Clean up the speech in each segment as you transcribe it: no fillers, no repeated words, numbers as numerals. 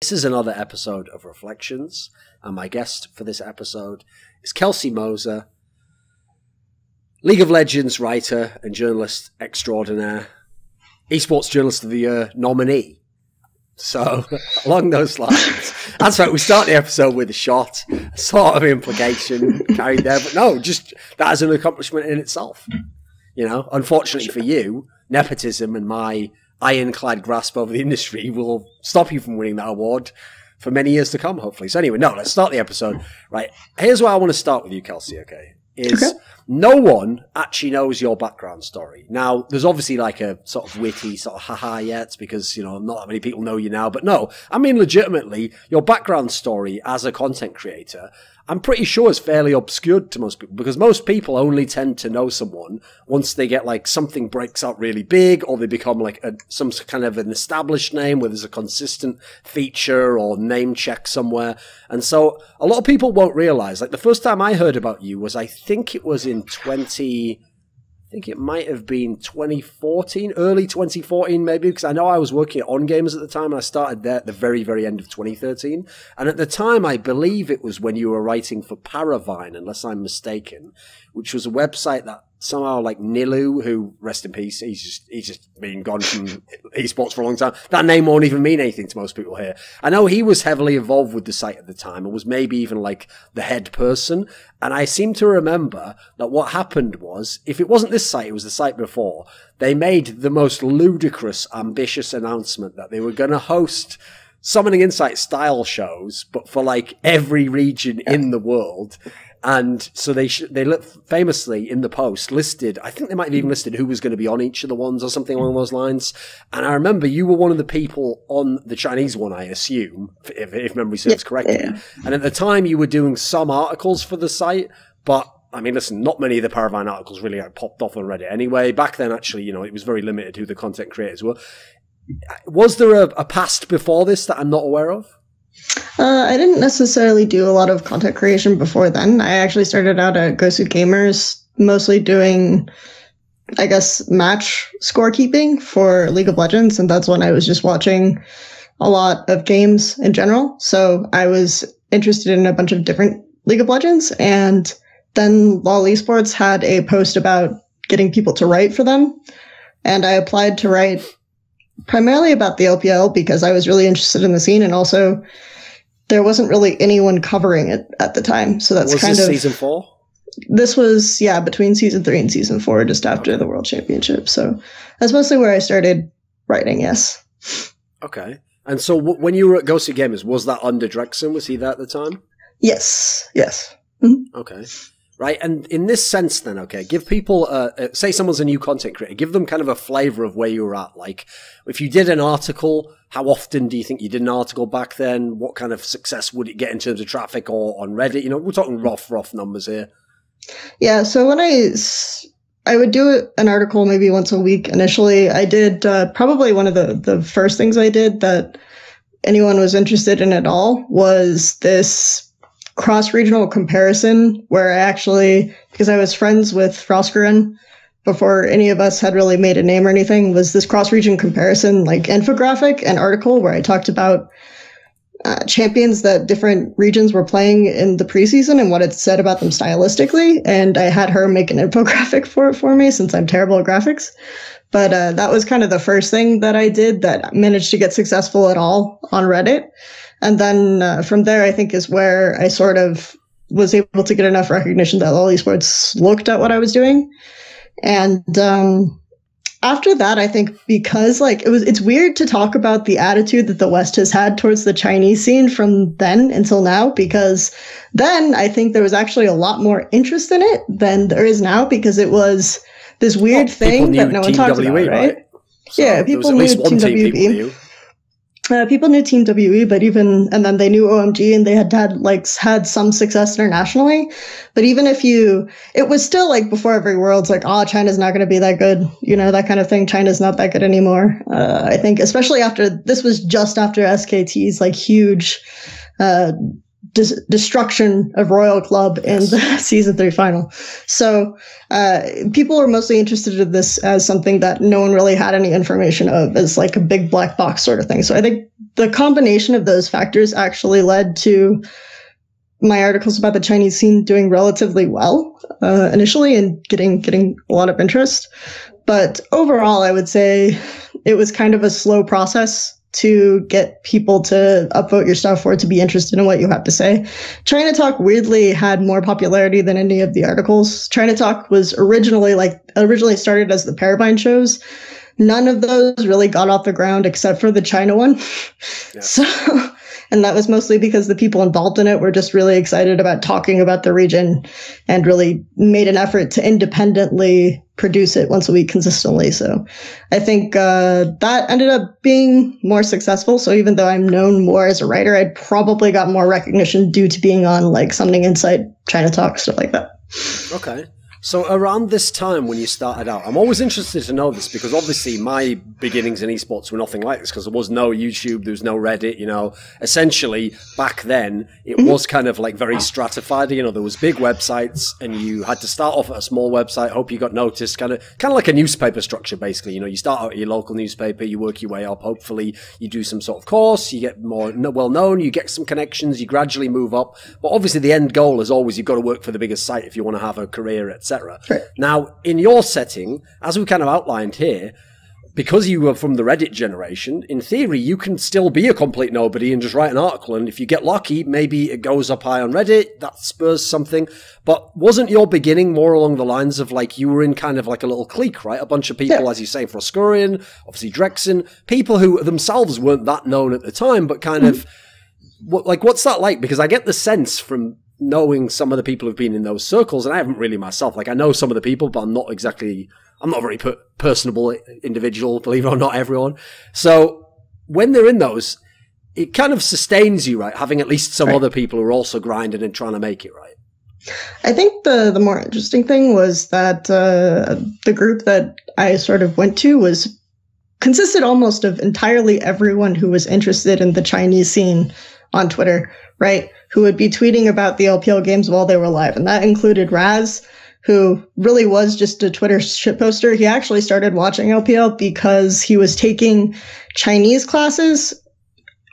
This is another episode of Reflections, and my guest for this episode is Kelsey Moser, League of Legends writer and journalist extraordinaire, Esports Journalist of the Year nominee. So, along those lines, that's right, we start the episode with a shot, a sort of implication carried there, but no, just that is an accomplishment in itself. You know, unfortunately for you, nepotism and my ironclad grasp over the industry will stop you from winning that award for many years to come, hopefully. So anyway, no, let's start the episode. Right, here's where I want to start with you, Kelsey, okay? No one actually knows your background story. Now, there's obviously like a sort of witty sort of haha yet because, you know, not that many people know you now. But no, I mean, legitimately, your background story as a content creator, I'm pretty sure is fairly obscured to most people because most people only tend to know someone once they get like something breaks out really big or they become like some kind of an established name where there's a consistent feature or name check somewhere. And so a lot of people won't realize, like the first time I heard about you was, I think it was in 2014, early 2014 maybe, because I know I was working at On Gamers at the time and I started there at the very, very end of 2013. And at the time, I believe it was when you were writing for Paravine, unless I'm mistaken, which was a website that somehow like Nilu, who, rest in peace, he's just been gone from esports for a long time. That name won't even mean anything to most people here. I know he was heavily involved with the site at the time and was maybe even like the head person. And I seem to remember that what happened was, if it wasn't this site, it was the site before, they made the most ludicrous, ambitious announcement that they were going to host Summoning Insight style shows, but for like every region in the world. And so they famously in the post listed, I think they might have even listed who was going to be on each of the ones or something along those lines. And I remember you were one of the people on the Chinese one, I assume, if memory serves correctly. Yeah. And at the time you were doing some articles for the site, but I mean, listen, not many of the Paravine articles really popped off on Reddit anyway. Back then, actually, you know, it was very limited who the content creators were. Was there a past before this that I'm not aware of? I didn't necessarily do a lot of content creation before then. I actually started out at Gosu Gamers, mostly doing, I guess, match scorekeeping for League of Legends, and that's when I was just watching a lot of games in general. So I was interested in a bunch of different League of Legends, and then LoL Esports had a post about getting people to write for them, and I applied to write primarily about the LPL because I was really interested in the scene, and also there wasn't really anyone covering it at the time. So that's kind of season 4. This was, yeah, between season 3 and season 4, just after the World Championship. So that's mostly where I started writing. Yes. Okay. And so when you were at Gosu Gamers, was that under Drexen? Was he there at the time? Yes. Yes. Mm-hmm. Okay. Right, and in this sense then, okay, give people, say someone's a new content creator, give them kind of a flavour of where you were at. Like, if you did an article, how often do you think you did an article back then? What kind of success would it get in terms of traffic or on Reddit? You know, we're talking rough numbers here. Yeah, so when I would do an article maybe once a week initially, I did probably one of the first things I did that anyone was interested in at all was this cross-regional comparison where I actually, because I was friends with Froskurinn before any of us had really made a name or anything, was this cross-region comparison, like infographic and article where I talked about champions that different regions were playing in the preseason and what it said about them stylistically. And I had her make an infographic for me since I'm terrible at graphics. But that was kind of the first thing that I did that managed to get successful at all on Reddit. And then from there, I think is where I sort of was able to get enough recognition that LoL Esports looked at what I was doing. And after that, I think because like it's weird to talk about the attitude that the West has had towards the Chinese scene from then until now, because then I think there was actually a lot more interest in it than there is now, because it was this weird thing that no one talks about, right? So yeah, people knew Team WE. People knew Team WE, but and then they knew OMG, and they had some success internationally. But even if it was still like before every World's like, oh, China's not going to be that good, you know, that kind of thing. China's not that good anymore. I think, especially this was just after SKT's like huge destruction of Royal Club in the Season 3 final. So people were mostly interested in this as something that no one really had any information of, as like a big black box sort of thing. So I think the combination of those factors actually led to my articles about the Chinese scene doing relatively well initially and getting a lot of interest. But overall, I would say it was kind of a slow process to get people to upvote your stuff or to be interested in what you have to say. China Talk weirdly had more popularity than any of the articles. China Talk was originally started as the Paravine shows. None of those really got off the ground except for the China one. Yeah. So, and that was mostly because the people involved in it were just really excited about talking about the region and really made an effort to independently produce it once a week consistently. So I think that ended up being more successful. So even though I'm known more as a writer, I probably got more recognition due to being on like Something Inside, China Talk, stuff like that. Okay. So around this time when you started out, I'm always interested to know this because obviously my beginnings in esports were nothing like this because there was no YouTube, there was no Reddit, you know. Essentially, back then, it was kind of like very stratified, you know, there was big websites and you had to start off at a small website, hope you got noticed, kind of like a newspaper structure, basically. You know, you start out at your local newspaper, you work your way up, hopefully you do some sort of course, you get more well-known, you get some connections, you gradually move up. But obviously the end goal is always you've got to work for the biggest site if you want to have a career, etc. Right. Now, in your setting, as we kind of outlined here, because you were from the Reddit generation, in theory, you can still be a complete nobody and just write an article. And if you get lucky, maybe it goes up high on Reddit, that spurs something. But wasn't your beginning more along the lines of like you were in kind of like a little clique, right? A bunch of people, as you say, Froskurinn, obviously Drexen, people who themselves weren't that known at the time, but kind of, like, what's that like? Because I get the sense from knowing some of the people who've been in those circles, and I haven't really myself, like I know some of the people, but I'm not a very personable individual, believe it or not, everyone. So when they're in those, it kind of sustains you, right? Having at least some other people who are also grinding and trying to make it, right? I think the more interesting thing was that the group that I sort of went to consisted almost of entirely everyone who was interested in the Chinese scene on Twitter, right? Who would be tweeting about the LPL games while they were live. And that included Raz, who really was just a Twitter shitposter. He actually started watching LPL because he was taking Chinese classes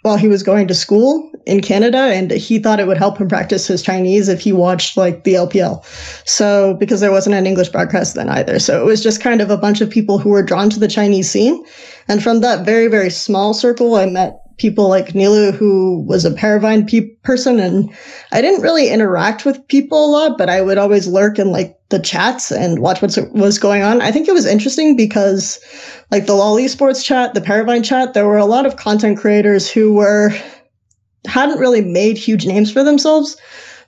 while he was going to school in Canada, and he thought it would help him practice his Chinese if he watched like the LPL. So, because there wasn't an English broadcast then either. So it was just kind of a bunch of people who were drawn to the Chinese scene. And from that very, very small circle, I met people like Nilu, who was a Paravine person, and I didn't really interact with people a lot, but I would always lurk in like the chats and watch what was going on. I think it was interesting because like the LoL Esports chat, the Paravine chat, there were a lot of content creators who hadn't really made huge names for themselves,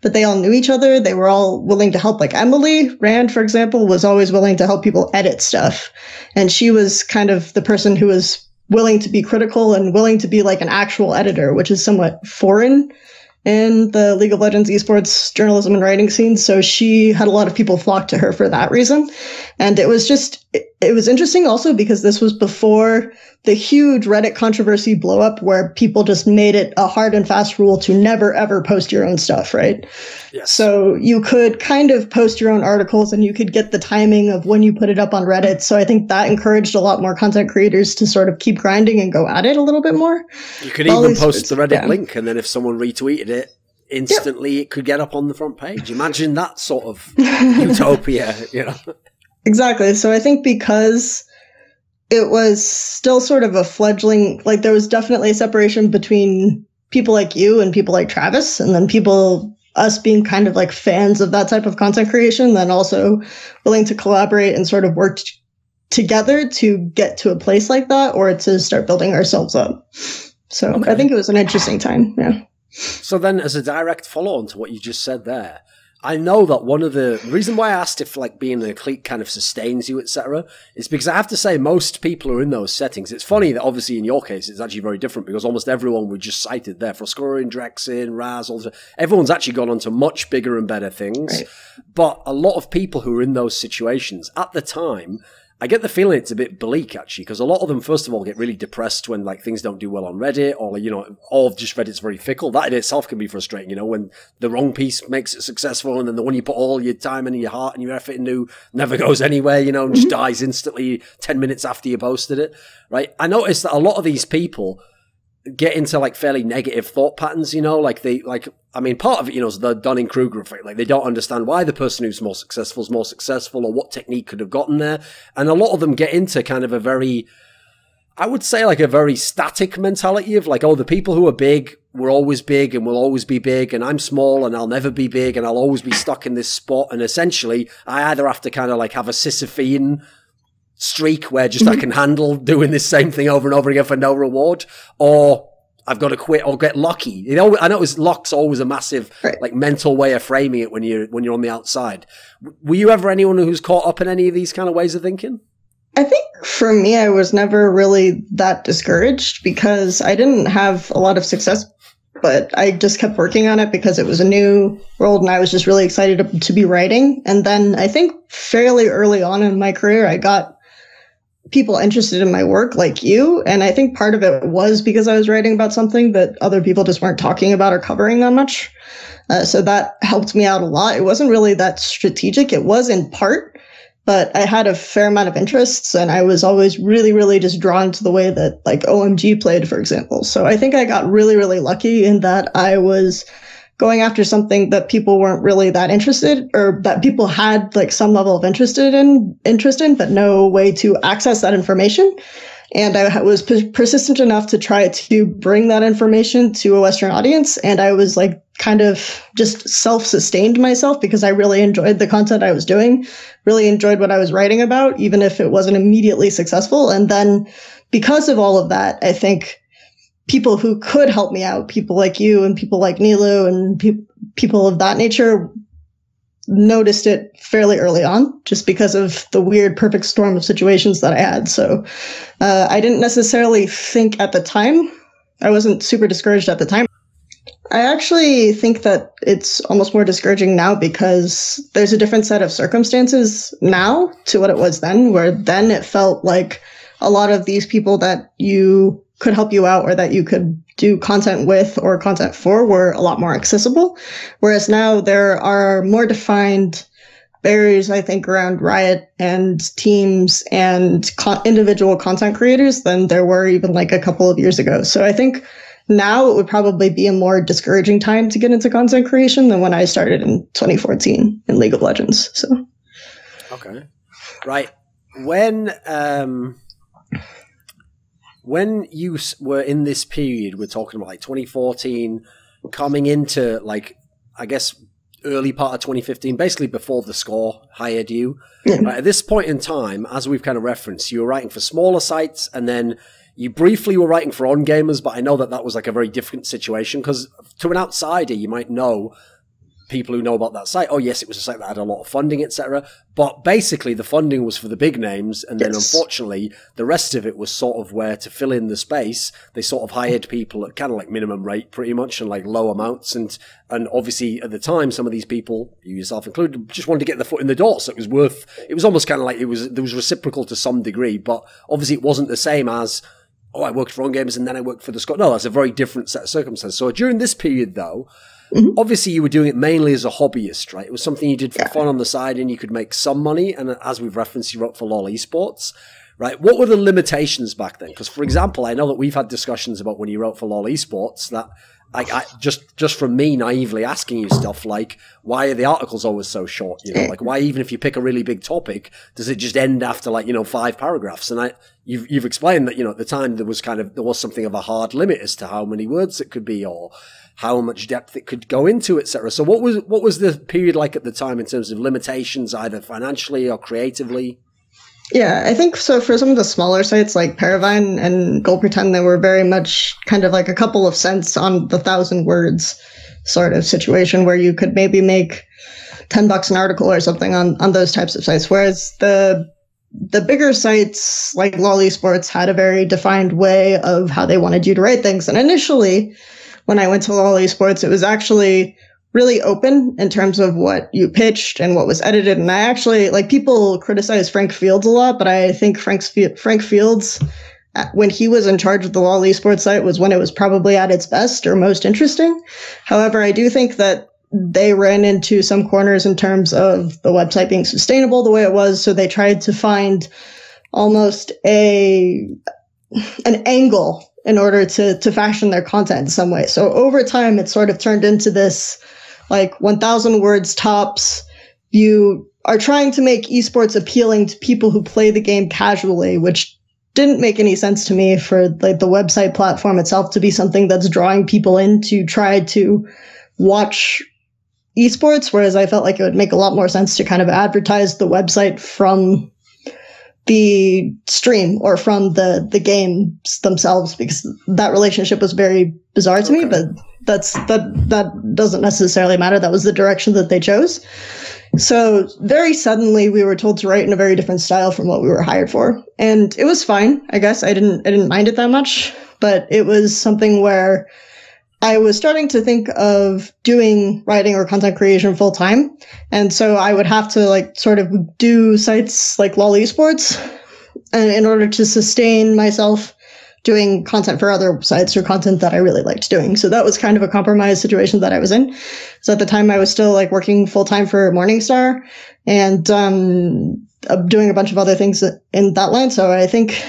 but they all knew each other. They were all willing to help. Like Emily Rand, for example, was always willing to help people edit stuff. And she was kind of the person who was willing to be critical and willing to be like an actual editor, which is somewhat foreign in the League of Legends esports journalism and writing scene. So she had a lot of people flock to her for that reason. And it was interesting also because this was before the huge Reddit controversy blow up where people just made it a hard and fast rule to never ever post your own stuff, right? Yes. So you could kind of post your own articles and you could get the timing of when you put it up on Reddit. So I think that encouraged a lot more content creators to sort of keep grinding and go at it a little bit more. You could even post the Reddit link, and then if someone retweeted it, instantly it could get up on the front page. Imagine that sort of utopia, you know? Exactly. So I think because it was still sort of a fledgling, like there was definitely a separation between people like you and people like Travis, and then us being kind of like fans of that type of content creation, then also willing to collaborate and sort of work together to get to a place like that or to start building ourselves up. So I think it was an interesting time. Yeah. So then as a direct follow-on to what you just said there, I know that one of the reason why I asked if like being in a clique kind of sustains you, etc., is because I have to say most people are in those settings. It's funny that obviously in your case it's actually very different because almost everyone we just cited there, Froskurinn, Drexen, Raz, everyone's actually gone on to much bigger and better things. Right. But a lot of people who are in those situations at the time, I get the feeling it's a bit bleak, actually, because a lot of them, first of all, get really depressed when like things don't do well on Reddit, or or just Reddit's very fickle. That in itself can be frustrating, when the wrong piece makes it successful, and then the one you put all your time and your heart and your effort into never goes anywhere, and just dies instantly 10 minutes after you posted it, right? I noticed that a lot of these people get into like fairly negative thought patterns, part of it, is the Dunning-Kruger effect. Like, they don't understand why the person who's more successful, or what technique could have gotten there. And a lot of them get into kind of a very, I would say, like a very static mentality of like, oh, the people who are big were always big and will always be big, and I'm small and I'll never be big and I'll always be stuck in this spot. And essentially, I either have to kind of like have a Sisyphean streak where just I can handle doing this same thing over and over again for no reward, or I've got to quit or get lucky. I know luck's always a massive like mental way of framing it when you're on the outside. Were you ever anyone who's caught up in any of these kind of ways of thinking? I think for me, I was never really that discouraged because I didn't have a lot of success, but I just kept working on it because it was a new world and I was just really excited to be writing. And then I think fairly early on in my career, I got people interested in my work like you. And I think part of it was because I was writing about something that other people just weren't talking about or covering that much. So that helped me out a lot. It wasn't really that strategic. It was in part, but I had a fair amount of interests and I was always really, really just drawn to the way that like OMG played, for example. So I think I got really, really lucky in that I was going after something that people weren't really that interested, or that people had like some level of interest in, but no way to access that information. And I was persistent enough to try to bring that information to a Western audience. And I was like kind of just self-sustained myself because I really enjoyed the content I was doing, really enjoyed what I was writing about, even if it wasn't immediately successful. And then because of all of that, I think people who could help me out, people like you and people like Nilu and people of that nature, noticed it fairly early on just because of the weird perfect storm of situations that I had. So I didn't necessarily think at the time, I wasn't super discouraged at the time. I actually think that it's almost more discouraging now because there's a different set of circumstances now to what it was then, where then it felt like a lot of these people that you could help you out or that you could do content with or content for were a lot more accessible. Whereas now there are more defined barriers, I think, around Riot and teams and individual content creators than there were even like a couple of years ago. So I think now it would probably be a more discouraging time to get into content creation than when I started in 2014 in League of Legends. So, okay. Right. When you were in this period, we're talking about like 2014, coming into like, I guess, early part of 2015, basically before the Score hired you. Yeah. Right, at this point in time, as we've kind of referenced, you were writing for smaller sites and then you briefly were writing for On Gamers, but I know that that was like a very different situation because to an outsider, you might know people who know about that site. Oh, yes, it was a site that had a lot of funding, etc. But basically, the funding was for the big names, and then unfortunately, the rest of it was sort of where to fill in the space. They sort of hired people at kind of like minimum rate, pretty much, and like low amounts. And obviously, at the time, some of these people, you yourself included, just wanted to get the foot in the door. So it was almost kind of like there was reciprocal to some degree, but obviously, it wasn't the same as, oh, I worked for On Gamers and then I worked for the Score. No, that's a very different set of circumstances. So during this period, though, obviously, you were doing it mainly as a hobbyist, right? It was something you did for fun on the side and you could make some money. And as we've referenced, you wrote for LoL Esports, right? What were the limitations back then? Because, for example, I know that we've had discussions about when you wrote for LoL Esports that I just from me naively asking you stuff like, why are the articles always so short? Like why, even if you pick a really big topic, does it just end after like, 5 paragraphs? And you've explained that, at the time there was something of a hard limit as to how many words it could be or how much depth it could go into, etc. So what was the period like at the time in terms of limitations, either financially or creatively? Yeah, I think so. For some of the smaller sites like Paravine and Gold Pretend, they were very much kind of like a couple of cents on the 1,000 words sort of situation where you could maybe make $10 an article or something on those types of sites. Whereas the bigger sites like LoL Esports had a very defined way of how they wanted you to write things. And initially, when I went to LoL Esports, it was actually really open in terms of what you pitched and what was edited. And I actually, like, people criticize Frank Fields a lot, but I think Frank Fields, when he was in charge of the LoL Esports site, was when it was probably at its best or most interesting. However, I do think that they ran into some corners in terms of the website being sustainable the way it was. So they tried to find almost an angle in order to fashion their content in some way. So over time, it sort of turned into this, like, 1,000 words tops. You are trying to make esports appealing to people who play the game casually, which didn't make any sense to me for, like, the website platform itself to be something that's drawing people in to try to watch esports, whereas I felt like it would make a lot more sense to kind of advertise the website from the stream or from the games themselves, because that relationship was very bizarre to me, but that doesn't necessarily matter. That was the direction that they chose. So very suddenly we were told to write in a very different style from what we were hired for. And it was fine, I guess. I didn't mind it that much, but it was something where I was starting to think of doing writing or content creation full time. And so I would have to, like, sort of do sites like LoL Esports in order to sustain myself doing content for other sites or content that I really liked doing. So that was kind of a compromise situation that I was in. So at the time I was still, like, working full time for Morningstar and doing a bunch of other things in that line. So I think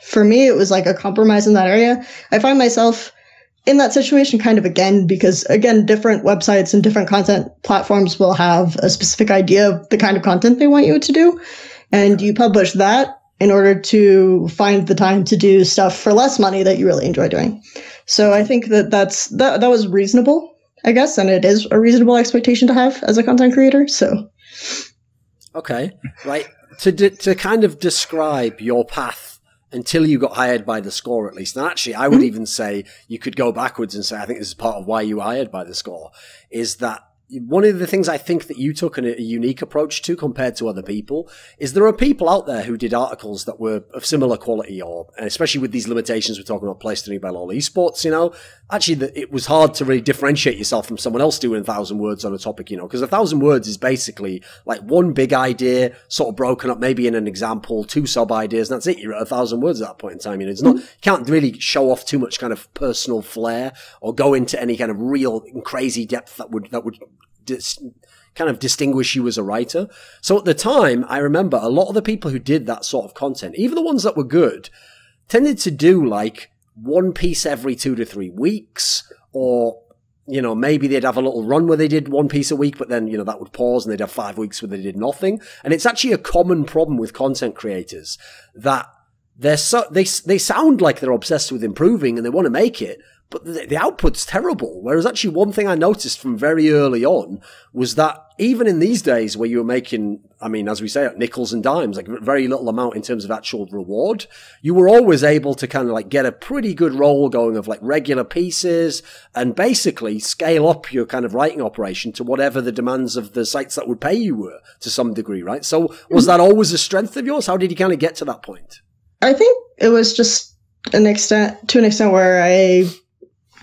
for me, it was like a compromise in that area. I find myself in that situation kind of again, because again, different websites and different content platforms will have a specific idea of the kind of content they want you to do. And you publish that in order to find the time to do stuff for less money that you really enjoy doing. So I think that was reasonable, I guess. And it is a reasonable expectation to have as a content creator. So. Okay. Right. To kind of describe your path until you got hired by The Score, at least. And actually, I would even say you could go backwards and say, I think this is part of why you were hired by The Score, is that one of the things I think that you took a unique approach to compared to other people is there are people out there who did articles that were of similar quality, or especially with these limitations we're talking about, placed by LoL Esports, you know, actually it was hard to really differentiate yourself from someone else doing 1,000 words on a topic, you know, because 1,000 words is basically like one big idea sort of broken up maybe in an example, 2 sub ideas, and that's it. You're at 1,000 words at that point in time. You know, it's not, you can't really show off too much kind of personal flair or go into any kind of real and crazy depth that would kind of distinguish you as a writer. So at the time, I remember a lot of the people who did that sort of content, even the ones that were good, tended to do like one piece every 2 to 3 weeks, or, you know, maybe they'd have a little run where they did one piece a week, but then, you know, that would pause and they'd have 5 weeks where they did nothing. And it's actually a common problem with content creators that they sound like they're obsessed with improving and they want to make it, but the output's terrible. Whereas actually one thing I noticed from very early on was that even in these days where you were making, I mean, as we say, nickels and dimes, like very little amount in terms of actual reward, you were always able to kind of like get a pretty good roll going of like regular pieces and basically scale up your kind of writing operation to whatever the demands of the sites that would pay you were to some degree, right? So was that always a strength of yours? How did you kind of get to that point? I think it was just to an extent where I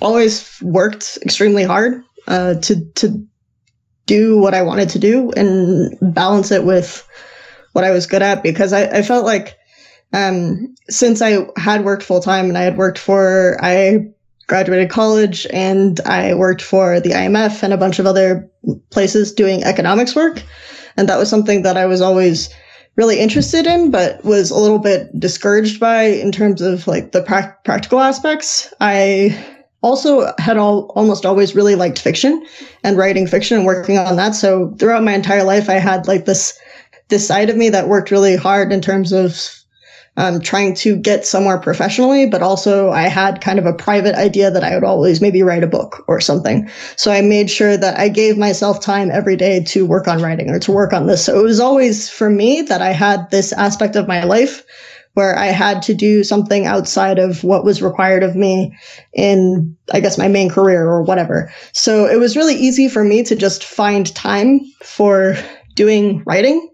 always worked extremely hard to do what I wanted to do and balance it with what I was good at, because I felt like since I had worked full time and I graduated college and I worked for the IMF and a bunch of other places doing economics work, and that was something that I was always really interested in, but was a little bit discouraged by in terms of like the practical aspects. I also had almost always really liked fiction and writing fiction and working on that. So throughout my entire life, I had like this side of me that worked really hard in terms of trying to get somewhere professionally, but also I had kind of a private idea that I would always maybe write a book or something. So I made sure that I gave myself time every day to work on writing or to work on this. So it was always for me that I had this aspect of my life where I had to do something outside of what was required of me in, I guess, my main career or whatever. So it was really easy for me to just find time for doing writing.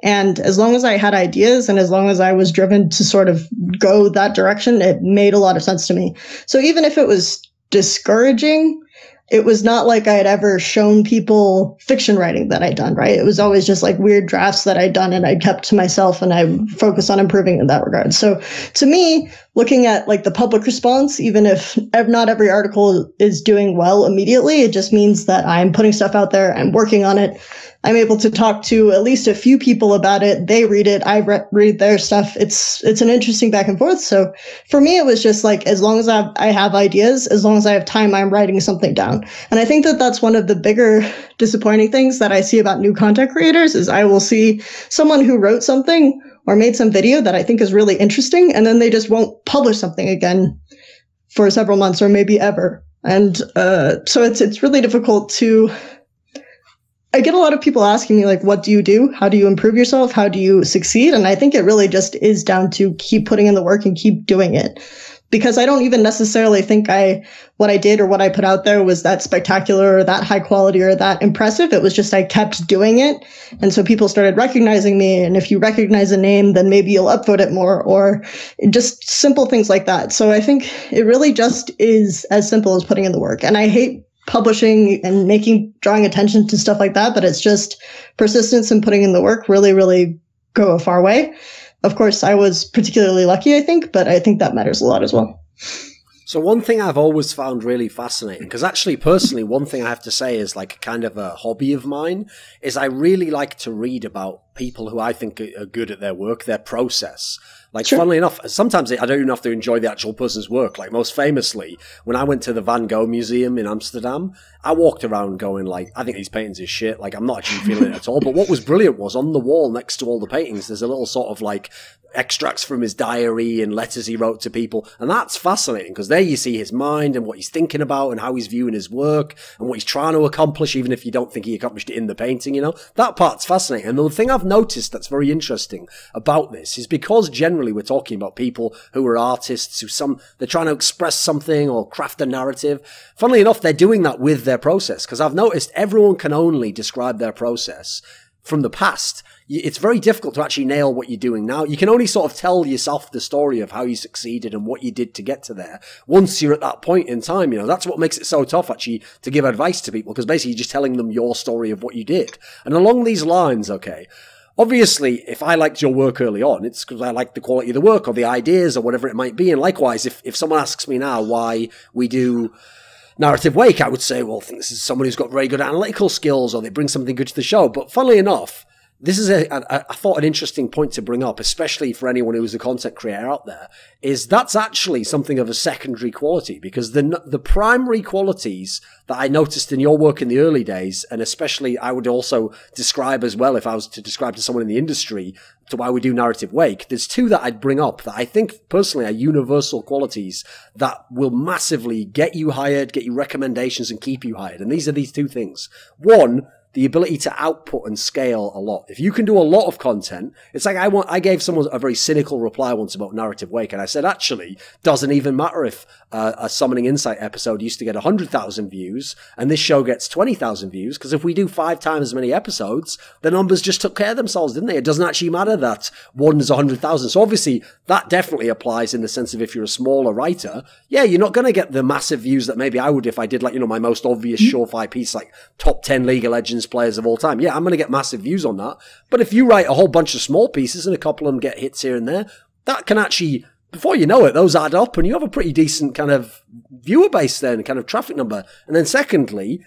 And as long as I had ideas and as long as I was driven to sort of go that direction, it made a lot of sense to me. So even if it was discouraging, it was not like I had ever shown people fiction writing that I'd done, right? It was always just like weird drafts that I'd done and I'd kept to myself, and I focused on improving in that regard. So to me, looking at like the public response, even if not every article is doing well immediately, it just means that I'm putting stuff out there, I'm working on it. I'm able to talk to at least a few people about it. They read it. I read their stuff. It's an interesting back and forth. So for me, it was just like, as long as I have ideas, as long as I have time, I'm writing something down. And I think that that's one of the bigger disappointing things that I see about new content creators is I will see someone who wrote something or made some video that I think is really interesting, and then they just won't publish something again for several months or maybe ever. And so it's really difficult to... I get a lot of people asking me, like, what do you do? How do you improve yourself? How do you succeed? And I think it really just is down to keep putting in the work and keep doing it. Because I don't even necessarily think what I did or what I put out there was that spectacular or that high quality or that impressive. It was just I kept doing it. And so people started recognizing me. And if you recognize a name, then maybe you'll upvote it more, or just simple things like that. So I think it really just is as simple as putting in the work. And I hate publishing and drawing attention to stuff like that, but it's just persistence and putting in the work really, really go a far way. Of course, I was particularly lucky, I think, but I think that matters a lot as well. So one thing I've always found really fascinating, because actually personally, one thing I have to say is like kind of a hobby of mine, is I really like to read about people who I think are good at their work, their process. Like, sure. Funnily enough, sometimes I don't even have to enjoy the actual person's work. Like, most famously, when I went to the Van Gogh Museum in Amsterdam, I walked around going, like, I think these paintings are shit. Like, I'm not actually feeling it at all. But what was brilliant was on the wall next to all the paintings, there's a little sort of, like, extracts from his diary and letters he wrote to people. And that's fascinating, because there you see his mind and what he's thinking about and how he's viewing his work and what he's trying to accomplish, even if you don't think he accomplished it in the painting, you know? That part's fascinating. And the thing I've noticed that's very interesting about this is because generally we're talking about people who are artists, they're trying to express something or craft a narrative. Funnily enough, they're doing that with their process, because I've noticed everyone can only describe their process from the past. It's very difficult to actually nail what you're doing now. You can only sort of tell yourself the story of how you succeeded and what you did to get to there once you're at that point in time. You know, that's what makes it so tough actually to give advice to people, because basically you're just telling them your story of what you did. And along these lines, okay, obviously, if I liked your work early on, it's because I liked the quality of the work or the ideas or whatever it might be. And likewise, if someone asks me now why we do Narrative Wake, I would say, well, I think this is someone who's got very good analytical skills, or they bring something good to the show. But funnily enough, this is I thought an interesting point to bring up, especially for anyone who is a content creator out there, is that's actually something of a secondary quality, because the primary qualities that I noticed in your work in the early days, and especially I would also describe as well if I was to describe to someone in the industry to why we do Narrative Wake, there's two that I'd bring up that I think personally are universal qualities that will massively get you hired, get you recommendations, and keep you hired. And these are these two things. One, the ability to output and scale a lot. If you can do a lot of content, it's like I gave someone a very cynical reply once about Narrative Wake, and I said, actually, doesn't even matter if a Summoning Insight episode used to get 100,000 views and this show gets 20,000 views, because if we do 5 times as many episodes, the numbers just took care of themselves, didn't they? It doesn't actually matter that one is 100,000. So obviously, that definitely applies in the sense of if you're a smaller writer, yeah, you're not going to get the massive views that maybe I would if I did, like, you know, my most obvious surefire piece, like top 10 League of Legends players of all time. Yeah, I'm going to get massive views on that. But if you write a whole bunch of small pieces and a couple of them get hits here and there, that can actually, before you know it, those add up and you have a pretty decent kind of viewer base then, kind of traffic number. And then secondly,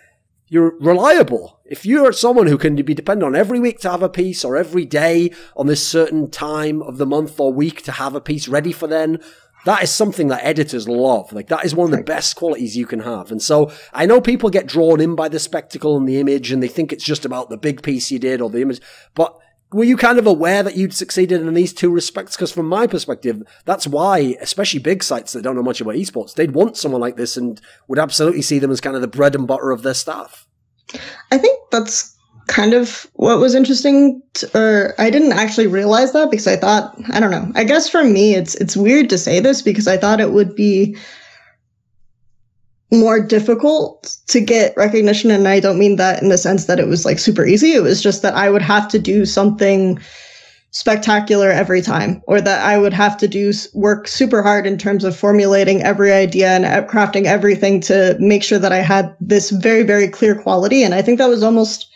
you're reliable. If you're someone who can be dependent on every week to have a piece, or every day on this certain time of the month or week to have a piece ready for then, that is something that editors love. Like, that is one of the best qualities you can have. And so I know people get drawn in by the spectacle and the image, and they think it's just about the big piece you did or the image. But were you kind of aware that you'd succeeded in these two respects? Because from my perspective, that's why, especially big sites that don't know much about esports, they'd want someone like this and would absolutely see them as kind of the bread and butter of their staff. I think that's kind of what was interesting, or I didn't actually realize that, because I thought, I don't know, I guess for me, it's weird to say this, because I thought it would be more difficult to get recognition. And I don't mean that in the sense that it was like super easy. It was just that I would have to do something spectacular every time, or that I would have to do work super hard in terms of formulating every idea and crafting everything to make sure that I had this very, very clear quality. And I think that was almost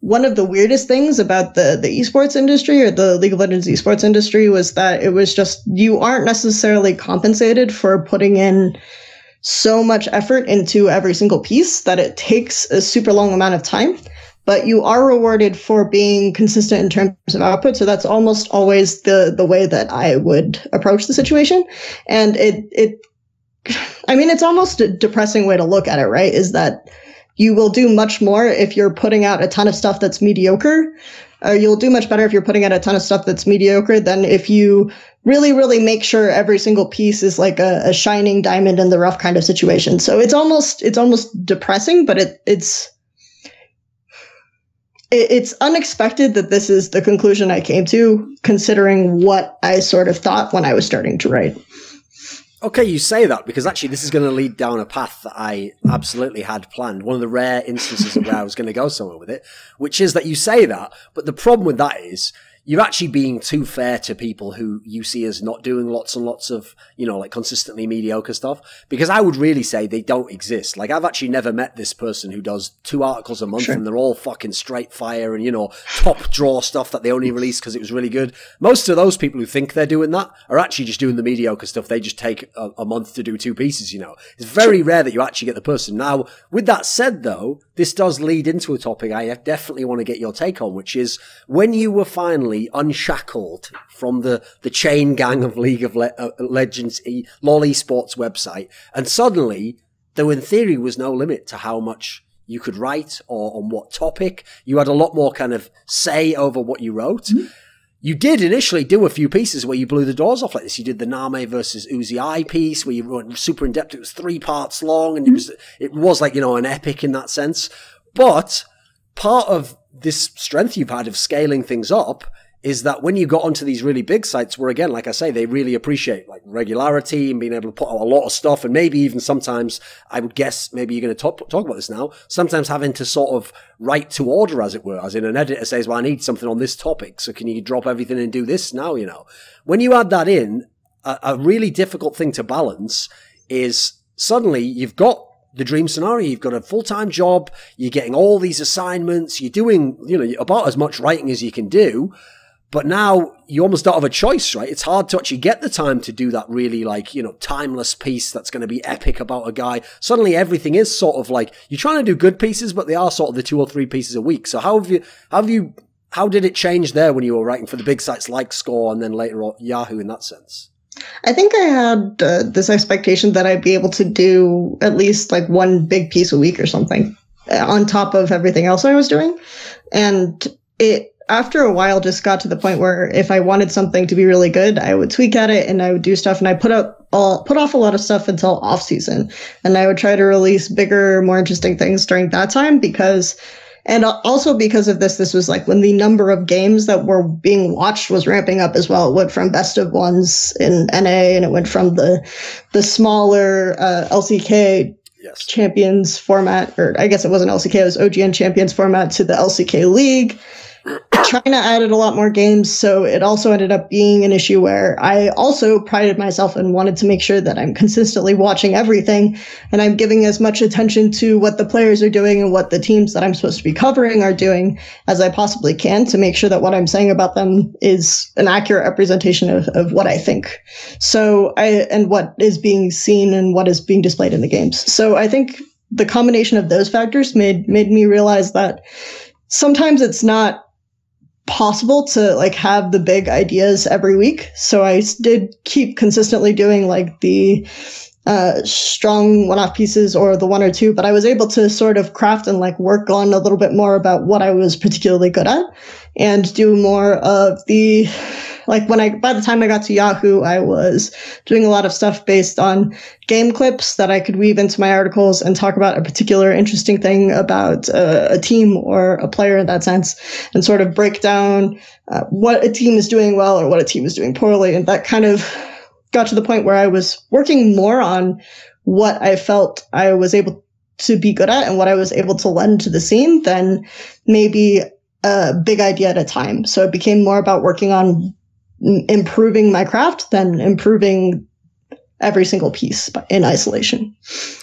one of the weirdest things about the esports industry, or the League of Legends esports industry, was that it was just, you aren't necessarily compensated for putting in so much effort into every single piece that it takes a super long amount of time, but you are rewarded for being consistent in terms of output. So that's almost always the way that I would approach the situation. And it's almost a depressing way to look at it, right? Is that you will do much more if you're putting out a ton of stuff that's mediocre, or you'll do much better if you're putting out a ton of stuff that's mediocre than if you really, really make sure every single piece is like a shining diamond in the rough kind of situation. So it's almost depressing, but it's unexpected that this is the conclusion I came to, considering what I sort of thought when I was starting to write. Okay, you say that because actually this is going to lead down a path that I absolutely had planned. One of the rare instances of where I was going to go somewhere with it, which is that you say that, but the problem with that is you're actually being too fair to people who you see as not doing lots and lots of, like consistently mediocre stuff. Because I would really say they don't exist. Like, I've actually never met this person who does 2 articles a month, and they're all fucking straight fire and, top draw stuff that they only released because it was really good. Most of those people who think they're doing that are actually just doing the mediocre stuff. They just take a month to do 2 pieces, It's very rare that you actually get the person. Now, with that said, though, this does lead into a topic I definitely want to get your take on, which is when you were finally unshackled from the chain gang of League of Legends LoL Esports website, and suddenly there in theory was no limit to how much you could write or on what topic. You had a lot more kind of say over what you wrote. Mm-hmm. You did initially do a few pieces where you blew the doors off like this. You did the Name versus Uzi I piece where you went super in depth. It was 3 parts long, and it was like, an epic in that sense. But part of this strength you've had of scaling things up is that when you got onto these really big sites where, again, like I say, they really appreciate like regularity and being able to put out a lot of stuff, and maybe even sometimes, I would guess, maybe you're going to talk about this now, sometimes having to sort of write to order, as it were, as in an editor says, well, I need something on this topic, so can you drop everything and do this now, When you add that in, a really difficult thing to balance is suddenly you've got the dream scenario. You've got a full-time job, you're getting all these assignments, you're doing, about as much writing as you can do. But now you almost don't have a choice, right? It's hard to actually get the time to do that really timeless piece that's going to be epic about a guy. Suddenly everything is sort of like, you're trying to do good pieces, but they are sort of the 2 or 3 pieces a week. So how did it change there when you were writing for the big sites like Score and then later on Yahoo in that sense? I think I had this expectation that I'd be able to do at least like 1 big piece a week or something on top of everything else I was doing. And it, after a while, just got to the point where if I wanted something to be really good, I would tweak at it and I would do stuff, and I put off a lot of stuff until off season, and I would try to release bigger, more interesting things during that time and also because of this was like when the number of games that were being watched was ramping up as well. It went from best of ones in NA, and it went from the smaller LCK Champions format, or I guess it wasn't LCK, it was OGN Champions format, to the LCK League. China added a lot more games, so it also ended up being an issue where I also prided myself and wanted to make sure that I'm consistently watching everything, and I'm giving as much attention to what the players are doing and what the teams that I'm supposed to be covering are doing as I possibly can, to make sure that what I'm saying about them is an accurate representation of what I think. And what is being seen and what is being displayed in the games. So I think the combination of those factors made me realize that sometimes it's not possible to like have the big ideas every week. So I did keep consistently doing like the strong one-off pieces or the 1 or 2, but I was able to sort of craft and like work on a little bit more about what I was particularly good at, and do more of the, like by the time I got to Yahoo, I was doing a lot of stuff based on game clips that I could weave into my articles and talk about a particular interesting thing about a team or a player in that sense, and sort of break down what a team is doing well or what a team is doing poorly. And that kind of got to the point where I was working more on what I felt I was able to be good at and what I was able to lend to the scene than maybe a big idea at a time. So it became more about working on improving my craft than improving every single piece in isolation.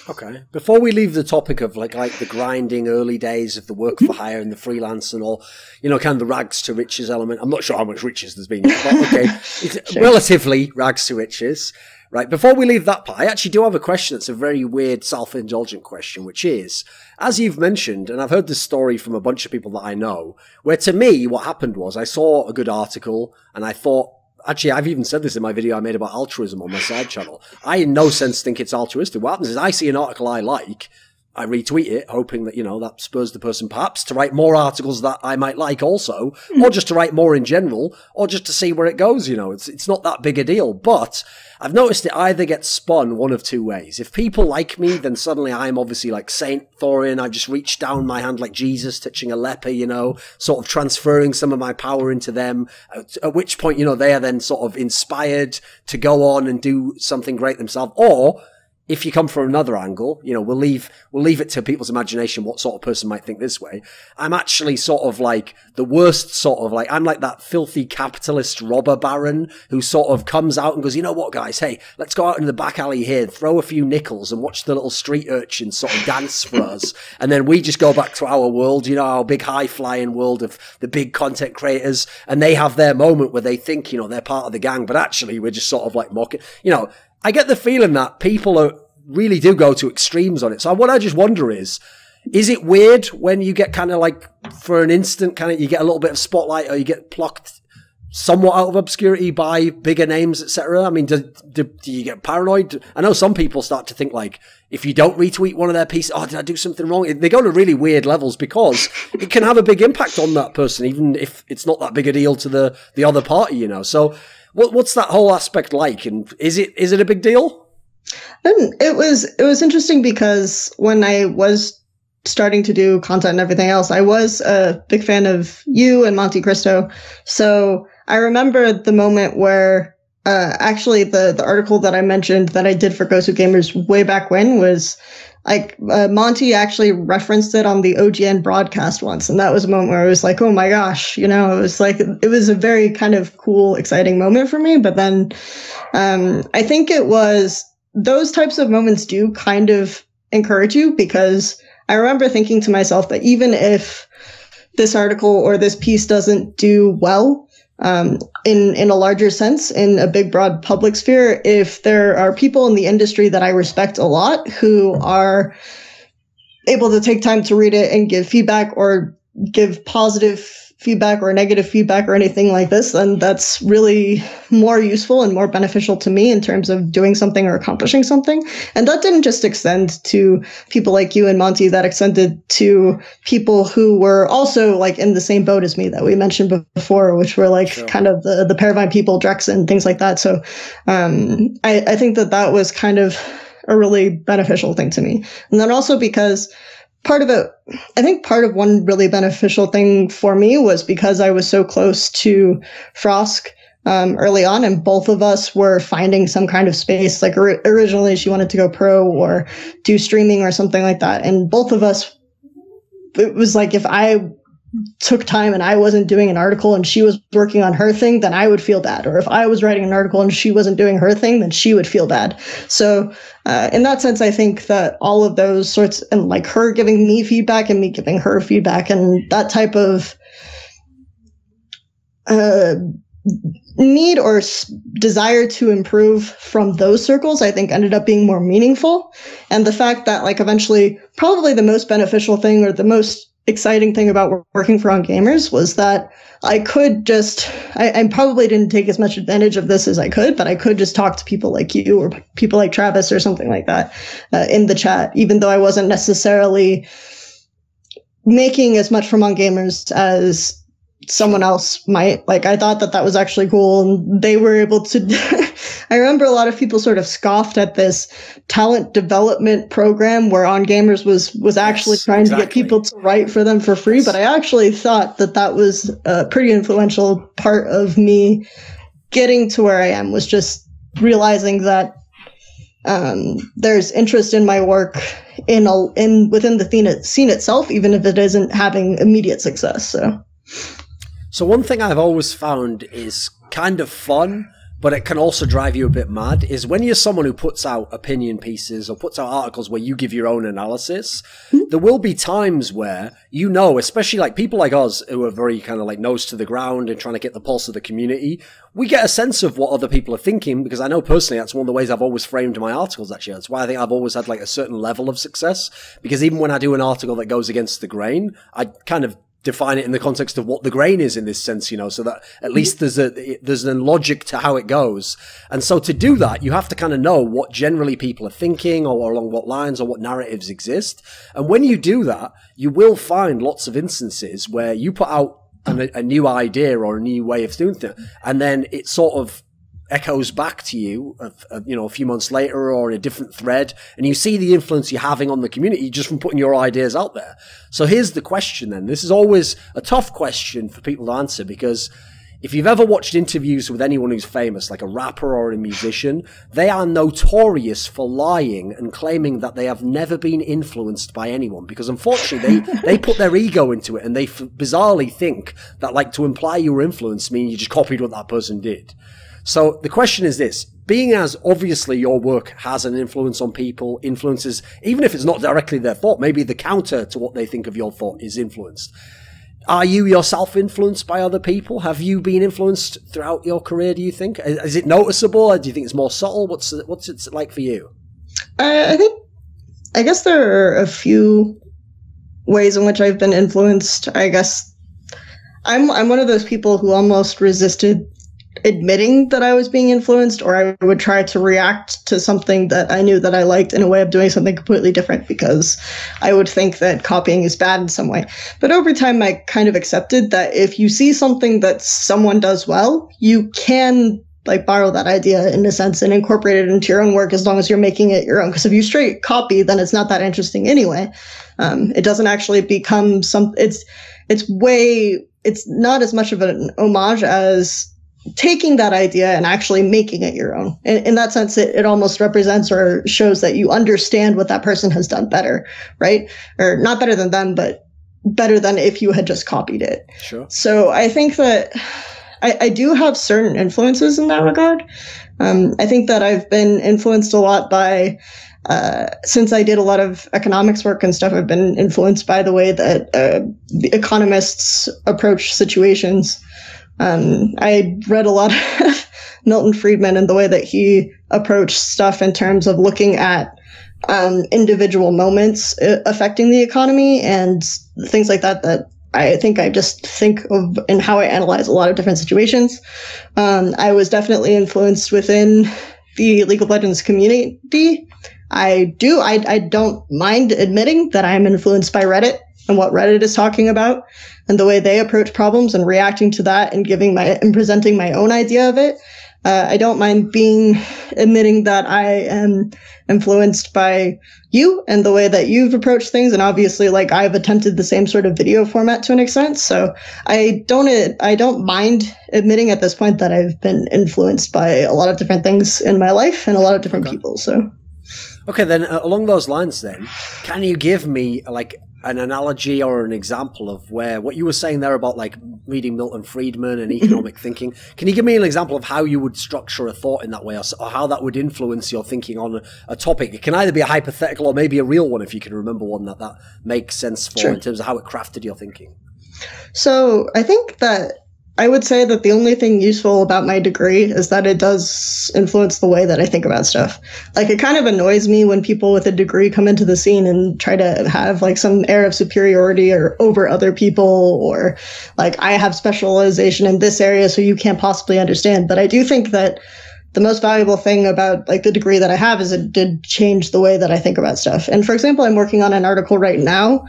Okay. Before we leave the topic of like the grinding early days of the work for hire and the freelance and all, you know, kind of the rags to riches element. I'm not sure how much riches there's been, but okay, it's Sure. relatively rags to riches. Right. Before we leave that part, I actually do have a question that's a very weird, self-indulgent question, which is, as you've mentioned, and I've heard this story from a bunch of people that I know, where to me, what happened was I saw a good article and I thought, actually, I've even said this in my video I made about altruism on my side channel. I in no sense think it's altruistic. What happens is I see an article I like, I retweet it, hoping that, you know, that spurs the person perhaps to write more articles that I might like also, or just to write more in general, or just to see where it goes, you know. It's not that big a deal. But I've noticed it either gets spun one of two ways. If people like me, then suddenly I'm obviously like Saint Thorin. I've just reached down my hand like Jesus touching a leper, you know, sort of transferring some of my power into them, at which point, you know, they are then sort of inspired to go on and do something great themselves. Or if you come from another angle, you know, we'll leave it to people's imagination what sort of person might think this way. I'm actually sort of like the worst sort of like, I'm like that filthy capitalist robber baron who sort of comes out and goes, you know what, guys, hey, let's go out into the back alley here, throw a few nickels and watch the little street urchins sort of dance for us. And then we just go back to our world, you know, our big high flying world of the big content creators. And they have their moment where they think, you know, they're part of the gang, but actually we're just sort of like mocking, you know. I get the feeling that people really do go to extremes on it. So what I just wonder is it weird when you get kind of like, for an instant, kind of, you get a little bit of spotlight or you get plucked somewhat out of obscurity by bigger names, etc.? I mean, do you get paranoid? I know some people start to think like, if you don't retweet one of their pieces, oh, did I do something wrong? They go to really weird levels because it can have a big impact on that person, even if it's not that big a deal to the other party, you know? So what's that whole aspect like? And is it a big deal? It was interesting because when I was starting to do content and everything else, I was a big fan of you and MonteCristo. So I remember the moment where actually the article that I mentioned that I did for Gosu Gamers way back when was like Monty actually referenced it on the OGN broadcast once, and that was a moment where I was like, oh my gosh, you know, it was like, it was a very kind of cool, exciting moment for me. But then I think it was those types of moments do kind of encourage you, because I remember thinking to myself that even if this article or this piece doesn't do well, in a larger sense, in a big, broad public sphere, if there are people in the industry that I respect a lot who are able to take time to read it and give feedback or give positive feedback or negative feedback or anything like this, then that's really more useful and more beneficial to me in terms of doing something or accomplishing something. And that didn't just extend to people like you and Monty, that extended to people who were also like in the same boat as me that we mentioned before, which were like Sure. kind of the Paravine people, Drex and things like that. So I think that was kind of a really beneficial thing to me. And then also because part of one really beneficial thing for me was because I was so close to Frosk early on, and both of us were finding some kind of space. Like originally she wanted to go pro or do streaming or something like that. And both of us, it was like, if I took time and I wasn't doing an article and she was working on her thing, then I would feel bad. Or if I was writing an article and she wasn't doing her thing, then she would feel bad. So in that sense, I think that all of those sorts, and like her giving me feedback and me giving her feedback, and that type of need or desire to improve from those circles, I think ended up being more meaningful. And the fact that like eventually probably the most beneficial thing or the most exciting thing about working for On Gamers was that I could just, I probably didn't take as much advantage of this as I could, but I could just talk to people like you or people like Travis or something like that in the chat, even though I wasn't necessarily making as much from On Gamers as someone else might. Like, I thought that was actually cool, and they were able to I remember a lot of people sort of scoffed at this talent development program where On Gamers was actually trying to get people to write for them for free. But I actually thought that was a pretty influential part of me getting to where I am, was just realizing that there's interest in my work within the scene itself, even if it isn't having immediate success. So So one thing I've always found is kind of fun, but it can also drive you a bit mad, is when you're someone who puts out opinion pieces or puts out articles where you give your own analysis, there will be times where, you know, especially like people like us who are very kind of like nose to the ground and trying to get the pulse of the community, we get a sense of what other people are thinking, because I know personally that's one of the ways I've always framed my articles, actually. That's why I think I've always had like a certain level of success, because even when I do an article that goes against the grain, I kind of define it in the context of what the grain is in this sense, you know, so that at least there's a logic to how it goes. And so to do that, you have to kind of know what generally people are thinking, or along what lines or what narratives exist. And when you do that, you will find lots of instances where you put out a new idea or a new way of doing things, and then it sort of echoes back to you, you know, a few months later or in a different thread, and you see the influence you're having on the community just from putting your ideas out there. So here's the question then. This is always a tough question for people to answer, because if you've ever watched interviews with anyone who's famous, like a rapper or a musician, they are notorious for lying and claiming that they have never been influenced by anyone, because unfortunately they put their ego into it, and they bizarrely think that like to imply you were influenced means you just copied what that person did. So the question is this: being as obviously your work has an influence on people, influences, even if it's not directly their thought, maybe the counter to what they think of your thought is influenced. Are you yourself influenced by other people? Have you been influenced throughout your career, do you think? Is it noticeable, or do you think it's more subtle? What's it like for you? I guess there are a few ways in which I've been influenced. I guess I'm one of those people who almost resisted admitting that I was being influenced, or I would try to react to something that I knew that I liked in a way of doing something completely different, because I would think that copying is bad in some way. But over time, I kind of accepted that if you see something that someone does well, you can like borrow that idea in a sense and incorporate it into your own work, as long as you're making it your own. Because if you straight copy, then it's not that interesting anyway. It doesn't actually become it's not as much of an homage as taking that idea and actually making it your own. In that sense, it almost represents or shows that you understand what that person has done better, right? Or not better than them, but better than if you had just copied it. Sure. So I think that I do have certain influences in that regard. I think that I've been influenced a lot by, since I did a lot of economics work and stuff, I've been influenced by the way that the economists approach situations. I read a lot of Milton Friedman and the way that he approached stuff in terms of looking at individual moments affecting the economy and things like that, that I think I just think of in how I analyze a lot of different situations. I was definitely influenced within the League of Legends community. I don't mind admitting that I'm influenced by Reddit and what Reddit is talking about and the way they approach problems and reacting to that and presenting my own idea of it. I don't mind admitting that I am influenced by you and the way that you've approached things. And obviously, like, I've attempted the same sort of video format to an extent. So I don't mind admitting at this point that I've been influenced by a lot of different things in my life and a lot of different people. So. Okay, then along those lines then, can you give me like an analogy or an example of where what you were saying there about like reading Milton Friedman and economic thinking? Can you give me an example of how you would structure a thought in that way, or how that would influence your thinking on a topic? It can either be a hypothetical or maybe a real one, if you can remember one that makes sense for in terms of how it crafted your thinking. So I think that I would say that the only thing useful about my degree is that it does influence the way that I think about stuff. Like, it kind of annoys me when people with a degree come into the scene and try to have like some air of superiority or over other people, or like, I have specialization in this area, so you can't possibly understand. But I do think that the most valuable thing about like the degree that I have is it did change the way that I think about stuff. And for example, I'm working on an article right now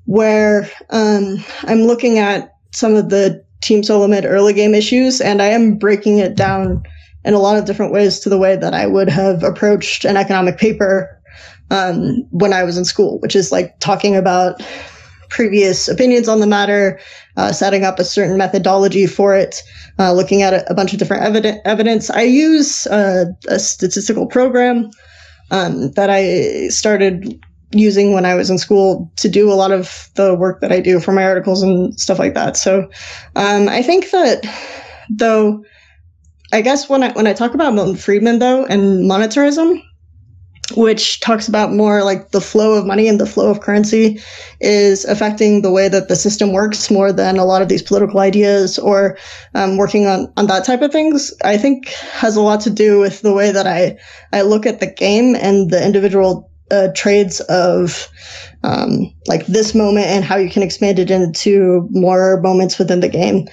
where I'm looking at some of the team solo mid early game issues, and I am breaking it down in a lot of different ways to the way that I would have approached an economic paper when I was in school, which is like talking about previous opinions on the matter, setting up a certain methodology for it, looking at a bunch of different evidence. I use a statistical program that I started using when I was in school to do a lot of the work that I do for my articles and stuff like that. So I think that, though, I guess when I talk about Milton Friedman, though, and monetarism, which talks about more like the flow of money and the flow of currency is affecting the way that the system works more than a lot of these political ideas or working on that type of things, I think has a lot to do with the way that I look at the game and the individual trades of like this moment and how you can expand it into more moments within the game.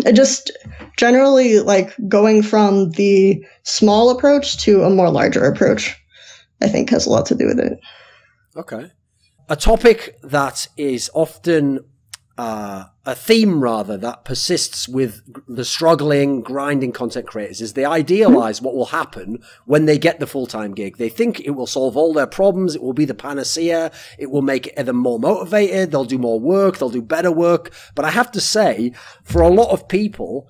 It just generally like going from the small approach to a more larger approach, I think has a lot to do with it. Okay. A topic that is often a theme, rather, that persists with the struggling, grinding content creators is they idealize what will happen when they get the full-time gig. They think it will solve all their problems. It will be the panacea. It will make them more motivated. They'll do more work. They'll do better work. But I have to say, for a lot of people,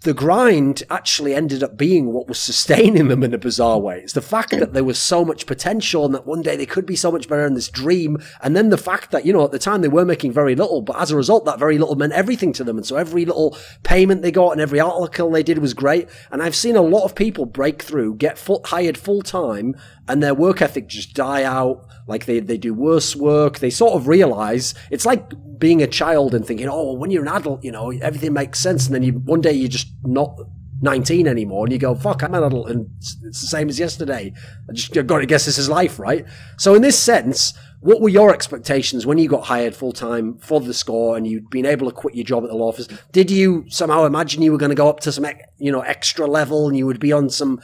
the grind actually ended up being what was sustaining them in a bizarre way. It's the fact that there was so much potential and that one day they could be so much better in this dream. And then the fact that, you know, at the time they were making very little, but as a result, that very little meant everything to them. And so every little payment they got and every article they did was great. And I've seen a lot of people break through, get hired full time, and their work ethic just die out. Like they do worse work. They sort of realize it's like being a child and thinking, oh, when you're an adult, you know, everything makes sense. And then one day you're just not 19 anymore and you go, fuck, I'm an adult and it's the same as yesterday. I just got to guess this is life, right? So in this sense, what were your expectations when you got hired full time for the score and you'd been able to quit your job at the law office? Did you somehow imagine you were going to go up to some, you know, extra level and you would be on some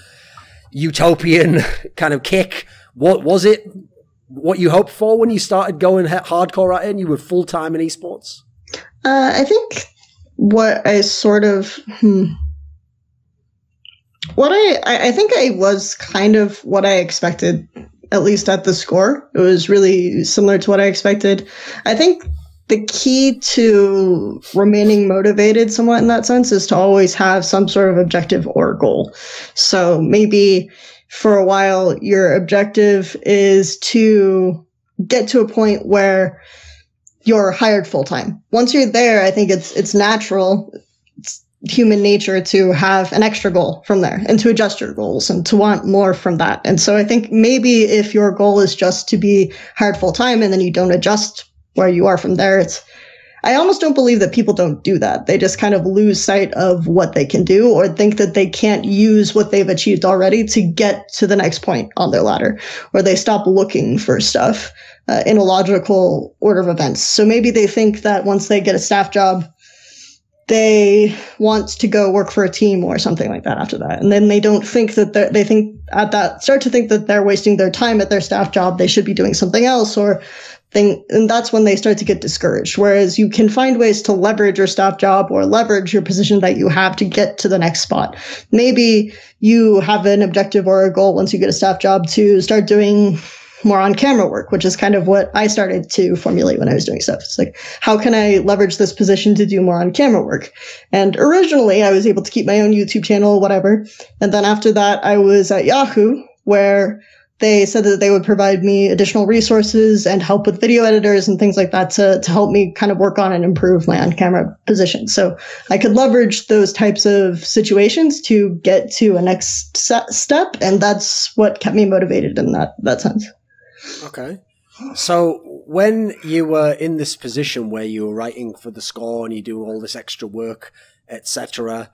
utopian kind of kick? What was it? What you hoped for when you started going hardcore at it and you were full-time in esports? I think what I sort of... I think I was kind of what I expected, at least at the score. It was really similar to what I expected. I think the key to remaining motivated somewhat in that sense is to always have some sort of objective or goal. So maybe for a while, your objective is to get to a point where you're hired full time. Once you're there, I think it's natural, it's human nature to have an extra goal from there and to adjust your goals and to want more from that. And so I think maybe if your goal is just to be hired full time and then you don't adjust where you are from there, I almost don't believe that people don't do that. They just kind of lose sight of what they can do or think that they can't use what they've achieved already to get to the next point on their ladder, or they stop looking for stuff in a logical order of events. So maybe they think that once they get a staff job, they want to go work for a team or something like that after that. And then they don't think that start to think that they're wasting their time at their staff job. They should be doing something else and that's when they start to get discouraged. Whereas you can find ways to leverage your staff job or leverage your position that you have to get to the next spot. Maybe you have an objective or a goal once you get a staff job to start doing more on camera work, which is kind of what I started to formulate when I was doing stuff. It's like, how can I leverage this position to do more on camera work? And originally I was able to keep my own YouTube channel, whatever. And then after that, I was at Yahoo, where they said that they would provide me additional resources and help with video editors and things like that to help me kind of work on and improve my on-camera position. So I could leverage those types of situations to get to a next step. And that's what kept me motivated in that sense. Okay. So when you were in this position where you were writing for the score and you do all this extra work, etc.,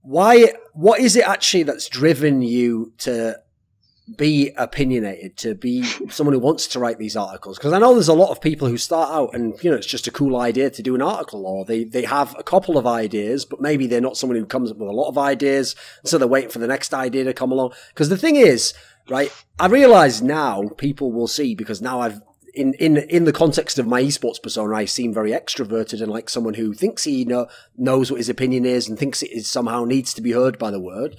what is it actually that's driven you to be opinionated, to be someone who wants to write these articles? Because I know there's a lot of people who start out and, you know, it's just a cool idea to do an article, or they have a couple of ideas, but maybe they're not someone who comes up with a lot of ideas, so they're waiting for the next idea to come along. Because the thing is, right, I realize now people will see, because now I've, in the context of my esports persona, I seem very extroverted and like someone who thinks he knows what his opinion is and thinks it is somehow needs to be heard by the word.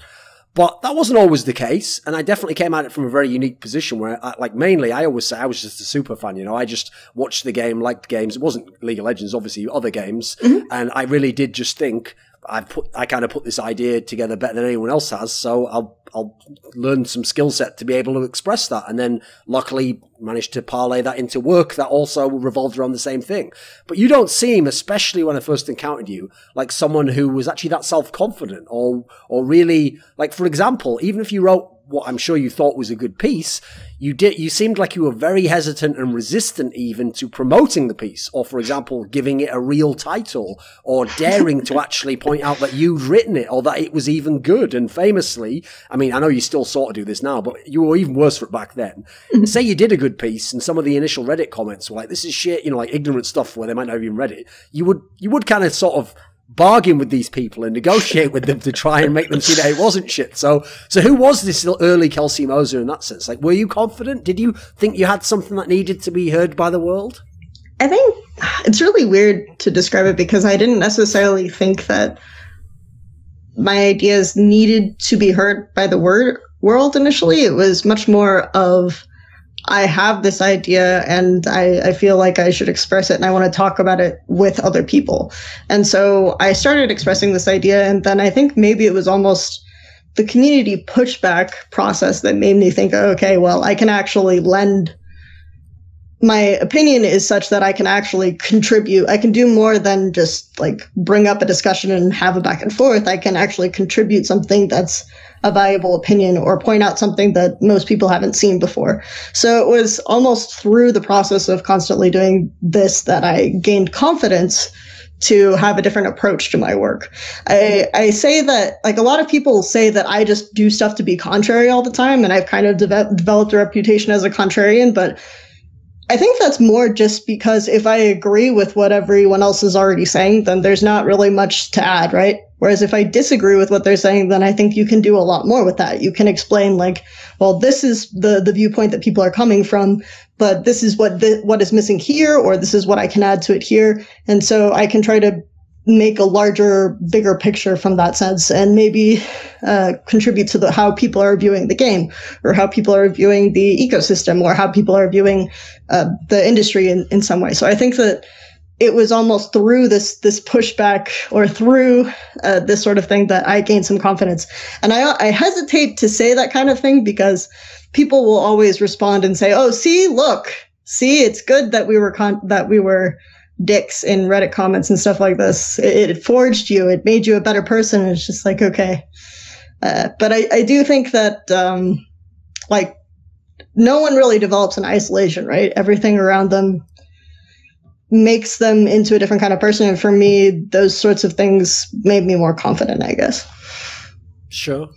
But that wasn't always the case, and I definitely came at it from a very unique position where, mainly, I always say I was just a super fan, you know. I just watched the game, liked games. It wasn't League of Legends, obviously, other games, and I really did just think, I kind of put this idea together better than anyone else has, so I'll learn some skill set to be able to express that. And then luckily managed to parlay that into work that also revolved around the same thing. But you don't seem, especially when I first encountered you, like someone who was actually that self-confident or really, like, for example, even if you wrote what I'm sure you thought was a good piece, you seemed like you were very hesitant and resistant even to promoting the piece, or for example, giving it a real title, or daring to actually point out that you'd written it or that it was even good. And famously, I mean, I know you still sort of do this now, but you were even worse for it back then. Say you did a good piece and some of the initial Reddit comments were like, this is shit, you know, like ignorant stuff where they might not have even read it. You would kind of sort of bargain with these people and negotiate with them to try and make them see that it wasn't shit. So who was this early Kelsey Moser in that sense? Like, were you confident? Did you think you had something that needed to be heard by the world? I think it's really weird to describe it because I didn't necessarily think that my ideas needed to be heard by the world initially. It was much more of, I have this idea and I feel like I should express it and I want to talk about it with other people. And so I started expressing this idea, and then I think maybe it was almost the community pushback process that made me think, okay, well, I can actually lend, my opinion is such that I can actually contribute. I can do more than just like bring up a discussion and have a back and forth. I can actually contribute something that's a valuable opinion or point out something that most people haven't seen before. So it was almost through the process of constantly doing this that I gained confidence to have a different approach to my work. I say that, like, a lot of people say that I just do stuff to be contrary all the time, and I've kind of developed a reputation as a contrarian, but I think that's more just because if I agree with what everyone else is already saying, then there's not really much to add, right? Whereas if I disagree with what they're saying, then I think you can do a lot more with that. You can explain, like, well, this is the viewpoint that people are coming from, but this is what is missing here, or this is what I can add to it here. And so I can try to make a larger, bigger picture from that sense, and maybe contribute to how people are viewing the game, or how people are viewing the ecosystem, or how people are viewing the industry in some way. So I think that it was almost through this pushback, or through this sort of thing, that I gained some confidence. And I hesitate to say that kind of thing because people will always respond and say, "Oh, see, it's good that we were dicks in Reddit comments and stuff like this. It forged you. It made you a better person." And it's just like, okay. But I do think that, like, no one really develops in isolation, right? Everything around them makes them into a different kind of person. And for me, those sorts of things made me more confident, I guess. Sure.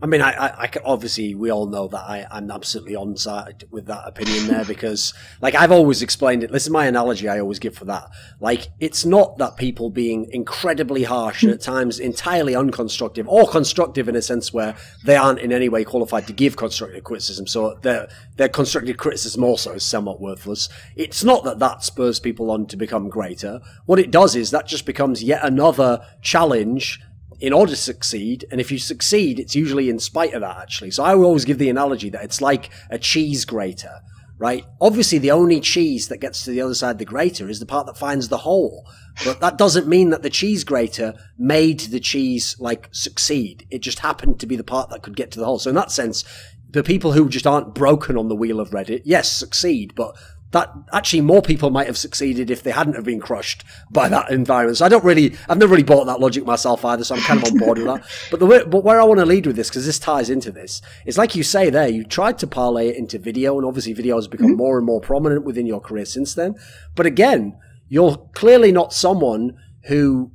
I mean, I obviously, we all know that I'm absolutely on side with that opinion there because, like, I've always explained it. This is my analogy I always give for that. Like, it's not that people being incredibly harsh and at times entirely unconstructive, or constructive in a sense where they aren't in any way qualified to give constructive criticism. So their constructive criticism also is somewhat worthless. It's not that spurs people on to become greater. What it does is that just becomes yet another challenge in order to succeed. And if you succeed, it's usually in spite of that, actually. So I will always give the analogy that it's like a cheese grater, right? Obviously, the only cheese that gets to the other side of the grater is the part that finds the hole. But that doesn't mean that the cheese grater made the cheese, like, succeed. It just happened to be the part that could get to the hole. So in that sense, the people who just aren't broken on the wheel of Reddit, yes, succeed, but that actually more people might have succeeded if they hadn't have been crushed by that environment. So I've never really bought that logic myself either, so I'm kind of on board with that. But where I want to lead with this, because this ties into this, is like you say there, you tried to parlay it into video, and obviously video has become more and more prominent within your career since then. But again, you're clearly not someone who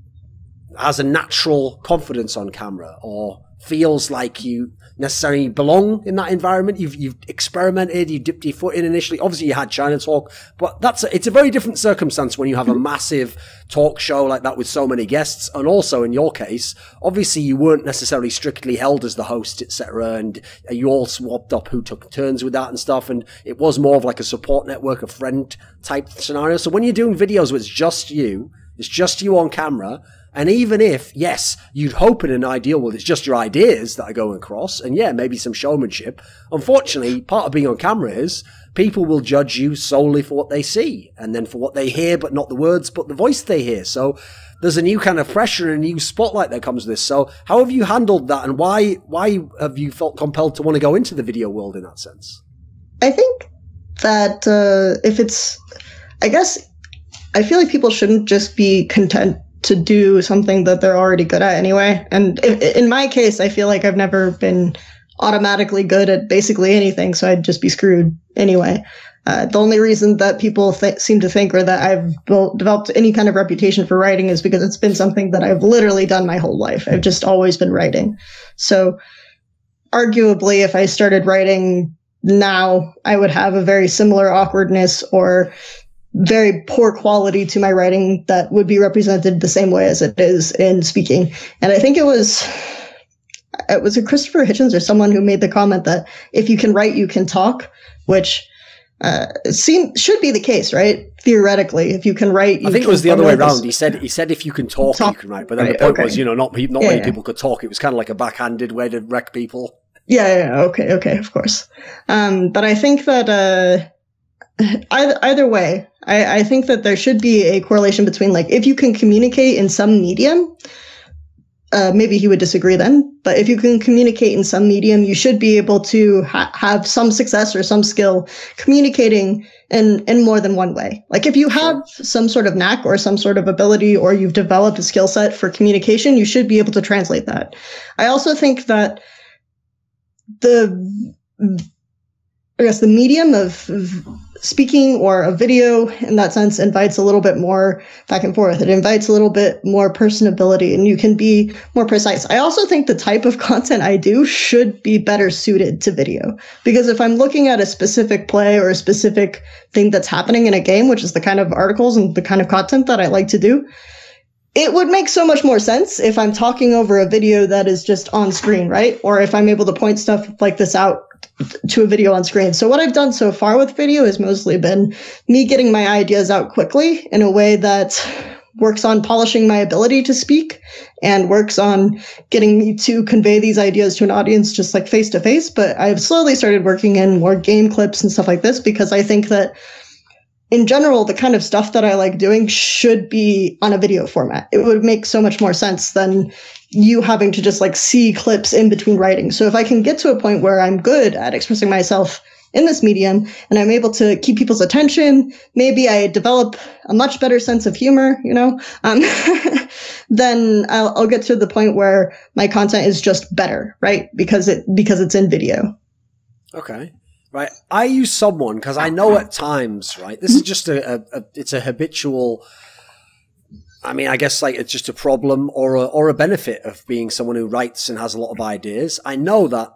has a natural confidence on camera, or feels like you necessarily belong in that environment. You've experimented, you dipped your foot in initially. Obviously, you had China Talk, but it's a very different circumstance when you have a massive talk show like that with so many guests. And also, in your case, obviously, you weren't necessarily strictly held as the host, etc. And you all swapped up who took turns with that and stuff. And it was more of like a support network, a friend type scenario. So when you're doing videos where it's just you on camera, and even if, yes, you'd hope in an ideal world it's just your ideas that are going across, and yeah, maybe some showmanship. Unfortunately, part of being on camera is people will judge you solely for what they see, and then for what they hear, but not the words, but the voice they hear. So there's a new kind of pressure and a new spotlight that comes with this. So how have you handled that, and why have you felt compelled to want to go into the video world in that sense? I think that I feel like people shouldn't just be content to do something that they're already good at anyway. And in my case, I feel like I've never been automatically good at basically anything, so I'd just be screwed anyway. The only reason that people seem to think, or that I've developed any kind of reputation for writing, is because it's been something that I've literally done my whole life. I've just always been writing. So arguably, if I started writing now, I would have a very similar awkwardness or very poor quality to my writing that would be represented the same way as it is in speaking. And I think it was a Christopher Hitchens or someone who made the comment that if you can write, you can talk, which should be the case, right? Theoretically, if you can write, you I think it was the other way around. He said if you can talk, you can write. But then the point was, not many people could talk. It was kind of like a backhanded way to wreck people. Yeah, okay, of course. But I think that either way, I think that there should be a correlation between, like, if you can communicate in some medium, maybe he would disagree then, but if you can communicate in some medium, you should be able to have some success or some skill communicating in more than one way. Like, if you have some sort of knack or some sort of ability, or you've developed a skill set for communication, you should be able to translate that. I also think that the medium of speaking or a video, in that sense, invites a little bit more back and forth. It invites a little bit more personability, and you can be more precise. I also think the type of content I do should be better suited to video, because if I'm looking at a specific play or a specific thing that's happening in a game, which is the kind of articles and the kind of content that I like to do, it would make so much more sense if I'm talking over a video that is just on screen, right? Or if I'm able to point stuff like this out to a video on screen. So what I've done so far with video has mostly been me getting my ideas out quickly in a way that works on polishing my ability to speak and works on getting me to convey these ideas to an audience just like face to face. But I've slowly started working in more game clips and stuff like this, because I think that in general, the kind of stuff that I like doing should be on a video format. It would make so much more sense than you having to just like see clips in between writing. So if I can get to a point where I'm good at expressing myself in this medium and I'm able to keep people's attention, maybe I develop a much better sense of humor, then I'll get to the point where my content is just better, right? Because it's in video. Okay. Right. I use someone, because I know at times, right, this is just it's a habitual, I mean, I guess like it's just a problem or a benefit of being someone who writes and has a lot of ideas. I know that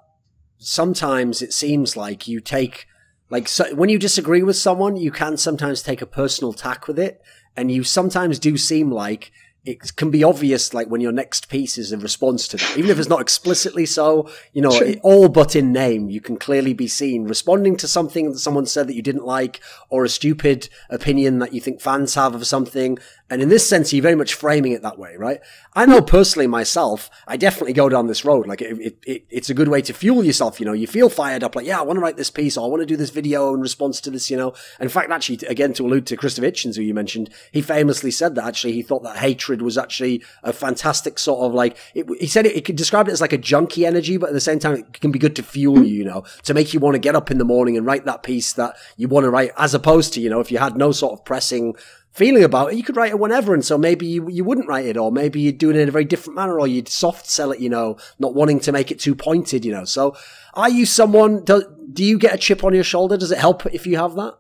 sometimes it seems like you take, like, so when you disagree with someone, you can sometimes take a personal tack with it. And you sometimes do seem like it can be obvious, like when your next piece is a response to that, even if it's not explicitly so, Sure. All but in name, you can clearly be seen responding to something that someone said that you didn't like, or a stupid opinion that you think fans have of something. And in this sense, you're very much framing it that way, right? I know personally myself, I definitely go down this road. Like it's a good way to fuel yourself. You feel fired up, like, yeah, I want to write this piece, or I want to do this video in response to this, In fact, actually, again, to allude to Christopher Hitchens, who you mentioned, he famously said that actually he thought that hatred was actually a fantastic sort of like, he said it could describe it as like a junkie energy, but at the same time, it can be good to fuel you, to make you want to get up in the morning and write that piece that you want to write, as opposed to, if you had no sort of pressing feeling about it, you could write it whenever. And so maybe you wouldn't write it, or maybe you'd do it in a very different manner, or you'd soft sell it, not wanting to make it too pointed, So are you someone, do you get a chip on your shoulder? Does it help if you have that?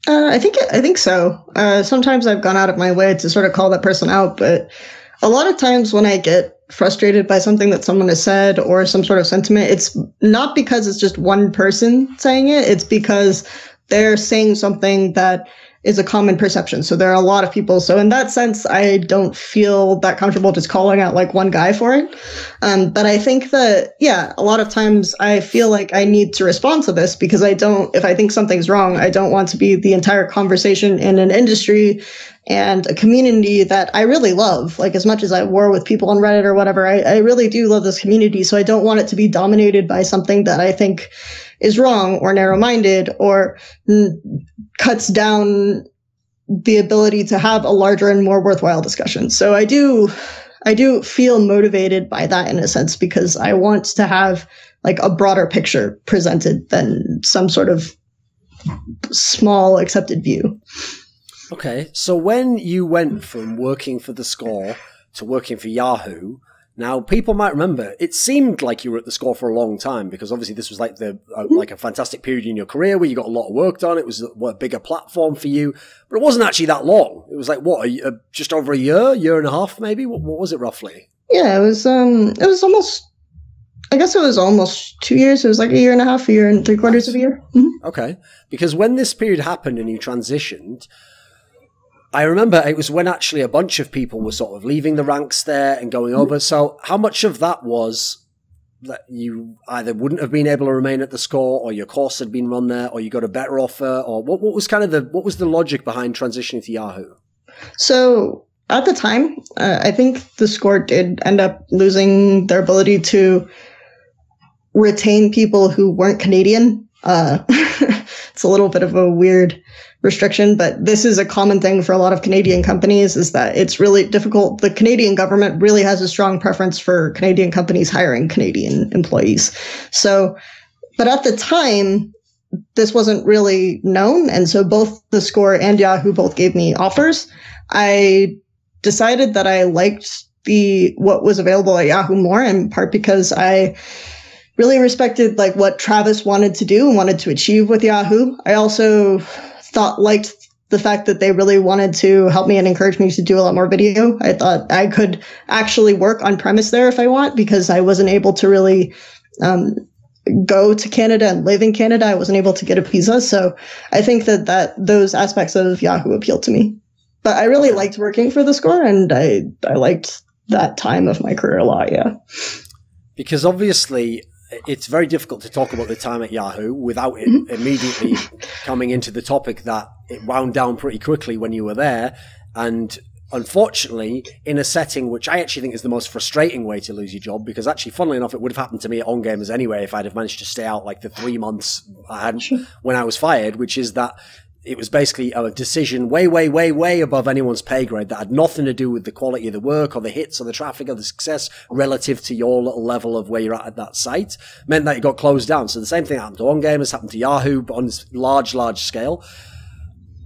I think so. Sometimes I've gone out of my way to sort of call that person out, but a lot of times when I get frustrated by something that someone has said or some sort of sentiment, it's not because it's just one person saying it. It's because they're saying something that is a common perception. So there are a lot of people. So in that sense, I don't feel that comfortable just calling out like one guy for it. But I think that, yeah, a lot of times I feel like I need to respond to this, because if I think something's wrong, I don't want to be the entire conversation in an industry and a community that I really love. Like, as much as I war with people on Reddit or whatever, I really do love this community. So I don't want it to be dominated by something that I think is wrong or narrow-minded or cuts down the ability to have a larger and more worthwhile discussion. So I do feel motivated by that in a sense, because I want to have like a broader picture presented than some sort of small accepted view. Okay, so when you went from working for The Score to working for Yahoo, now people might remember, it seemed like you were at The Score for a long time, because obviously this was like like a fantastic period in your career where you got a lot of work done. It was a bigger platform for you, but it wasn't actually that long. It was like, what, just over a year and a half maybe? What was it roughly? Yeah, it was almost, I guess it was almost 2 years. It was like a year and a half, a year and 3/4 of a year. Mm-hmm. Okay, because when this period happened and you transitioned, I remember it was when actually a bunch of people were sort of leaving the ranks there and going over. So how much of that was that you either wouldn't have been able to remain at The Score, or your course had been run there, or you got a better offer, or what was kind of what was the logic behind transitioning to Yahoo? So at the time, I think The Score did end up losing their ability to retain people who weren't Canadian. It's a little bit of a weird restriction, but this is a common thing for a lot of Canadian companies, is that it's really difficult. The Canadian government really has a strong preference for Canadian companies hiring Canadian employees. So, but at the time, this wasn't really known. And so both The Score and Yahoo both gave me offers. I decided that I liked what was available at Yahoo more, in part because I really respected like what Travis wanted to do and wanted to achieve with Yahoo. I also liked the fact that they really wanted to help me and encourage me to do a lot more video. I thought I could actually work on premise there if I want, because I wasn't able to really go to Canada and live in Canada. I wasn't able to get a visa. So I think that those aspects of Yahoo appealed to me. But I really liked working for The Score, and I liked that time of my career a lot, yeah. Because obviously it's very difficult to talk about the time at Yahoo without it immediately coming into the topic that it wound down pretty quickly when you were there. And unfortunately, in a setting which I actually think is the most frustrating way to lose your job, because actually, funnily enough, it would have happened to me at On Gamers anyway if I'd have managed to stay out like the 3 months I had when I was fired, which is that it was basically a decision way, way, way, way above anyone's pay grade that had nothing to do with the quality of the work or the hits or the traffic or the success relative to your little level of where you're at that site. Meant that it got closed down. So the same thing happened to On Gamers, happened to Yahoo, but on this large, large scale.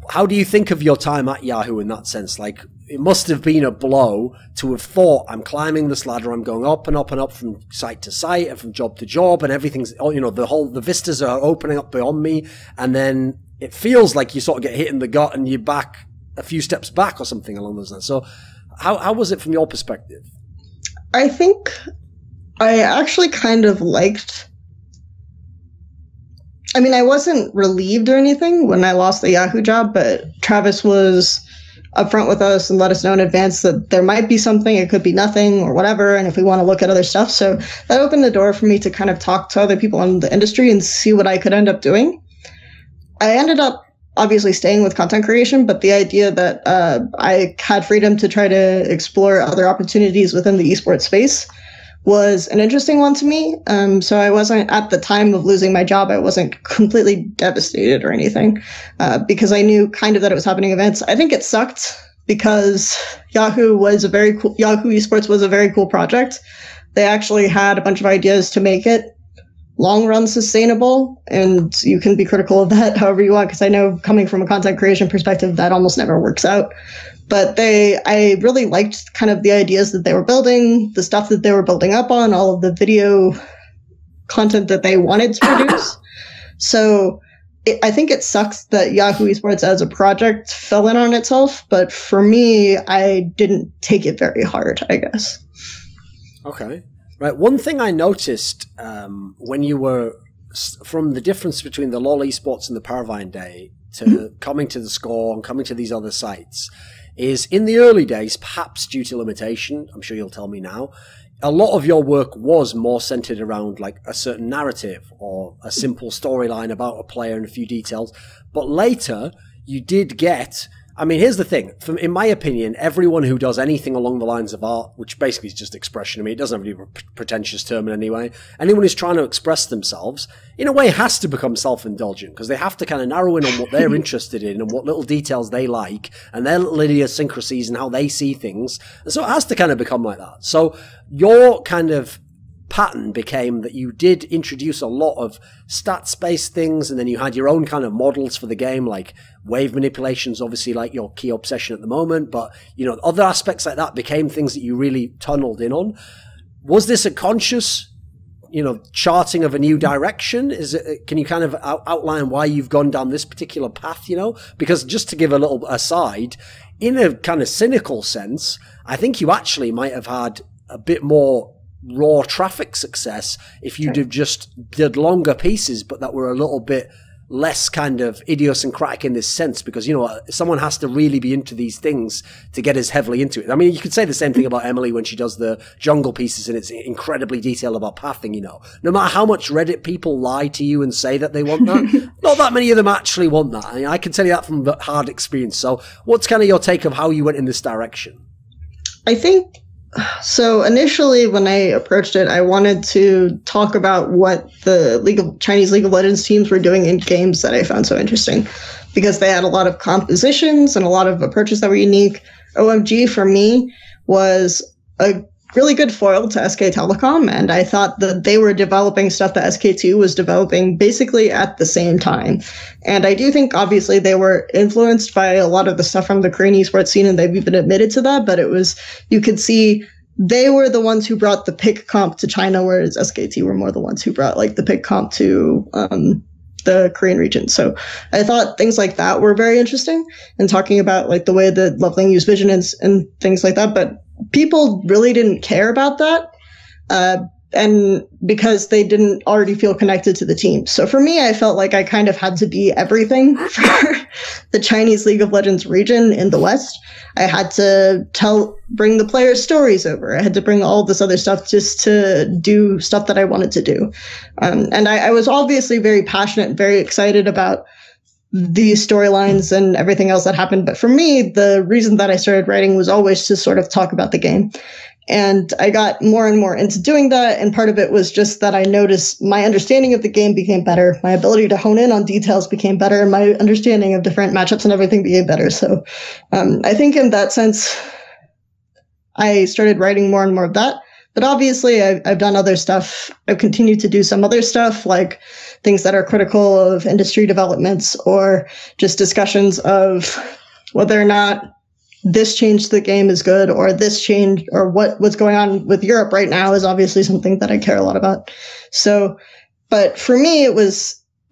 How do you think of your time at Yahoo in that sense? Like, it must have been a blow to have thought, I'm climbing this ladder, I'm going up and up and up from site to site and from job to job, and everything's, you know, the vistas are opening up beyond me, and then it feels like you sort of get hit in the gut and you're back a few steps back or something along those lines. So how was it from your perspective? I think I actually kind of liked, I mean, I wasn't relieved or anything when I lost the Yahoo job, but Travis was upfront with us and let us know in advance that there might be something, it could be nothing or whatever, and if we want to look at other stuff. So that opened the door for me to kind of talk to other people in the industry and see what I could end up doing. I ended up obviously staying with content creation, but the idea that I had freedom to try to explore other opportunities within the esports space was an interesting one to me. So I wasn't, at the time of losing my job, I wasn't completely devastated or anything, because I knew kind of that it was happening events. I think it sucked because Yahoo Esports was a very cool project. They actually had a bunch of ideas to make it long run sustainable, and you can be critical of that however you want, because I know coming from a content creation perspective, that almost never works out. But I really liked kind of the ideas that they were building, the stuff that they were building up on, all of the video content that they wanted to produce. So I think it sucks that Yahoo Esports as a project fell in on itself, but for me, I didn't take it very hard, I guess. Okay. Right. One thing I noticed when you were, from the difference between the LoL Esports and the Paravine day to coming to The Score and coming to these other sites, is in the early days, perhaps due to limitation, I'm sure you'll tell me now, a lot of your work was more centered around like a certain narrative or a simple storyline about a player and a few details. But later, you did get I mean, here's the thing. In my opinion, everyone who does anything along the lines of art, which basically is just expression, I mean, it doesn't have any pretentious term in any way, anyone who's trying to express themselves, in a way, has to become self-indulgent, because they have to kind of narrow in on what they're interested in and what little details they like, and their little idiosyncrasies and how they see things. And so it has to kind of become like that. So your kind of pattern became that you did introduce a lot of stats-based things, and then you had your own kind of models for the game, like wave manipulations, obviously like your key obsession at the moment, but you know, other aspects like that became things that you really tunneled in on. Was this a conscious, you know, charting of a new direction? Is it, can you kind of outline why you've gone down this particular path, you know? Because just to give a little aside, in a kind of cynical sense, I think you actually might have had a bit more raw traffic success if you did longer pieces, but that were a little bit less kind of idiosyncratic in this sense, because, you know, someone has to really be into these things to get as heavily into it. I mean, you could say the same thing about Emily when she does the jungle pieces and it's incredibly detailed about pathing, you know. No matter how much Reddit people lie to you and say that they want that, not that many of them actually want that. I mean, I can tell you that from hard experience. So what's kind of your take of how you went in this direction? I think, so initially when I approached it, I wanted to talk about what the Chinese League of Legends teams were doing in games that I found so interesting, because they had a lot of compositions and a lot of approaches that were unique. OMG for me was a really good foil to SK Telecom, and I thought that they were developing stuff that SK2 was developing basically at the same time. And I do think obviously they were influenced by a lot of the stuff from the Korean esports scene, and they've even admitted to that, but it was, you could see they were the ones who brought the pick comp to China, whereas SK2 were more the ones who brought like the pick comp to the Korean region. So I thought things like that were very interesting, and talking about like the way that Loveling used vision and things like that. But people really didn't care about that, and because they didn't already feel connected to the team. So for me, I felt like I kind of had to be everything for the Chinese League of Legends region in the West. I had to bring the players' stories over. I had to bring all this other stuff just to do stuff that I wanted to do. And I was obviously very passionate, very excited about these storylines and everything else that happened. But for me, the reason that I started writing was always to sort of talk about the game. And I got more and more into doing that. And part of it was just that I noticed my understanding of the game became better. My ability to hone in on details became better. And my understanding of different matchups and everything became better. So I think in that sense, I started writing more and more of that. But obviously, I've done other stuff. I've continued to do some other stuff, like things that are critical of industry developments, or just discussions of whether or not this change to the game is good, or this change, or what's going on with Europe right now is obviously something that I care a lot about. So, but for me,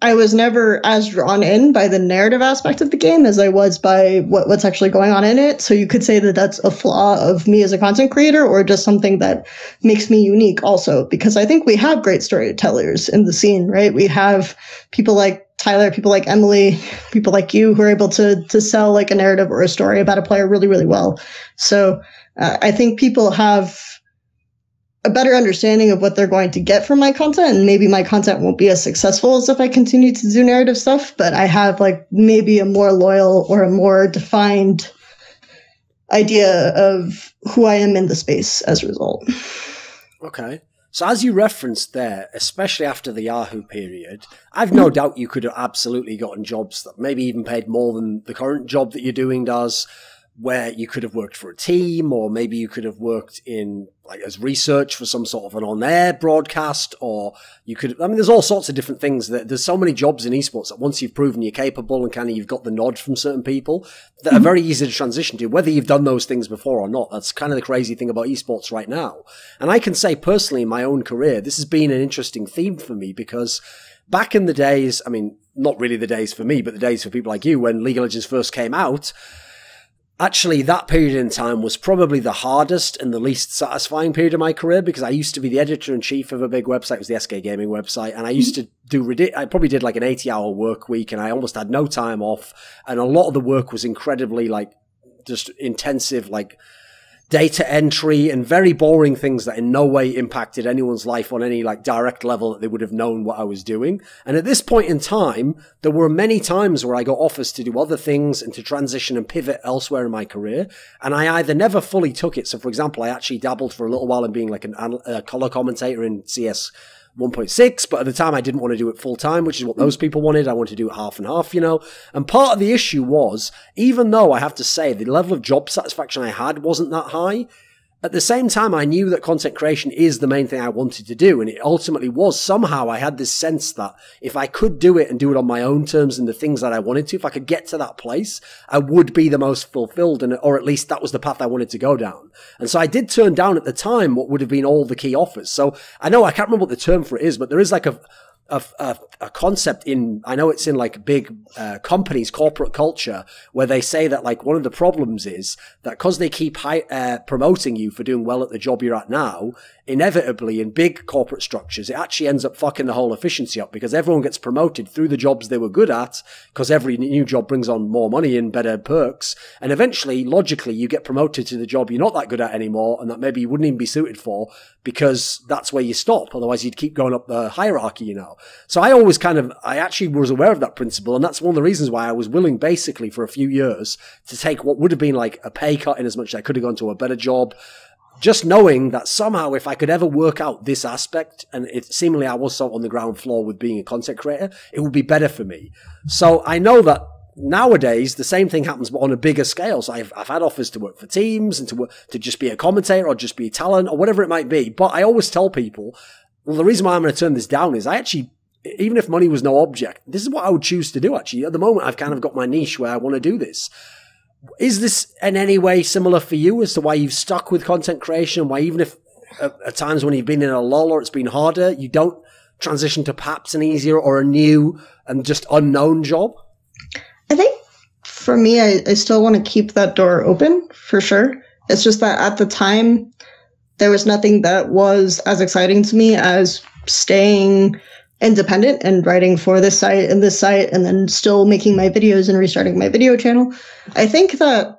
I was never as drawn in by the narrative aspect of the game as I was by what's actually going on in it. So you could say that that's a flaw of me as a content creator, or just something that makes me unique also, because I think we have great storytellers in the scene, right? We have people like Tyler, people like Emily, people like you who are able to sell like a narrative or a story about a player really, really well. So I think people have a better understanding of what they're going to get from my content, and maybe my content won't be as successful as if I continue to do narrative stuff, but I have like maybe a more loyal or a more defined idea of who I am in the space as a result. Okay. So as you referenced there, especially after the Yahoo period, I've no doubt you could have absolutely gotten jobs that maybe even paid more than the current job that you're doing does, where you could have worked for a team, or maybe you could have worked in like as research for some sort of an on-air broadcast, or you could, I mean, there's all sorts of different things. There's so many jobs in esports that once you've proven you're capable and kind of you've got the nod from certain people, that are very easy to transition to, whether you've done those things before or not. That's kind of the crazy thing about esports right now. And I can say personally in my own career, this has been an interesting theme for me, because back in the days, I mean, not really the days for me, but the days for people like you, when League of Legends first came out, actually, that period in time was probably the hardest and the least satisfying period of my career, because I used to be the editor-in-chief of a big website. It was the SK Gaming website. And I used to I probably did like an 80-hour work week, and I almost had no time off. And a lot of the work was incredibly, like, just intensive, like, data entry and very boring things that in no way impacted anyone's life on any like direct level that they would have known what I was doing. And at this point in time, there were many times where I got offers to do other things and to transition and pivot elsewhere in my career. And I either never fully took it. So for example, I actually dabbled for a little while in being like a color commentator in CS 1.6, but at the time I didn't want to do it full time, which is what those people wanted. I wanted to do it half and half, you know. And part of the issue was, even though I have to say the level of job satisfaction I had wasn't that high, at the same time I knew that content creation is the main thing I wanted to do. And it ultimately was. Somehow I had this sense that if I could do it and do it on my own terms and the things that I wanted to, if I could get to that place, I would be the most fulfilled, and or at least that was the path I wanted to go down. And so I did turn down at the time what would have been all the key offers. So I know I can't remember what the term for it is, but there is like a concept in, I know it's in like big companies, corporate culture, where they say that like one of the problems is that because they keep promoting you for doing well at the job you're at now, inevitably in big corporate structures, it actually ends up fucking the whole efficiency up, because everyone gets promoted through the jobs they were good at, because every new job brings on more money and better perks. And eventually, logically, you get promoted to the job you're not that good at anymore and that maybe you wouldn't even be suited for, because that's where you stop. Otherwise, you'd keep going up the hierarchy, you know. So I actually was aware of that principle. And that's one of the reasons why I was willing basically for a few years to take what would have been like a pay cut in as much as I could have gone to a better job, just knowing that somehow if I could ever work out this aspect, and it seemingly I was sort of on the ground floor with being a content creator, it would be better for me. So I know that nowadays the same thing happens, but on a bigger scale. So I've had offers to work for teams and to just be a commentator or just be a talent or whatever it might be. But I always tell people, well, the reason why I'm going to turn this down is I actually, even if money was no object, this is what I would choose to do actually. At the moment, I've kind of got my niche where I want to do this. Is this in any way similar for you as to why you've stuck with content creation? Why even if at times when you've been in a lull or it's been harder, you don't transition to perhaps an easier or a new and just unknown job? I think for me, I still want to keep that door open for sure. It's just that at the time, there was nothing that was as exciting to me as staying independent and writing for this site and then still making my videos and restarting my video channel. I think that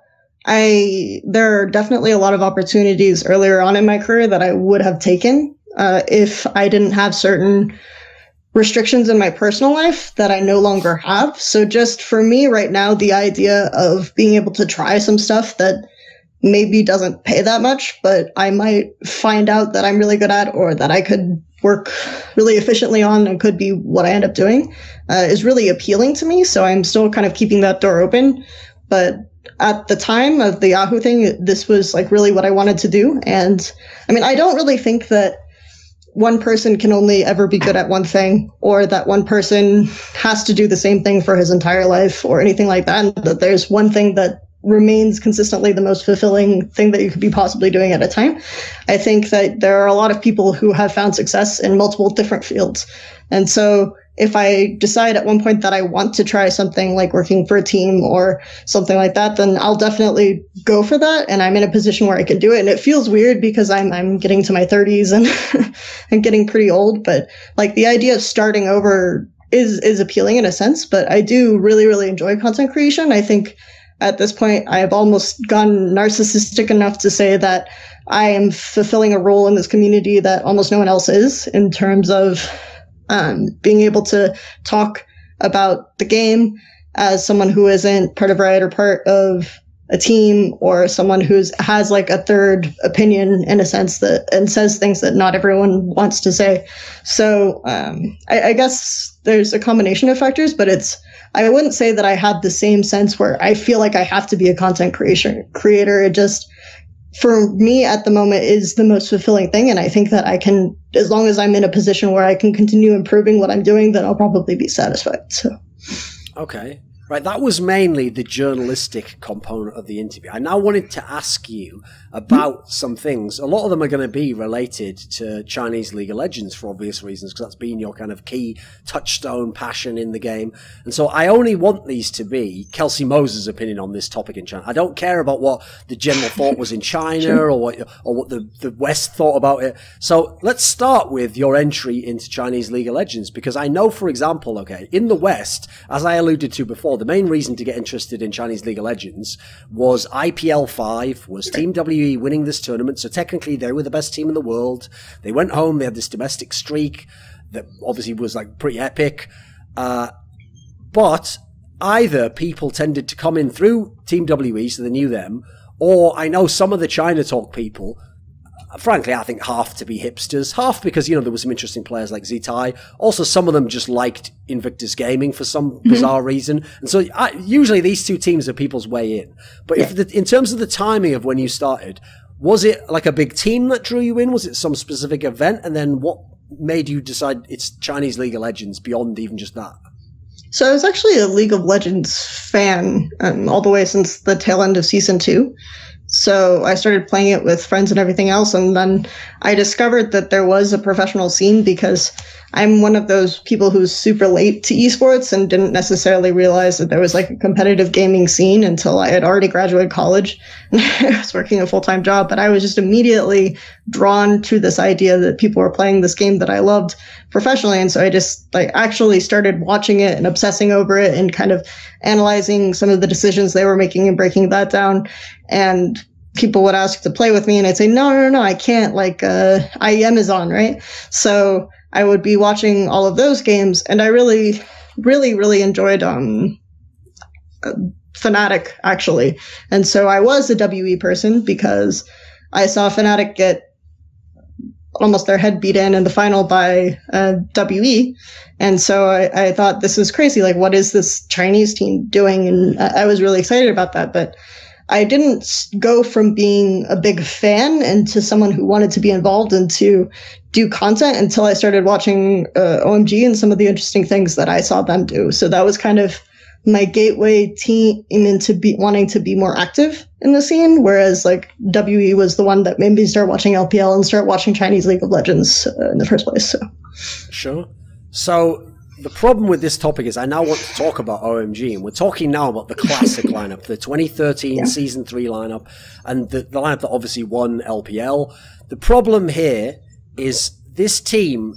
there are definitely a lot of opportunities earlier on in my career that I would have taken if I didn't have certain restrictions in my personal life that I no longer have. So just for me right now, the idea of being able to try some stuff that maybe doesn't pay that much, but I might find out that I'm really good at, or that I could work really efficiently on and could be what I end up doing, is really appealing to me. So I'm still kind of keeping that door open. But at the time of the Yahoo thing, this was like really what I wanted to do. And I mean, I don't really think that one person can only ever be good at one thing, or that one person has to do the same thing for his entire life or anything like that. And that there's one thing that remains consistently the most fulfilling thing that you could be possibly doing at a time. I think that there are a lot of people who have found success in multiple different fields. And so if I decide at one point that I want to try something like working for a team or something like that, then I'll definitely go for that. And I'm in a position where I can do it. And it feels weird because I'm getting to my 30s and I'm getting pretty old. But like the idea of starting over is appealing in a sense. But I do really, really enjoy content creation. I think at this point, I have almost gone narcissistic enough to say that I am fulfilling a role in this community that almost no one else is, in terms of being able to talk about the game as someone who isn't part of Riot or part of a team, or someone who has like a third opinion in a sense and says things that not everyone wants to say. So I guess there's a combination of factors, but I wouldn't say that I have the same sense where I feel like I have to be a content creator. It just, for me at the moment, is the most fulfilling thing. And I think that I can, as long as I'm in a position where I can continue improving what I'm doing, then I'll probably be satisfied. So, okay. Right, that was mainly the journalistic component of the interview. I now wanted to ask you about some things. A lot of them are going to be related to Chinese League of Legends for obvious reasons, because that's been your kind of key touchstone passion in the game. And so I only want these to be Kelsey Moser's opinion on this topic in China. I don't care about what the general thought was in China or what the West thought about it. So let's start with your entry into Chinese League of Legends, because I know, for example, okay, in the West, as I alluded to before, before, the main reason to get interested in Chinese League of Legends was IPL 5, was Team WE winning this tournament. So technically they were the best team in the world. They went home, they had this domestic streak that obviously was like pretty epic. But either people tended to come in through Team WE, so they knew them, or I know some of the China Talk people, frankly, I think half to be hipsters, half because, you know, there were some interesting players like Zitai. Also, some of them just liked Invictus Gaming for some bizarre reason. And so usually these two teams are people's way in. But in terms of the timing of when you started, was it like a big team that drew you in? Was it some specific event? And then what made you decide it's Chinese League of Legends beyond even just that? So I was actually a League of Legends fan all the way since the tail end of Season 2. So I started playing it with friends and everything else, and then I discovered that there was a professional scene because I'm one of those people who's super late to esports and didn't necessarily realize that there was like a competitive gaming scene until I had already graduated college and I was working a full-time job. But I was just immediately drawn to this idea that people were playing this game that I loved professionally. And so I just like actually started watching it and obsessing over it and kind of analyzing some of the decisions they were making and breaking that down. And people would ask to play with me and I'd say, no, I can't, like, IEM is on, right? So I would be watching all of those games, and I really, really, really enjoyed Fnatic, actually. And so I was a WE person because I saw Fnatic get almost their head beat in the final by WE. And so I thought, this is crazy. Like, what is this Chinese team doing? And I was really excited about that. But I didn't go from being a big fan into someone who wanted to be involved and to do content until I started watching OMG and some of the interesting things that I saw them do. So that was kind of my gateway team into wanting to be more active in the scene, whereas like WE was the one that made me start watching LPL and start watching Chinese League of Legends in the first place. So. Sure. So the problem with this topic is I now want to talk about OMG, and we're talking now about the classic lineup, the 2013 Season 3 lineup, and the lineup that obviously won LPL. The problem here is this team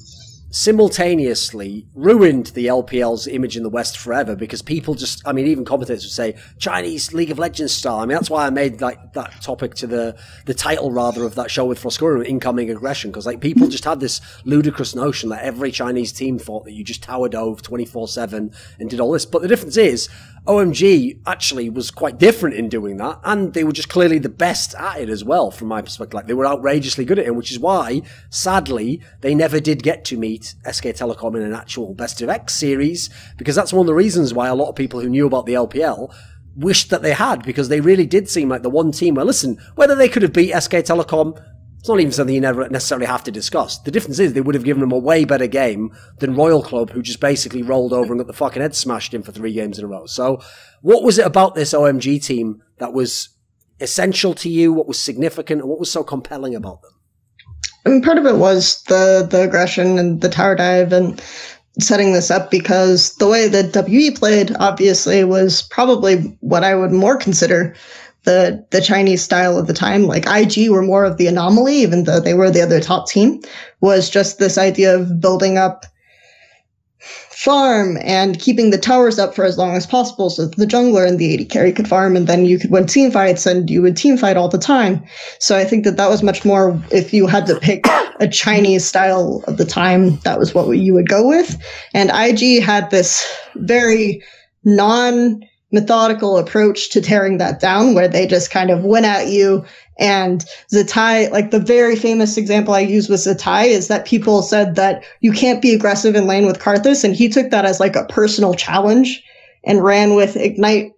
simultaneously ruined the LPL's image in the West forever because people just, I mean, even commentators would say, Chinese League of Legends style. I mean, that's why I made like that topic to the title, rather, of that show with Froskurinn, Incoming Aggression, because like people just had this ludicrous notion that every Chinese team thought that you just towered over 24/7 and did all this. But the difference is, OMG actually was quite different in doing that, and they were just clearly the best at it as well, from my perspective. Like, they were outrageously good at it, which is why, sadly, they never did get to meet SK Telecom in an actual Best of X series, because that's one of the reasons why a lot of people who knew about the LPL wished that they had, because they really did seem like the one team where, listen, whether they could have beat SK Telecom, it's not even something you never necessarily have to discuss. The difference is they would have given them a way better game than Royal Club, who just basically rolled over and got the fucking head smashed in for 3 games in a row. So what was it about this OMG team that was essential to you? What was significant? And what was so compelling about them? I mean, part of it was the aggression and the tower dive and setting this up, because the way that WE played, obviously, was probably what I would more consider the Chinese style of the time. Like, IG were more of the anomaly, even though they were the other top team, was just this idea of building up farm and keeping the towers up for as long as possible so that the jungler and the AD carry could farm, and then you could win team fights, and you would team fight all the time. So I think that was much more, if you had to pick a Chinese style of the time, that was what you would go with. And IG had this very non-methodical approach to tearing that down, where they just kind of went at you. And Zitai, like, the very famous example I use with Zitai is that people said that you can't be aggressive in lane with Karthus, and he took that as like a personal challenge and ran with Ignite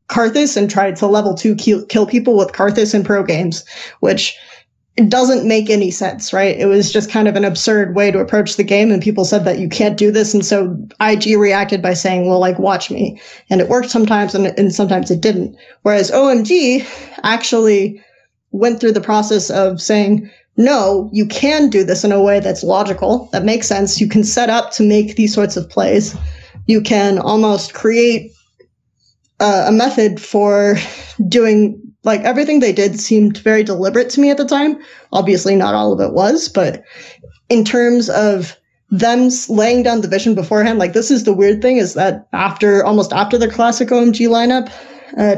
Karthus and tried to level 2 kill people with Karthus in pro games, which it doesn't make any sense, right? It was just kind of an absurd way to approach the game, and people said that you can't do this. And so IG reacted by saying, well, like, watch me. And it worked sometimes, and sometimes it didn't. Whereas OMG actually went through the process of saying, no, you can do this in a way that's logical, that makes sense. You can set up to make these sorts of plays. You can almost create a method for doing, like, everything they did seemed very deliberate to me at the time. Obviously, not all of it was, but in terms of them laying down the vision beforehand, like this is the weird thing, is that almost after the classic OMG lineup,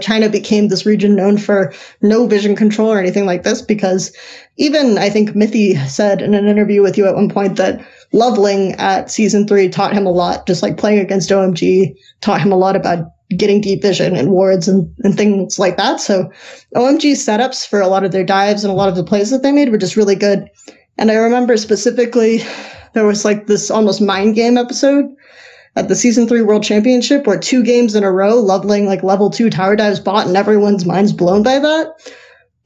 China became this region known for no vision control or anything like this, because even I think Mithy said in an interview with you at one point that Loveling at season 3 taught him a lot, just like playing against OMG, taught him a lot about getting deep vision and wards and things like that. So OMG's setups for a lot of their dives and a lot of the plays that they made were just really good. And I remember specifically there was like this almost mind game episode at the season 3 World Championship where 2 games in a row, Loveling like level 2 tower dives bot and everyone's mind's blown by that.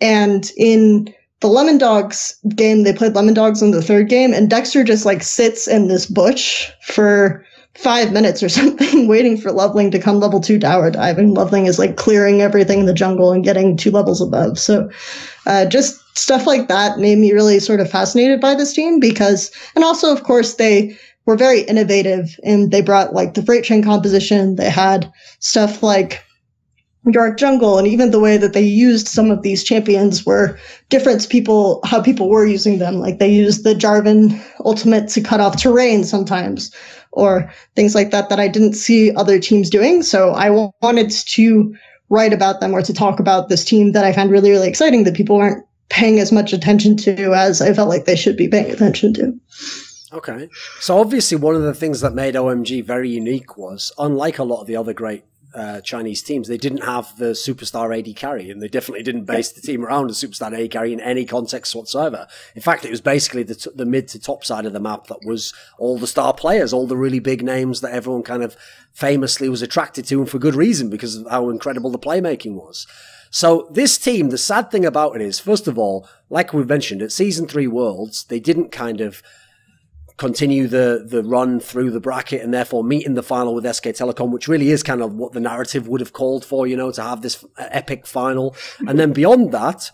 And in the Lemon Dogs game, they played Lemon Dogs in the 3rd game, and Dexter just like sits in this bush for 5 minutes or something waiting for Loveling to come level 2 tower dive, and Loveling is like clearing everything in the jungle and getting 2 levels above. So just stuff like that made me really sort of fascinated by this team because, and also of course they were very innovative and they brought like the freight train composition. They had stuff like Dark Jungle, and even the way that they used some of these champions were different to how people were using them. Like they used the Jarvan ultimate to cut off terrain sometimes, or things like that I didn't see other teams doing. So I wanted to write about them or to talk about this team that I found really, really exciting that people weren't paying as much attention to as I felt like they should be paying attention to. Okay. So obviously one of the things that made OMG very unique was, unlike a lot of the other great Chinese teams, they didn't have the superstar AD carry, and they definitely didn't base the team around a superstar AD carry in any context whatsoever. In fact, it was basically the mid to top side of the map that was all the star players, all the really big names that everyone kind of famously was attracted to, and for good reason, because of how incredible the playmaking was. So this team, the sad thing about it is, first of all, like we've mentioned, at Season 3 Worlds, they didn't kind of continue the run through the bracket and therefore meet in the final with SK Telecom, which really is kind of what the narrative would have called for, you know, to have this epic final. And then beyond that,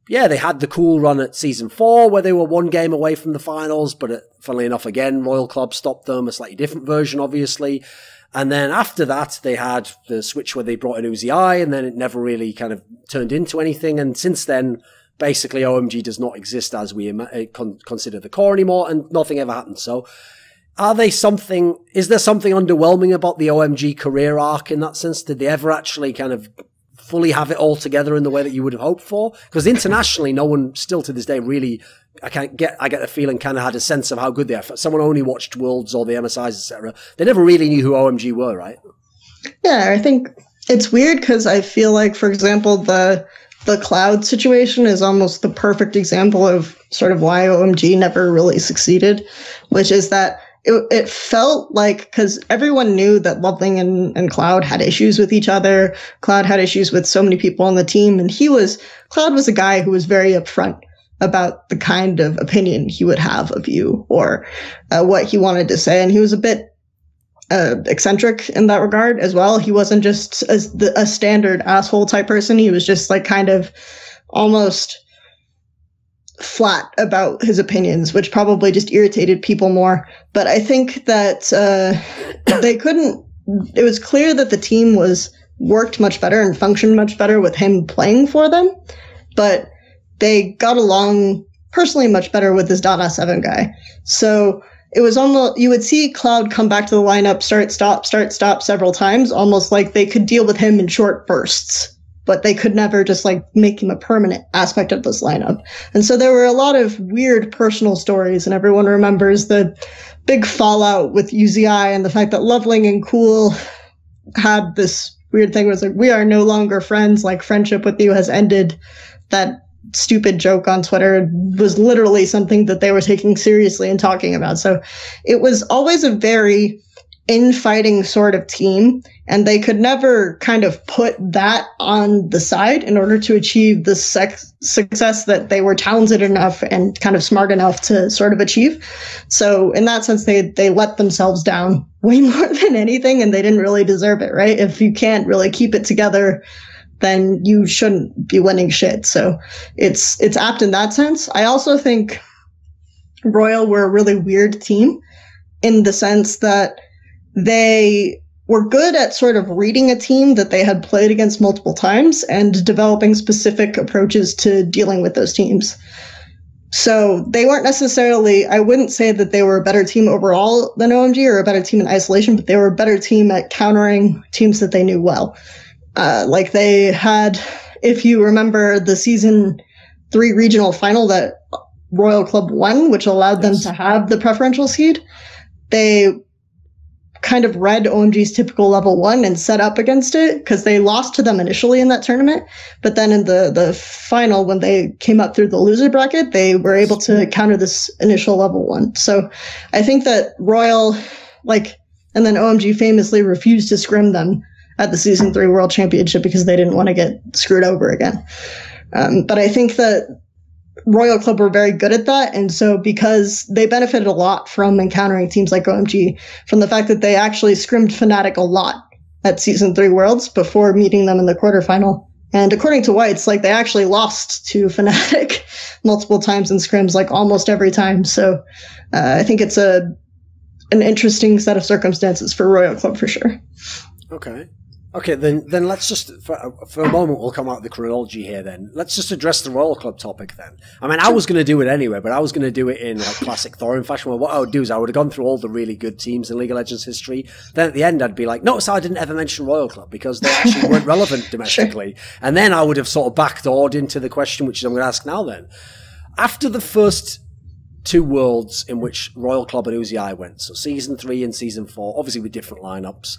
yeah, they had the cool run at Season 4 where they were 1 game away from the finals, but funnily enough, again, Royal Club stopped them, a slightly different version, obviously. And then after that, they had the switch where they brought in Uzi I, and then it never really kind of turned into anything. And since then, basically, OMG does not exist as we consider the core anymore, and nothing ever happened. So is there something underwhelming about the OMG career arc in that sense? Did they ever actually kind of fully have it all together in the way that you would have hoped for? Because internationally, no one still to this day really, I get the feeling, kind of had a sense of how good they are. If someone only watched Worlds or the MSIs, etc., they never really knew who OMG were, right? Yeah, I think it's weird because I feel like, for example, the Cloud situation is almost the perfect example of sort of why OMG never really succeeded, which is that it felt like, because everyone knew that Loveling and Cloud had issues with each other. Cloud had issues with so many people on the team, and Cloud was a guy who was very upfront about the kind of opinion he would have of you or what he wanted to say, and he was a bit eccentric in that regard as well. He wasn't just a standard asshole type person. He was just like kind of almost flat about his opinions, which probably just irritated people more. But I think that it was clear that the team worked much better and functioned much better with him playing for them. But they got along personally much better with this Dada 7 guy. So it was almost, you would see Cloud come back to the lineup, start, stop several times, almost like they could deal with him in short bursts, but they could never just like make him a permanent aspect of this lineup. And so there were a lot of weird personal stories, and everyone remembers the big fallout with UZI and the fact that Loveling and Cool had this weird thing where it's like, we are no longer friends, like friendship with you has ended. That stupid joke on Twitter was literally something that they were taking seriously and talking about. So it was always a very infighting sort of team, and they could never kind of put that on the side in order to achieve the success that they were talented enough and kind of smart enough to sort of achieve. So in that sense, they let themselves down way more than anything, and they didn't really deserve it, right? If you can't really keep it together, then you shouldn't be winning shit. So it's apt in that sense. I also think Royal were a really weird team in the sense that they were good at sort of reading a team that they had played against multiple times and developing specific approaches to dealing with those teams. So they weren't necessarily, I wouldn't say that they were a better team overall than OMG or a better team in isolation, but they were a better team at countering teams that they knew well. Like they had, if you remember the season 3 regional final that Royal Club won, which allowed them to have the preferential seed, they kind of read OMG's typical level 1 and set up against it because they lost to them initially in that tournament. But then in the final, when they came up through the loser bracket, they were able to counter this initial level 1. So I think that Royal, and then OMG famously refused to scrim them at the Season 3 World Championship because they didn't want to get screwed over again. But I think that Royal Club were very good at that, and so because they benefited a lot from encountering teams like OMG, from the fact that they actually scrimmed Fnatic a lot at Season 3 Worlds before meeting them in the quarterfinal. And according to Whites, they actually lost to Fnatic multiple times in scrims, almost every time. So I think it's an interesting set of circumstances for Royal Club for sure. Okay, then let's just, for a moment, we'll come out of the chronology here then. Let's just address the Royal Club topic then. I mean, I was going to do it anyway, but I was going to do it in classic Thorin fashion, where what I would do is I would have gone through all the really good teams in League of Legends history. Then at the end, I'd be like, notice how I didn't ever mention Royal Club because they actually weren't relevant domestically. Sure. And then I would have sort of backdoored into the question, which I'm going to ask now then. After the first 2 worlds in which Royal Club and Uzi went, so Season 3 and Season 4, obviously with different lineups,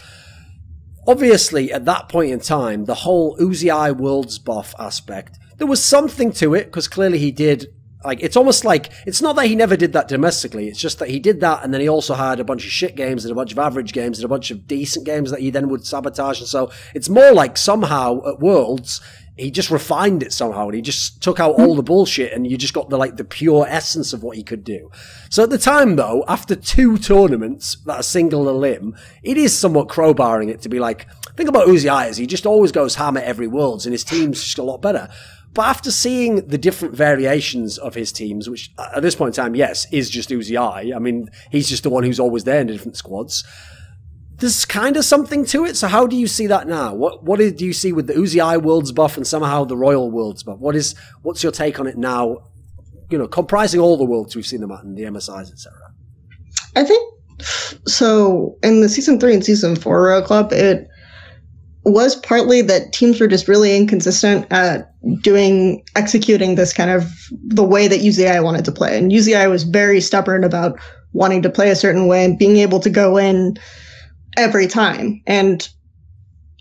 obviously, at that point in time, the whole Uzi Worlds buff aspect, there was something to it, because clearly he did, it's almost like, it's not that he never did that domestically, it's just that he did that, and then he also had a bunch of shit games, and a bunch of average games, and a bunch of decent games that he then would sabotage, and so it's more like somehow at Worlds, he just refined it somehow, and he just took out all the bullshit, and you just got the pure essence of what he could do. So at the time, though, after 2 tournaments that are single a limb, it is somewhat crowbarring it to be think about Uzi as he just always goes ham at every Worlds, and his team's just a lot better. But after seeing the different variations of his teams, which at this point in time, yes, is just Uzi, I mean, he's just the one who's always there in the different squads. There's kind of something to it. So how do you see that now? What do you see with the Uzi Worlds buff and somehow the Royal Worlds buff? What's your take on it now? Comprising all the worlds we've seen them at and the MSIs, etc. I think so. In the Season 3 and Season 4 Royal Club, it was partly that teams were just really inconsistent at executing this kind of the way that Uzi wanted to play. And Uzi was very stubborn about wanting to play a certain way and being able to go in every time. And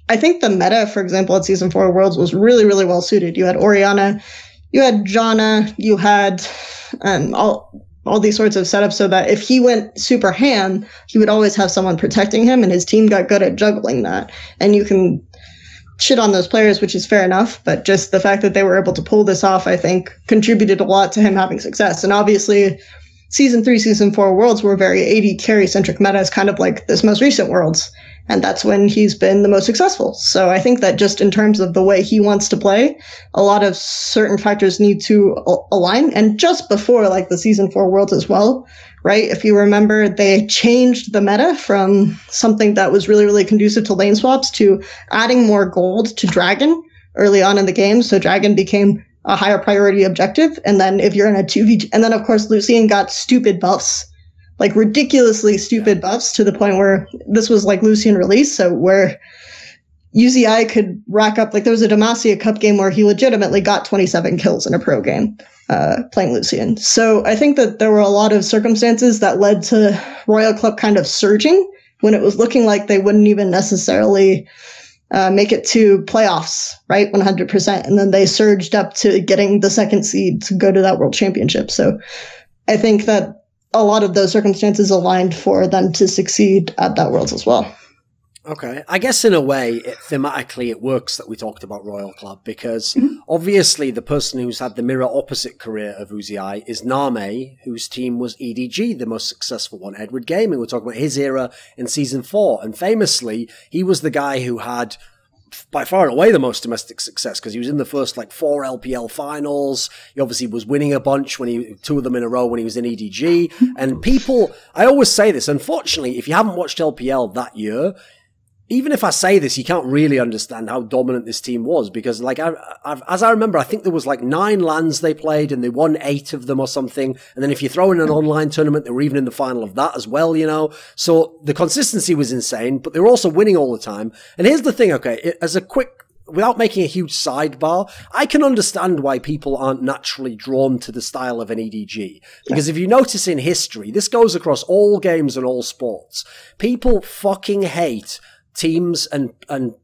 I think the meta, for example, at Season 4 Worlds was really, really well suited. You had Orianna, you had Janna, you had all these sorts of setups so that if he went super ham, he would always have someone protecting him, and his team got good at juggling that. And you can shit on those players, which is fair enough, but just the fact that they were able to pull this off, I think, contributed a lot to him having success. And obviously, Season 3, Season 4 Worlds were very AD carry-centric metas, kind of like this most recent Worlds. And that's when he's been the most successful. So I think that just in terms of the way he wants to play, a lot of certain factors need to align. And just before the Season 4 Worlds as well, right? If you remember, they changed the meta from something that was really, really conducive to lane swaps to adding more gold to Dragon early on in the game. So Dragon became a higher priority objective. And then if you're in a 2v, and then of course Lucian got stupid buffs, ridiculously stupid buffs to the point where this was Lucian release. So where Uzi could rack up, there was a Demacia Cup game where he legitimately got 27 kills in a pro game, playing Lucian. So I think that there were a lot of circumstances that led to Royal Club kind of surging when it was looking like they wouldn't even necessarily make it to playoffs, right? 100%. And then they surged up to getting the 2nd seed to go to that world championship. So I think that a lot of those circumstances aligned for them to succeed at that worlds as well. Okay. I guess in a way, thematically, it works that we talked about Royal Club because obviously the person who's had the mirror opposite career of Uzi is Name, whose team was EDG, the most successful one. Edward Gaming, we're talking about his era in Season 4. And famously, he was the guy who had by far and away the most domestic success because he was in the first 4 LPL finals. He obviously was winning a bunch 2 of them in a row when he was in EDG. And people, I always say this, unfortunately, if you haven't watched LPL that year, even if I say this, you can't really understand how dominant this team was, because like as I remember, I think there was like 9 LANs they played and they won 8 of them or something. And then if you throw in an online tournament, they were even in the final of that as well, you know. So the consistency was insane, but they were also winning all the time. And here's the thing, okay, as a quick, without making a huge sidebar, I can understand why people aren't naturally drawn to the style of an EDG. Because if you notice in history, this goes across all games and all sports. People fucking hate teams and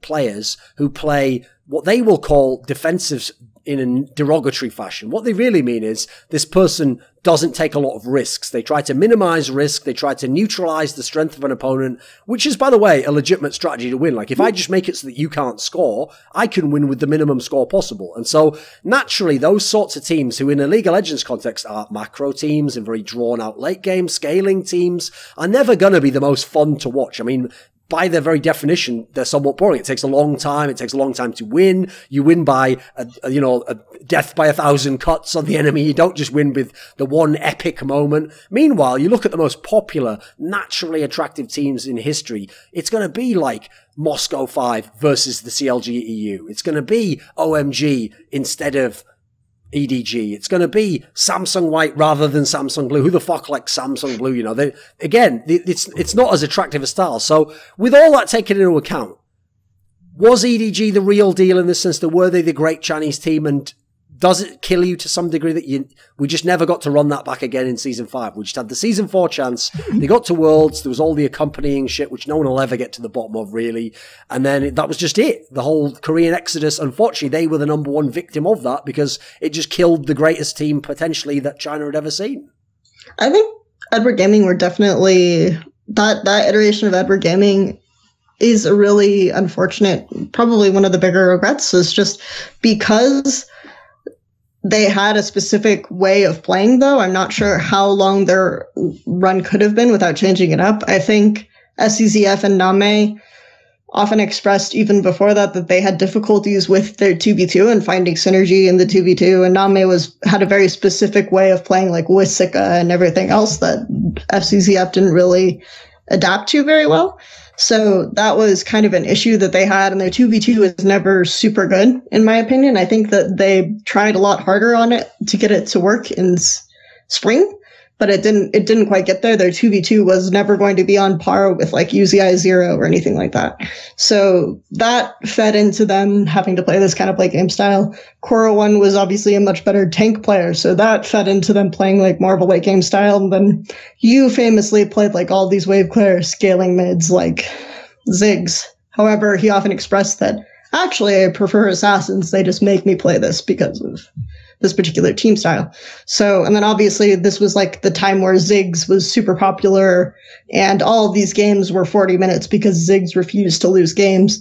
players who play what they will call defensive in a derogatory fashion. What they really mean is this person doesn't take a lot of risks. They try to minimize risk. They try to neutralize the strength of an opponent, which is, by the way, a legitimate strategy to win. Like, if I just make it so that you can't score, I can win with the minimum score possible. And so, naturally, those sorts of teams who in a League of Legends context are macro teams and very drawn-out late-game scaling teams are never going to be the most fun to watch. I mean, by their very definition, they're somewhat boring. It takes a long time. It takes a long time to win. You win by, a death by 1,000 cuts on the enemy. You don't just win with the one epic moment. Meanwhile, you look at the most popular, naturally attractive teams in history. It's going to be like Moscow 5 versus the CLG EU. It's going to be OMG instead of EDG. It's going to be Samsung White rather than Samsung Blue. Who the fuck likes Samsung Blue? You know, it's not as attractive a style. So with all that taken into account, was EDG the real deal in the sense that were they the great Chinese team, and does it kill you to some degree that we just never got to run that back again in Season 5? We just had the Season 4 chance. They got to Worlds. There was all the accompanying shit, which no one will ever get to the bottom of, really. And then that was just it. The whole Korean exodus, unfortunately, they were the #1 victim of that because it just killed the greatest team, potentially, that China had ever seen. I think Edward Gaming were definitely... That iteration of Edward Gaming is a really unfortunate... Probably one of the bigger regrets is just because... They had a specific way of playing, though. I'm not sure how long their run could have been without changing it up. I think SCZF and Name often expressed even before that they had difficulties with their 2v2 and finding synergy in the 2v2. And Name had a very specific way of playing, like with Sika and everything else that FCZF didn't really adapt to very well. So that was kind of an issue that they had, and their 2v2 was never super good, in my opinion. I think that they tried a lot harder on it to get it to work in spring, but it didn't quite get there. Their 2v2 was never going to be on par with like UZI 0 or anything like that. So that fed into them having to play this kind of play game style. Cora 1 was obviously a much better tank player, so that fed into them playing like more of a late game style. And then you famously played like all these wave clear scaling mids like Ziggs. However, he often expressed that actually I prefer assassins. They just make me play this because of this particular team style. So, and then obviously this was like the time where Ziggs was super popular and all of these games were 40 minutes because Ziggs refused to lose games.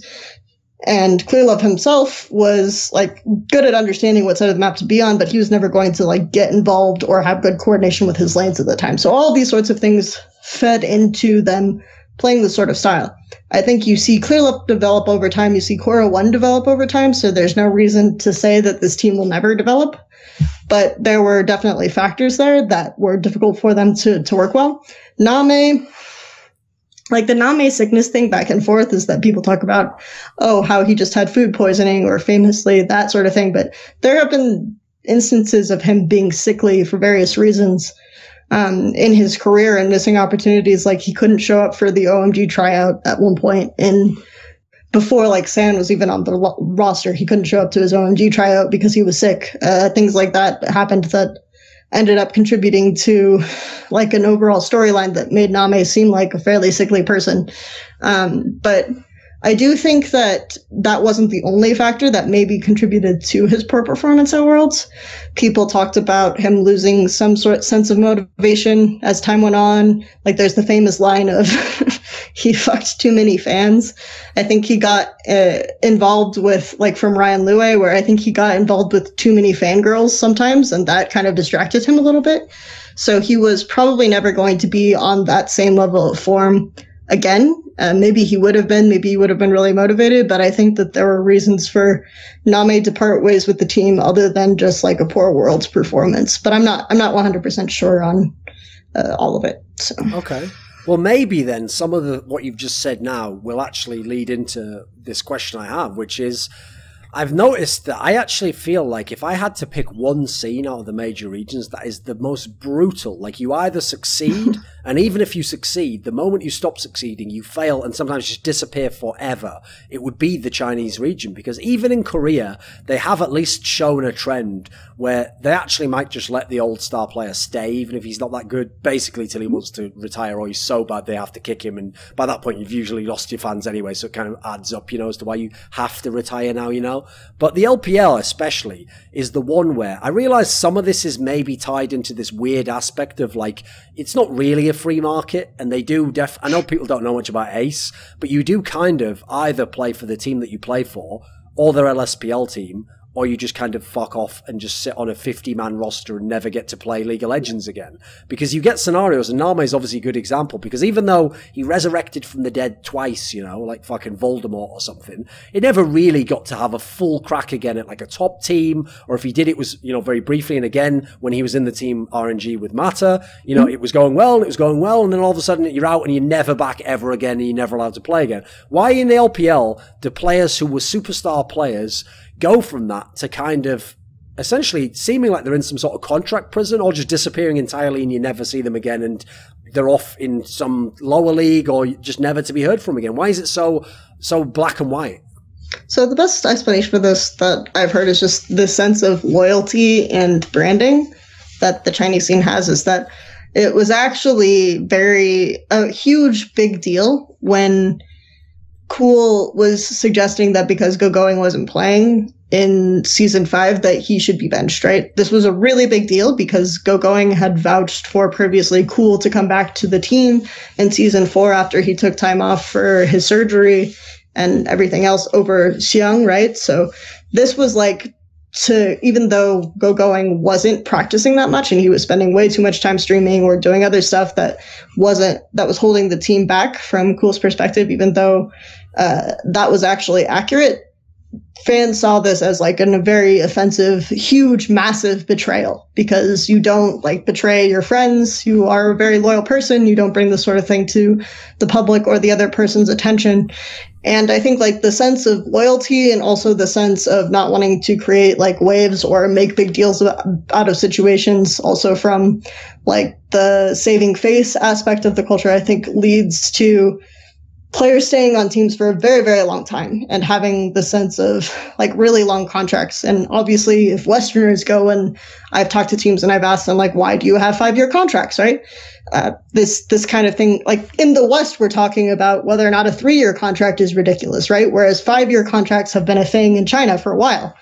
And Clearlove himself was like good at understanding what side of the map to be on, but he was never going to like get involved or have good coordination with his lanes at the time. So all these sorts of things fed into them playing this sort of style. I think you see Clearlove develop over time. You see Cora 1 develop over time. So there's no reason to say that this team will never develop. But there were definitely factors there that were difficult for them to work well. Name, like the Name sickness thing back and forth is that people talk about, oh, how he just had food poisoning or famously that sort of thing. But there have been instances of him being sickly for various reasons in his career and missing opportunities. Like he couldn't show up for the OMG tryout at one point before like San was even on the roster. He couldn't show up to his OMG tryout because he was sick. Things like that happened that ended up contributing to like an overall storyline that made Name seem like a fairly sickly person. But I do think that that wasn't the only factor that maybe contributed to his poor performance at Worlds. People talked about him losing some sort of sense of motivation as time went on. Like there's the famous line of he fucked too many fans. I think he got involved with, like from Ryan Lue, where I think he got involved with too many fangirls sometimes, and that kind of distracted him a little bit. So he was probably never going to be on that same level of form again. Maybe he would have been really motivated, but I think that there were reasons for Name to part ways with the team other than just like a poor Worlds performance. But I'm not 100% sure on all of it. So. Okay. Well, maybe then some of what you've just said now will actually lead into this question I have, which is, I've noticed that I actually feel like if I had to pick one scene out of the major regions that is the most brutal, like you either succeed, and even if you succeed, the moment you stop succeeding, you fail and sometimes just disappear forever, it would be the Chinese region. Because even in Korea, they have at least shown a trend where they actually might just let the old star player stay, even if he's not that good, basically till he wants to retire or he's so bad they have to kick him. And by that point, you've usually lost your fans anyway, so it kind of adds up, you know, as to why you have to retire now, you know. But the LPL especially is the one where I realize some of this is maybe tied into this weird aspect of like, it's not really a free market, and they do I know people don't know much about Ace, but you do kind of either play for the team that you play for or their LSPL team, or you just kind of fuck off and just sit on a 50-man roster and never get to play League of Legends again. Because you get scenarios, and Name is obviously a good example, because even though he resurrected from the dead twice, you know, like fucking Voldemort or something, it never really got to have a full crack again at like a top team, or if he did, it was, you know, very briefly, and again, when he was in the team RNG with Mata, you know, it was going well, and it was going well, and then all of a sudden you're out and you're never back ever again, and you're never allowed to play again. Why in the LPL do players who were superstar players go from that to kind of essentially seeming like they're in some sort of contract prison, or just disappearing entirely and you never see them again and they're off in some lower league or just never to be heard from again? Why is it so black and white? So the best explanation for this that I've heard is just the sense of loyalty and branding that the Chinese scene has, is that it was actually a huge big deal when Cool was suggesting that because Going wasn't playing in Season 5 that he should be benched, right? This was a really big deal because Going had vouched for previously Cool to come back to the team in Season 4 after he took time off for his surgery and everything else over Xiang, right? So this was like, even though Going wasn't practicing that much and he was spending way too much time streaming or doing other stuff that was holding the team back from Cool's perspective, even though that was actually accurate, fans saw this as like a very offensive, huge, massive betrayal, because you don't like betray your friends. You are a very loyal person. You don't bring this sort of thing to the public or the other person's attention. And I think like the sense of loyalty and also the sense of not wanting to create like waves or make big deals out of situations, also from like the saving face aspect of the culture, I think leads to players staying on teams for a very, very long time and having the sense of like really long contracts. And obviously if Westerners go, and I've talked to teams and I've asked them like, why do you have 5-year contracts, right? This kind of thing, like in the West, we're talking about whether or not a 3-year contract is ridiculous, right? Whereas 5-year contracts have been a thing in China for a while.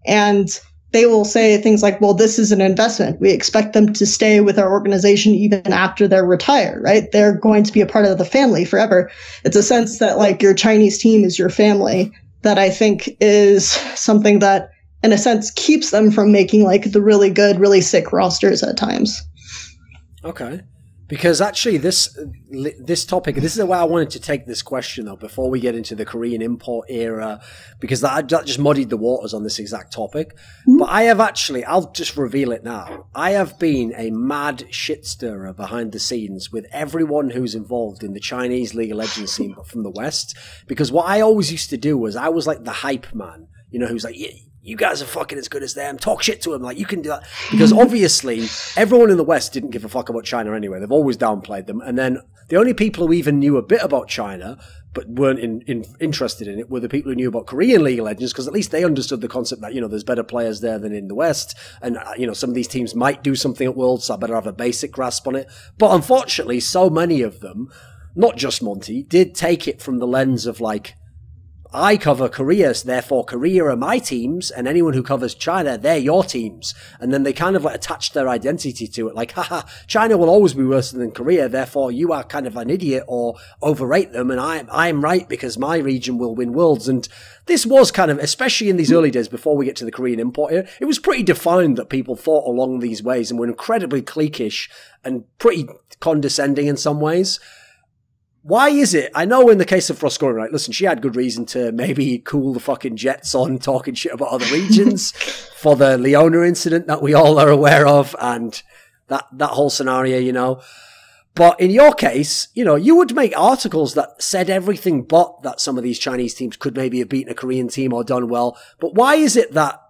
And they will say things like, well, this is an investment. We expect them to stay with our organization even after they're retired, right? They're going to be a part of the family forever. It's a sense that like your Chinese team is your family that I think is something that in a sense keeps them from making like the really good, really sick rosters at times. Okay. Because actually this topic, this is the way I wanted to take this question though, before we get into the Korean import era, because that just muddied the waters on this exact topic. Mm-hmm. But I have actually, I'll just reveal it now, I have been a mad shit stirrer behind the scenes with everyone who's involved in the Chinese League of Legends scene, but from the West. Because what I always used to do was I was like the hype man, you know, who's like, yeah, you guys are fucking as good as them. Talk shit to them. Like, you can do that. Because obviously, everyone in the West didn't give a fuck about China anyway. They've always downplayed them. And then the only people who even knew a bit about China, but weren't interested in it, were the people who knew about Korean League of Legends, because at least they understood the concept that, you know, there's better players there than in the West. And, you know, some of these teams might do something at Worlds, so I better have a basic grasp on it. But unfortunately, so many of them, not just Monty, did take it from the lens of like, I cover Korea, so therefore Korea are my teams, and anyone who covers China, they're your teams. And then they kind of like attach their identity to it, like, haha, China will always be worse than Korea, therefore you are kind of an idiot or overrate them, and I'm right because my region will win Worlds. And this was kind of, especially in these early days before we get to the Korean import era, it was pretty defined that people thought along these ways and were incredibly cliquish and pretty condescending in some ways. Why is it? I know in the case of Froskurinn, right? Listen, she had good reason to maybe cool the fucking jets on talking shit about other regions for the Leona incident that we all are aware of, and that whole scenario, you know. But in your case, you know, you would make articles that said everything but that some of these Chinese teams could maybe have beaten a Korean team or done well. But why is it that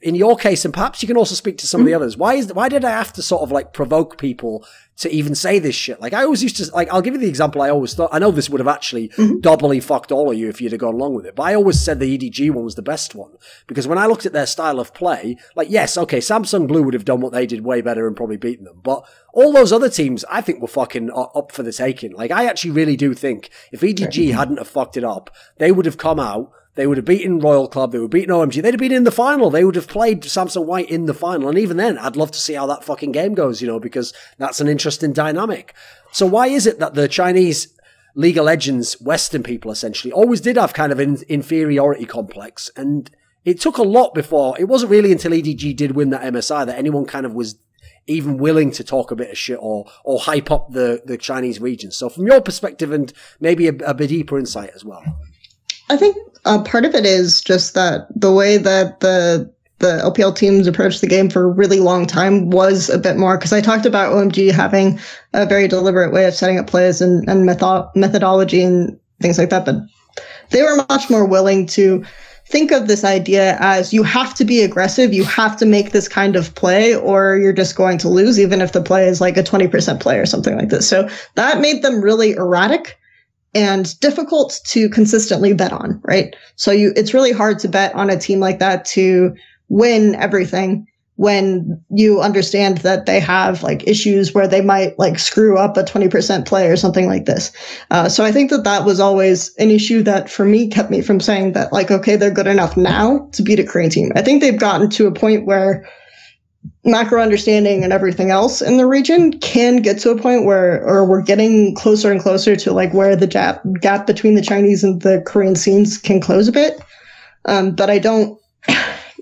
in your case, and perhaps you can also speak to some of the others, why did I have to sort of like provoke people to even say this shit? Like I always used to, like, I'll give you the example I always thought, I know this would have actually doubly fucked all of you if you'd have gone along with it, but I always said the EDG one was the best one. Because when I looked at their style of play, like, yes, okay, Samsung Blue would have done what they did way better and probably beaten them, but all those other teams, I think, were fucking up for the taking. Like, I actually really do think if EDG hadn't have fucked it up, they would have come out, they would have beaten Royal Club, they would have beaten OMG, they'd have been in the final, they would have played Samsung White in the final, and even then, I'd love to see how that fucking game goes, you know, because that's an interesting dynamic. So why is it that the Chinese League of Legends Western people, essentially, always did have kind of an inferiority complex, and it took a lot before, it wasn't really until EDG did win that MSI that anyone kind of was even willing to talk a bit of shit or hype up the Chinese region. So from your perspective, and maybe a bit deeper insight as well. I think part of it is just that the way that the LPL teams approached the game for a really long time was a bit more, because I talked about OMG having a very deliberate way of setting up plays and methodology and things like that, but they were much more willing to think of this idea as you have to be aggressive, you have to make this kind of play, or you're just going to lose, even if the play is like a 20% play or something like this. So that made them really erratic and difficult to consistently bet on, right? So it's really hard to bet on a team like that to win everything when you understand that they have like issues where they might like screw up a 20% play or something like this. So I think that was always an issue that for me kept me from saying that like, okay, they're good enough now to beat a Korean team. I think they've gotten to a point where macro understanding and everything else in the region can get to a point where, or we're getting closer and closer to like where the gap between the Chinese and the Korean scenes can close a bit. But I don't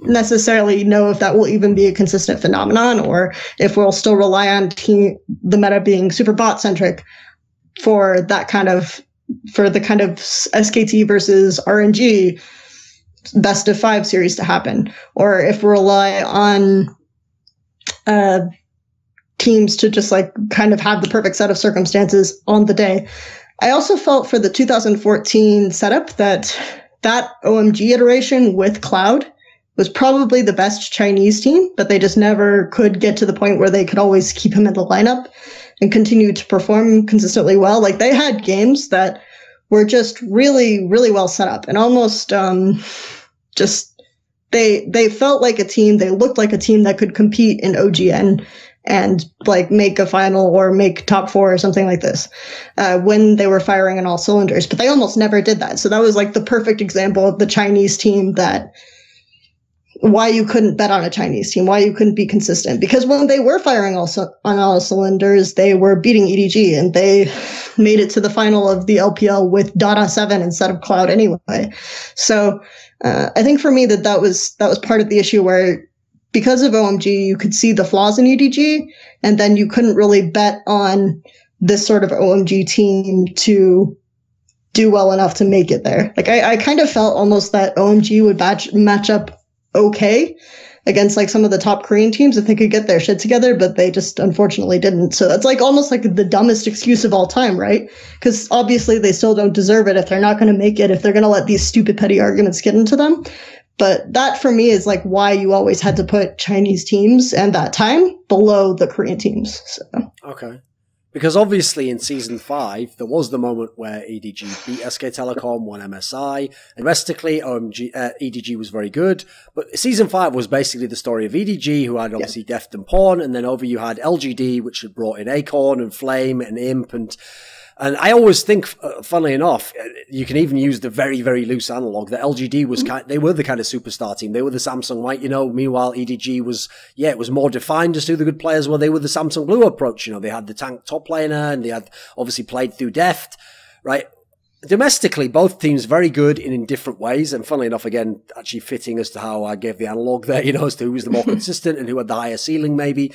necessarily know if that will even be a consistent phenomenon, or if we'll still rely on the meta being super bot centric for the kind of SKT versus RNG best of 5 series to happen, or if we rely on teams to just like kind of have the perfect set of circumstances on the day. I also felt for the 2014 setup that OMG iteration with Cloud was probably the best Chinese team, but they just never could get to the point where they could always keep him in the lineup and continue to perform consistently well. Like they had games that were just really, really well set up and almost they felt like a team, they looked like a team that could compete in OGN and like make a final or make top 4 or something like this when they were firing on all cylinders. But they almost never did that. So that was like the perfect example of the Chinese team that why you couldn't bet on a Chinese team, why you couldn't be consistent. Because when they were firing on all cylinders, they were beating EDG and they made it to the final of the LPL with Dota 7 instead of Cloud anyway. So I think for me that was part of the issue where because of OMG, you could see the flaws in EDG, and then you couldn't really bet on this sort of OMG team to do well enough to make it there. Like I kind of felt almost that OMG would match up okay against like some of the top Korean teams if they could get their shit together, but they just unfortunately didn't. So that's like almost like the dumbest excuse of all time, right? Because obviously they still don't deserve it if they're not going to make it, if they're going to let these stupid petty arguments get into them. But that for me is like why you always had to put Chinese teams and that time below the Korean teams. So. Okay. Because obviously in Season 5, there was the moment where EDG beat SK Telecom, won MSI. And domestically, EDG was very good. But Season 5 was basically the story of EDG, who had obviously Deft and Pawn. And then over you had LGD, which had brought in Acorn and Flame and Imp. And I always think, funnily enough, you can even use the very, very loose analog that LGD was they were the kind of superstar team. They were the Samsung White, you know. Meanwhile, EDG was, it was more defined as to the good players. Well, they were the Samsung Blue approach, you know. They had the tank top laner and they had obviously played through Deft, right? Domestically, both teams very good in different ways. And funnily enough, again, actually fitting as to how I gave the analog there, you know, as to who was the more consistent and who had the higher ceiling maybe.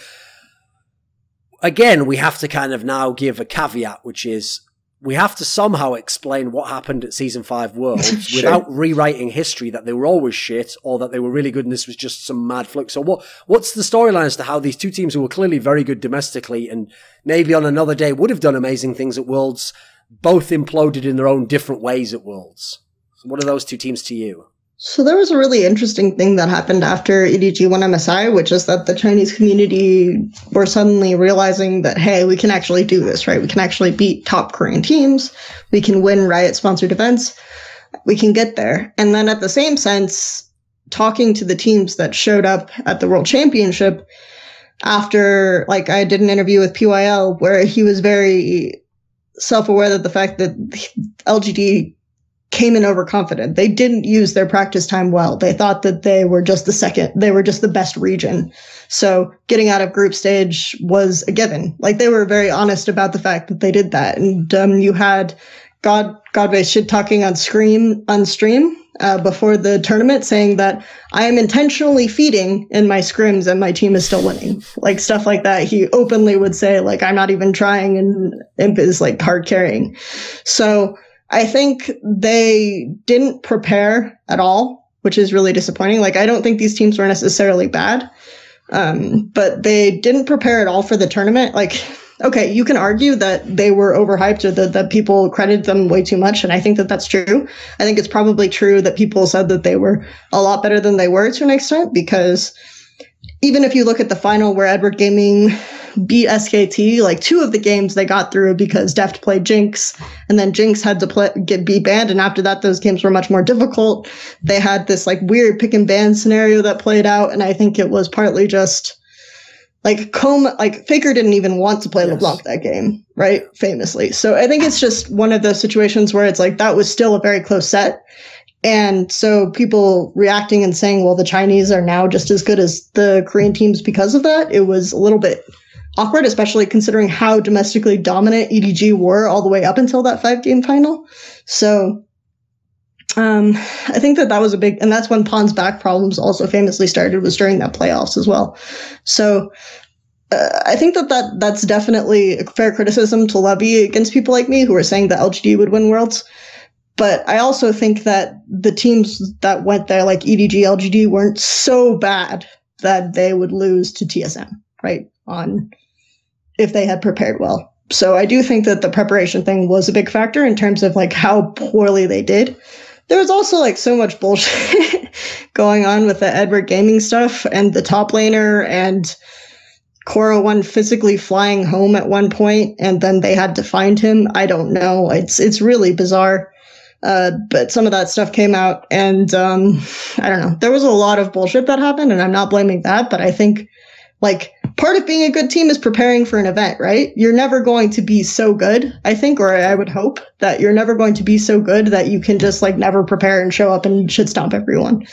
Again, we have to kind of now give a caveat, which is we have to somehow explain what happened at Season 5 Worlds Sure. without rewriting history that they were always shit or that they were really good and this was just some mad fluke. So what's the storyline as to how these two teams who were clearly very good domestically and maybe on another day would have done amazing things at Worlds, both imploded in their own different ways at Worlds? So what are those two teams to you? So there was a really interesting thing that happened after EDG won MSI, which is that the Chinese community were suddenly realizing that, hey, we can actually do this, right? We can actually beat top Korean teams. We can win Riot-sponsored events. We can get there. And then at the same sense, talking to the teams that showed up at the World Championship after, like, I did an interview with PYL where he was very self-aware that the fact that LGD came in overconfident. They didn't use their practice time well. They thought that they were just the best region. So getting out of group stage was a given. Like, they were very honest about the fact that they did that. And you had Godbase shit talking on stream before the tournament, saying that I am intentionally feeding in my scrims and my team is still winning. Like, stuff like that. He openly would say, like, I'm not even trying, and Imp is like hard carrying. So I think they didn't prepare at all, which is really disappointing. Like, I don't think these teams were necessarily bad, but they didn't prepare at all for the tournament. Like, okay, you can argue that they were overhyped or that people credited them way too much, and I think that that's true. I think it's probably true that people said that they were a lot better than they were to an extent, because even if you look at the final where Edward Gaming beat SKT, like, 2 of the games they got through because Deft played Jinx, and then Jinx had to be banned, and after that those games were much more difficult. They had this, like, weird pick and ban scenario that played out, and I think it was partly just like Faker didn't even want to play LeBlanc that game, right? Famously. So I think it's just one of those situations where it's like that was still a very close set. And so people reacting and saying, well, the Chinese are now just as good as the Korean teams because of that, it was a little bit awkward, especially considering how domestically dominant EDG were all the way up until that 5-game final. So I think that was a big, and that's when Pon's back problems also famously started, was during that playoffs as well. So I think that's definitely a fair criticism to levy against people like me who are saying that LGD would win Worlds. But I also think that the teams that went there, like EDG, LGD, weren't so bad that they would lose to TSM, right? If they had prepared well. So I do think that the preparation thing was a big factor in terms of like how poorly they did. There was also like so much bullshit going on with the Edward Gaming stuff and the top laner and Cora1 physically flying home at one point and then they had to find him. I don't know. It's really bizarre. But some of that stuff came out and I don't know. There was a lot of bullshit that happened and I'm not blaming that, but I think like part of being a good team is preparing for an event, right? You're never going to be so good, I think, or I would hope that you're never going to be so good that you can just like never prepare and show up and shit stomp everyone.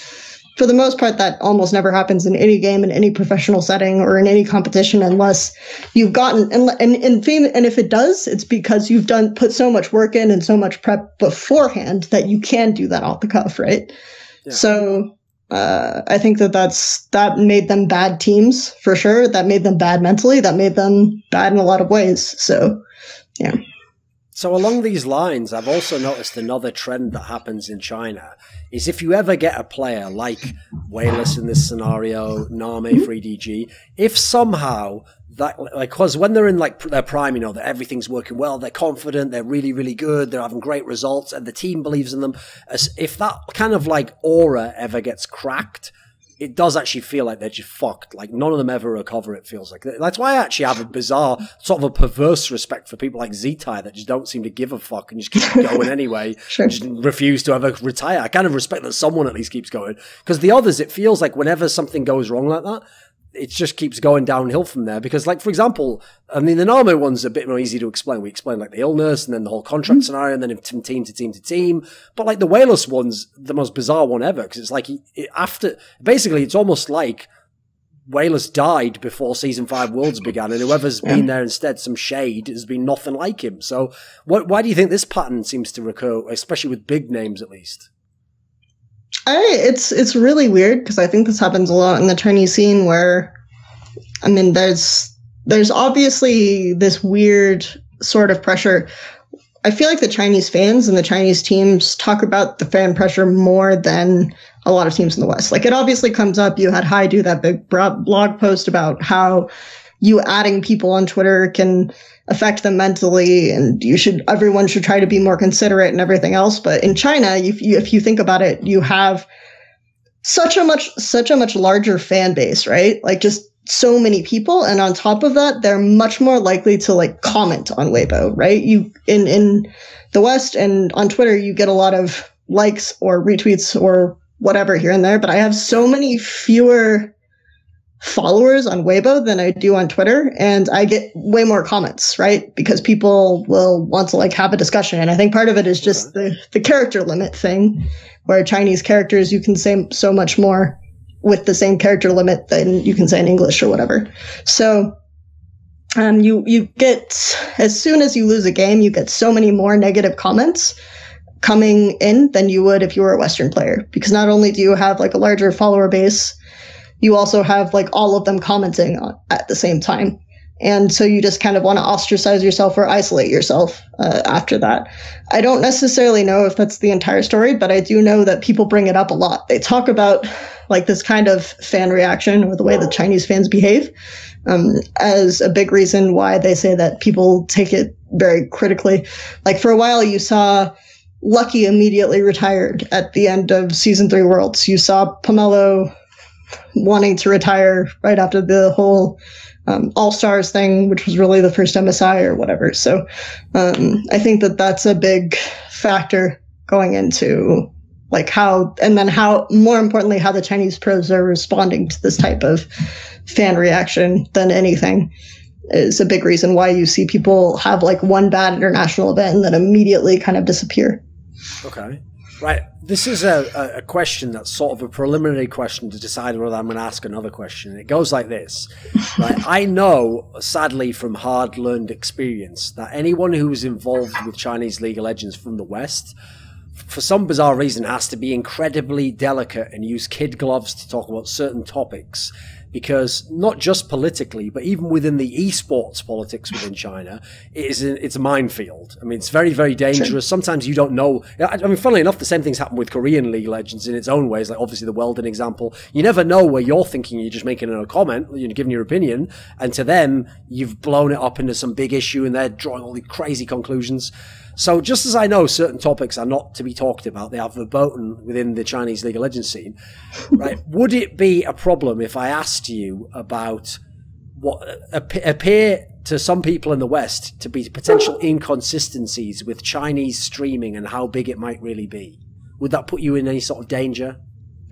For the most part, that almost never happens in any game, in any professional setting, or in any competition, unless you've gotten and if it does, it's because you've put so much work in and so much prep beforehand that you can do that off the cuff, right? Yeah. So I think that made them bad teams for sure. That made them bad mentally. That made them bad in a lot of ways. So, yeah. So along these lines, I've also noticed another trend that happens in China is if you ever get a player like Wayless in this scenario, Name for EDG, if somehow that, like, because when they're in like their prime, you know, that everything's working well, they're confident, they're really, really good, they're having great results, and the team believes in them. If that kind of like aura ever gets cracked, it does actually feel like they're just fucked. Like, none of them ever recover, it feels like. That's why I actually have a bizarre, sort of a perverse respect for people like Z-Tai that just don't seem to give a fuck and just keep going anyway. Sure. And just refuse to ever retire. I kind of respect that someone at least keeps going. Because the others, it feels like whenever something goes wrong like that, it just keeps going downhill from there. Because, like, for example, I mean, the Namo one's a bit more easy to explain. We explain, like, the illness and then the whole contract scenario and then from team to team to team. But, like, the Wayless one's the most bizarre one ever because it's like basically, it's almost like Wayless died before Season 5 Worlds began and whoever's been there instead, some shade, has been nothing like him. So why do you think this pattern seems to recur, especially with big names at least? It's really weird because I think this happens a lot in the Chinese scene where, I mean, there's obviously this weird sort of pressure. I feel like the Chinese fans and the Chinese teams talk about the fan pressure more than a lot of teams in the West. Like, it obviously comes up. You had Hai do that big blog post about how you adding people on Twitter can affect them mentally, and everyone should try to be more considerate and everything else. But in China, if you think about it, you have such a much larger fan base, right? Like, just so many people, and on top of that, they're much more likely to like comment on Weibo, right? You in the West and on Twitter, you get a lot of likes or retweets or whatever here and there, but I have so many fewer followers on Weibo than I do on Twitter, and I get way more comments, right? Because people will want to like have a discussion, and I think part of it is just the character limit thing, where Chinese characters, you can say so much more with the same character limit than you can say in English or whatever. So you get, as soon as you lose a game, you get so many more negative comments coming in than you would if you were a Western player, because not only do you have like a larger follower base, you also have like all of them commenting at the same time. And so you just kind of want to ostracize yourself or isolate yourself after that. I don't necessarily know if that's the entire story, but I do know that people bring it up a lot. They talk about like this kind of fan reaction or the way the Chinese fans behave as a big reason why they say that people take it very critically. Like, for a while, you saw Lucky immediately retired at the end of Season 3 Worlds. You saw Pomelo wanting to retire right after the whole All-Stars thing, which was really the first MSI or whatever. So I think that that's a big factor going into like how more importantly, how the Chinese pros are responding to this type of fan reaction than anything is a big reason why you see people have like one bad international event and then immediately kind of disappear. Okay. Right. This is a question that's sort of a preliminary question to decide whether I'm going to ask another question. It goes like this. Right. I know, sadly, from hard-learned experience, that anyone who is involved with Chinese League of Legends from the West, for some bizarre reason, has to be incredibly delicate and use kid gloves to talk about certain topics. Because not just politically, but even within the esports politics within China, it's a minefield. I mean, it's very, very dangerous. Sure. Sometimes you don't know. I mean, funnily enough, the same things happen with Korean League Legends in its own ways. Like, obviously, the Weldon example. You never know where you're thinking you're just making a comment, you're giving your opinion, and to them, you've blown it up into some big issue, and they're drawing all these crazy conclusions. So just as I know certain topics are not to be talked about, they are verboten within the Chinese League of Legends scene, right? Would it be a problem if I asked you about what appear to some people in the West to be potential inconsistencies with Chinese streaming and how big it might really be? Would that put you in any sort of danger?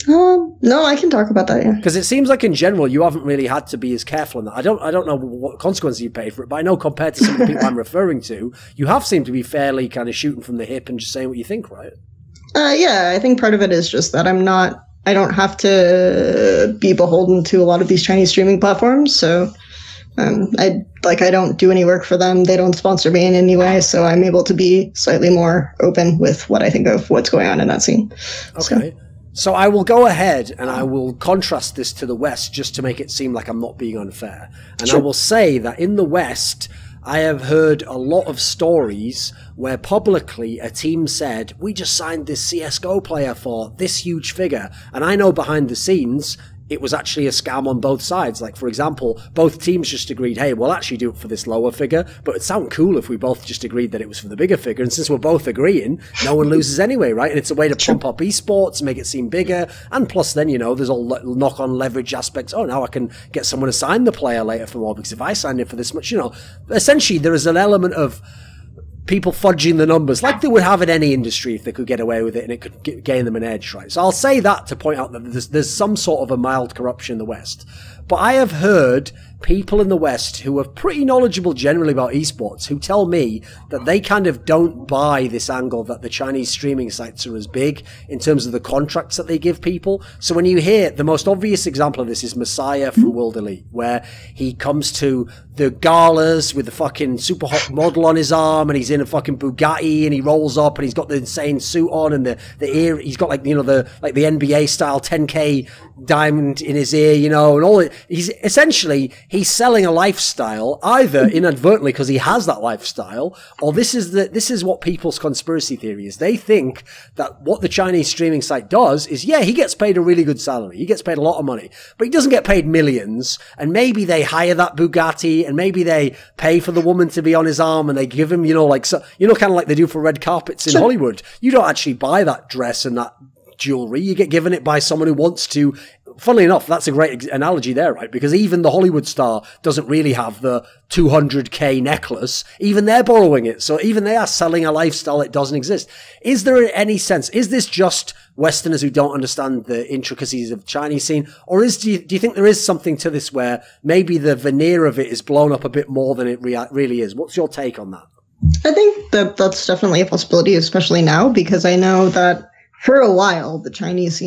No, I can talk about that, yeah. Because it seems like in general you haven't really had to be as careful in that. I don't know what consequences you pay for it, but I know compared to some of the people I'm referring to, you have seemed to be fairly kind of shooting from the hip and just saying what you think, right? Yeah, I think part of it is just that I don't have to be beholden to a lot of these Chinese streaming platforms, so I don't do any work for them. They don't sponsor me in any way, so I'm able to be slightly more open with what I think of what's going on in that scene. Okay. So I will go ahead and I will contrast this to the West just to make it seem like I'm not being unfair. And sure. I will say that in the West, I have heard a lot of stories where publicly a team said, we just signed this CSGO player for this huge figure. And I know behind the scenes, it was actually a scam on both sides. Like, for example, both teams just agreed, hey, we'll actually do it for this lower figure, but it'd sound cool if we both just agreed that it was for the bigger figure. And since we're both agreeing, no one loses anyway, right? And it's a way to pump up esports, make it seem bigger. And plus then, you know, there's all knock-on leverage aspects. Oh, now I can get someone to sign the player later for more, because if I signed it for this much, you know, essentially there is an element of people fudging the numbers like they would have in any industry if they could get away with it and it could gain them an edge, right? So I'll say that to point out that there's some sort of a mild corruption in the West. But I have heard people in the West who are pretty knowledgeable generally about esports who tell me that they kind of don't buy this angle that the Chinese streaming sites are as big in terms of the contracts that they give people. So when you hear, the most obvious example of this is Messiah from World Elite, where he comes to the galas with the fucking super hot model on his arm and he's in a fucking Bugatti and he rolls up and he's got the insane suit on and the ear, he's got like, you know, the NBA style 10K diamond in his ear, you know, and all it. He's selling a lifestyle, either inadvertently because he has that lifestyle, or this is what people's conspiracy theory is. They think that what the Chinese streaming site does is, yeah, he gets paid a really good salary. He gets paid a lot of money, but he doesn't get paid millions. And maybe they hire that Bugatti and maybe they pay for the woman to be on his arm and they give him, you know, like, so, you know, kind of like they do for red carpets in Hollywood. You don't actually buy that dress and that jewelry. You get given it by someone who wants to. Funnily enough, that's a great analogy there, right? Because even the Hollywood star doesn't really have the 200K necklace. Even they're borrowing it. So even they are selling a lifestyle that doesn't exist. Is there any sense? Is this just Westerners who don't understand the intricacies of the Chinese scene? Or do you think there is something to this where maybe the veneer of it is blown up a bit more than it really is? What's your take on that? I think that that's definitely a possibility, especially now, because I know that for a while, the Chinese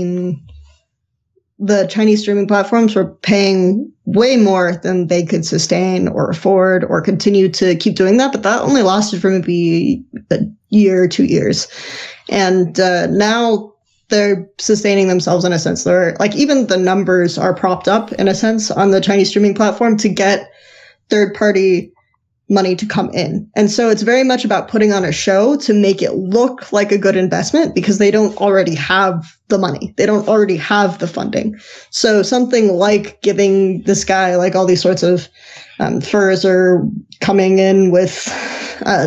streaming platforms were paying way more than they could sustain or afford or continue to keep doing that. But that only lasted for maybe a year or 2 years. And now they're sustaining themselves in a sense. They're like, even the numbers are propped up in a sense on the Chinese streaming platform to get third-party money to come in. And so it's very much about putting on a show to make it look like a good investment because they don't already have the money. They don't already have the funding. So something like giving this guy like all these sorts of furs or coming in with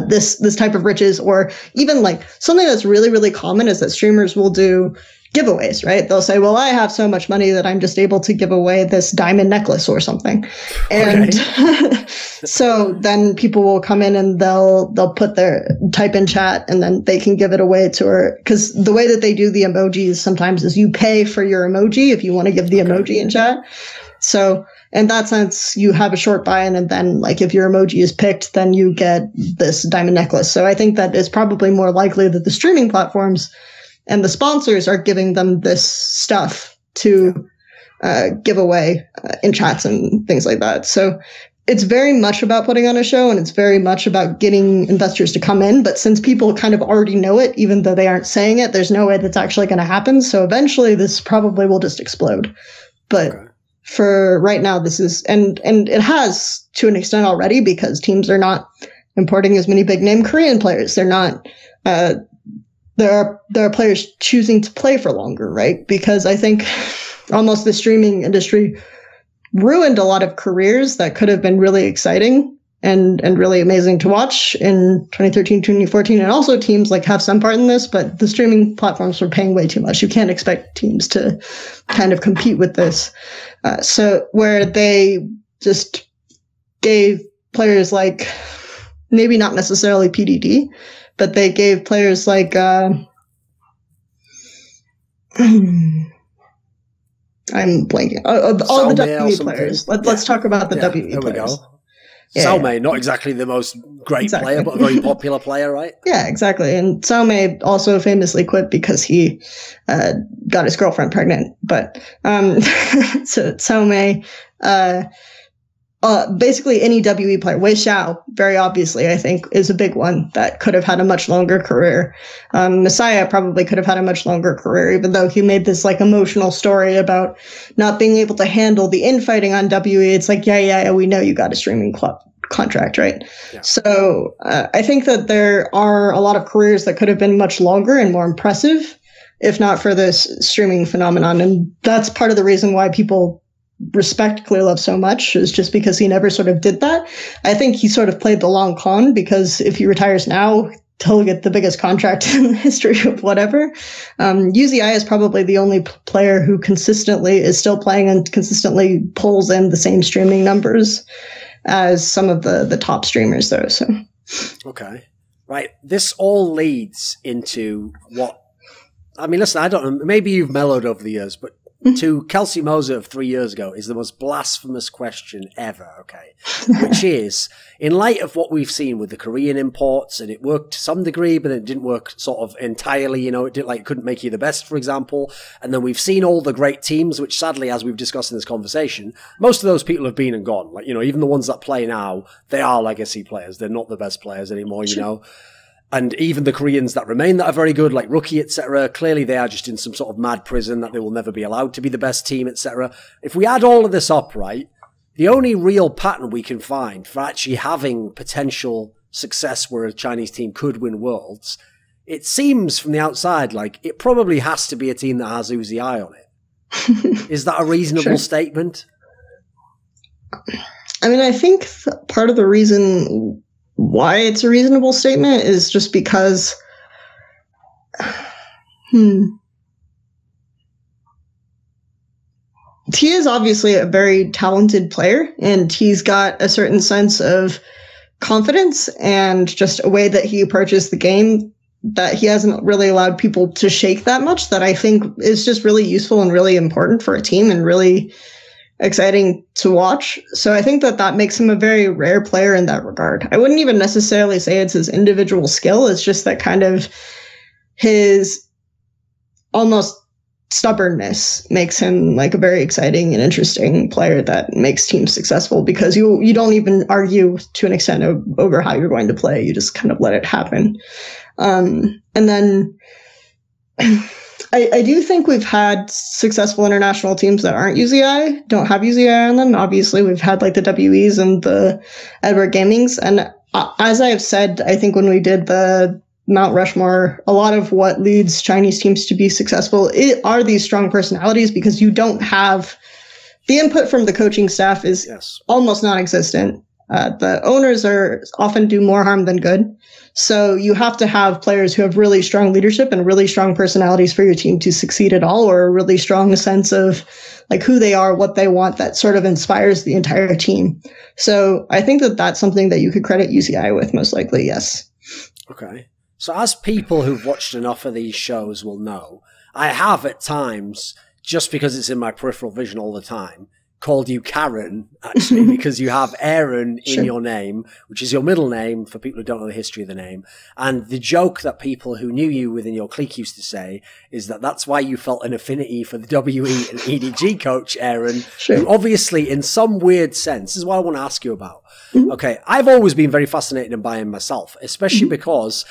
this type of riches, or even like something that's really, really common is that streamers will do giveaways, right? They'll say, well, I have so much money that I'm just able to give away this diamond necklace or something. And so then people will come in and they'll put their type in chat and then they can give it away to her. Because the way that they do the emojis sometimes is you pay for your emoji if you want to give the emoji in chat. So in that sense, you have a short buy-in, and then like if your emoji is picked, then you get this diamond necklace. So I think that it's probably more likely that the streaming platforms and the sponsors are giving them this stuff to give away in chats and things like that. So it's very much about putting on a show, and it's very much about getting investors to come in. But since people kind of already know it, even though they aren't saying it, there's no way that's actually going to happen. So eventually this probably will just explode. But for right now, this is, and it has to an extent already, because teams are not importing as many big name Korean players. They're not, there are players choosing to play for longer, right? Because I think almost the streaming industry ruined a lot of careers that could have been really exciting and really amazing to watch in 2013, 2014. And also teams like have some part in this, but the streaming platforms were paying way too much. You can't expect teams to kind of compete with this. So where they just gave players like, maybe not necessarily PDD, but they gave players like, I'm blanking. All the WE players. Let's talk about the WE players. There we go. Salme, not exactly the most great player, but a very popular player, right? Yeah, exactly. And Salme also famously quit because he got his girlfriend pregnant. But so Salme, basically any WE player, Wei Xiao, very obviously, I think, is a big one that could have had a much longer career. Messiah probably could have had a much longer career, even though he made this like emotional story about not being able to handle the infighting on WE. It's like, yeah, we know you got a streaming club contract, right? Yeah. So I think that there are a lot of careers that could have been much longer and more impressive, if not for this streaming phenomenon. And that's part of the reason why people respect Clearlove so much, is just because he never sort of did that. I think he sort of played the long con, because if he retires now, he'll get the biggest contract in the history of whatever. UZI is probably the only player who consistently is still playing and consistently pulls in the same streaming numbers as some of the top streamers, though. So, okay, right. This all leads into what, I mean, listen, I don't know, maybe you've mellowed over the years, but to Kelsey Moser of 3 years ago is the most blasphemous question ever, okay? Which is, in light of what we've seen with the Korean imports, and it worked to some degree, but it didn't work sort of entirely, you know, it couldn't make you the best, for example. And then we've seen all the great teams, which sadly, as we've discussed in this conversation, most of those people have been and gone. Like, you know, even the ones that play now, they are legacy players. They're not the best players anymore, you know? And even the Koreans that remain that are very good, like Rookie, etc., clearly they are just in some sort of mad prison that they will never be allowed to be the best team, etc. If we add all of this up, right, the only real pattern we can find for actually having potential success where a Chinese team could win Worlds, it seems from the outside like it probably has to be a team that has Uzi Eye on it. Is that a reasonable statement? I mean, I think part of the reason why it's a reasonable statement is just because he is obviously a very talented player, and he's got a certain sense of confidence and just a way that he approaches the game that he hasn't really allowed people to shake that much, that I think is just really useful and really important for a team and really exciting to watch. So I think that that makes him a very rare player in that regard. I wouldn't even necessarily say it's his individual skill. It's just that kind of his almost stubbornness makes him like a very exciting and interesting player that makes teams successful, because you don't even argue to an extent over how you're going to play. You just kind of let it happen. And then I do think we've had successful international teams that aren't UZI, don't have UZI on them. Obviously, we've had like the WEs and the Edward Gamings. And as I have said, I think when we did the Mount Rushmore, a lot of what leads Chinese teams to be successful are these strong personalities, because you don't have the input from the coaching staff is almost non-existent. The owners often do more harm than good. So you have to have players who have really strong leadership and really strong personalities for your team to succeed at all, or a really strong sense of like who they are, what they want, that sort of inspires the entire team. So I think that that's something that you could credit UCI with, most likely, yes. Okay. So as people who've watched enough of these shows will know, I have at times, just because it's in my peripheral vision all the time, called you Karen, actually, because you have Aaron in your name, which is your middle name for people who don't know the history of the name. And the joke that people who knew you within your clique used to say is that that's why you felt an affinity for the WE and EDG coach, Aaron, who obviously, in some weird sense, this is what I want to ask you about. Okay, I've always been very fascinated by him myself, especially because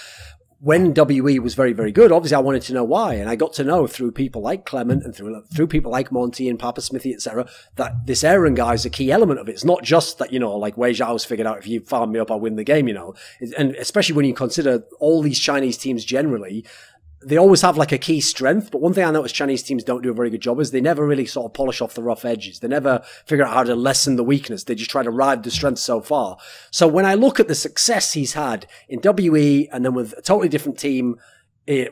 when WE was very, very good, obviously I wanted to know why. And I got to know through people like Clement and through people like Monty and PapaSmithy, etc., that this Aaron guy is a key element of it. It's not just that, you know, like Wei Zhao's figured out if you farm me up, I'll win the game, you know. And especially when you consider all these Chinese teams generally, they always have like a key strength, but one thing I notice Chinese teams don't do a very good job is they never really sort of polish off the rough edges. They never figure out how to lessen the weakness. They just try to ride the strength so far. So when I look at the success he's had in WE and then with a totally different team,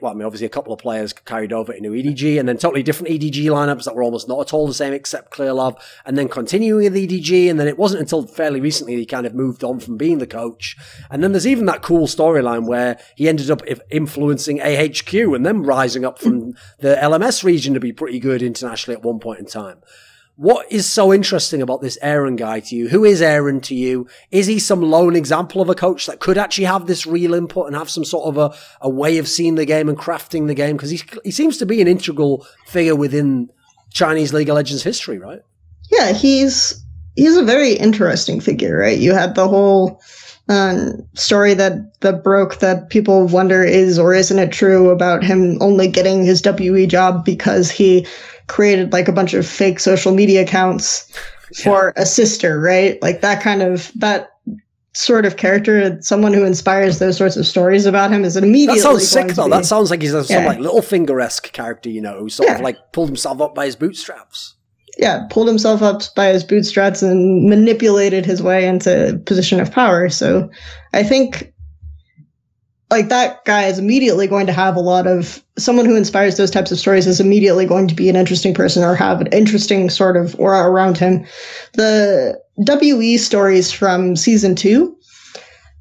well, I mean, obviously a couple of players carried over into EDG and then totally different EDG lineups that were almost not at all the same except Clearlove, and then continuing with EDG, and then it wasn't until fairly recently he kind of moved on from being the coach. And then there's even that cool storyline where he ended up influencing AHQ and then rising up from the LMS region to be pretty good internationally at one point in time. What is so interesting about this Aaron guy to you? Who is Aaron to you? Is he some lone example of a coach that could actually have this real input and have some sort of a way of seeing the game and crafting the game? Because he seems to be an integral figure within Chinese League of Legends history, right? Yeah, he's a very interesting figure, right? You had the whole story that broke that people wonder is or isn't it true about him only getting his WE job because he created like a bunch of fake social media accounts for a sister, right? Like that sort of character, someone who inspires those sorts of stories about him is immediately. That sounds sick though. That sounds like he's some like Littlefinger-esque character, you know, who sort of like pulled himself up by his bootstraps. Yeah, pulled himself up by his bootstraps and manipulated his way into a position of power. So I think like that guy is immediately going to have someone who inspires those types of stories is immediately going to be an interesting person or have an interesting sort of aura around him. The WE stories from season 2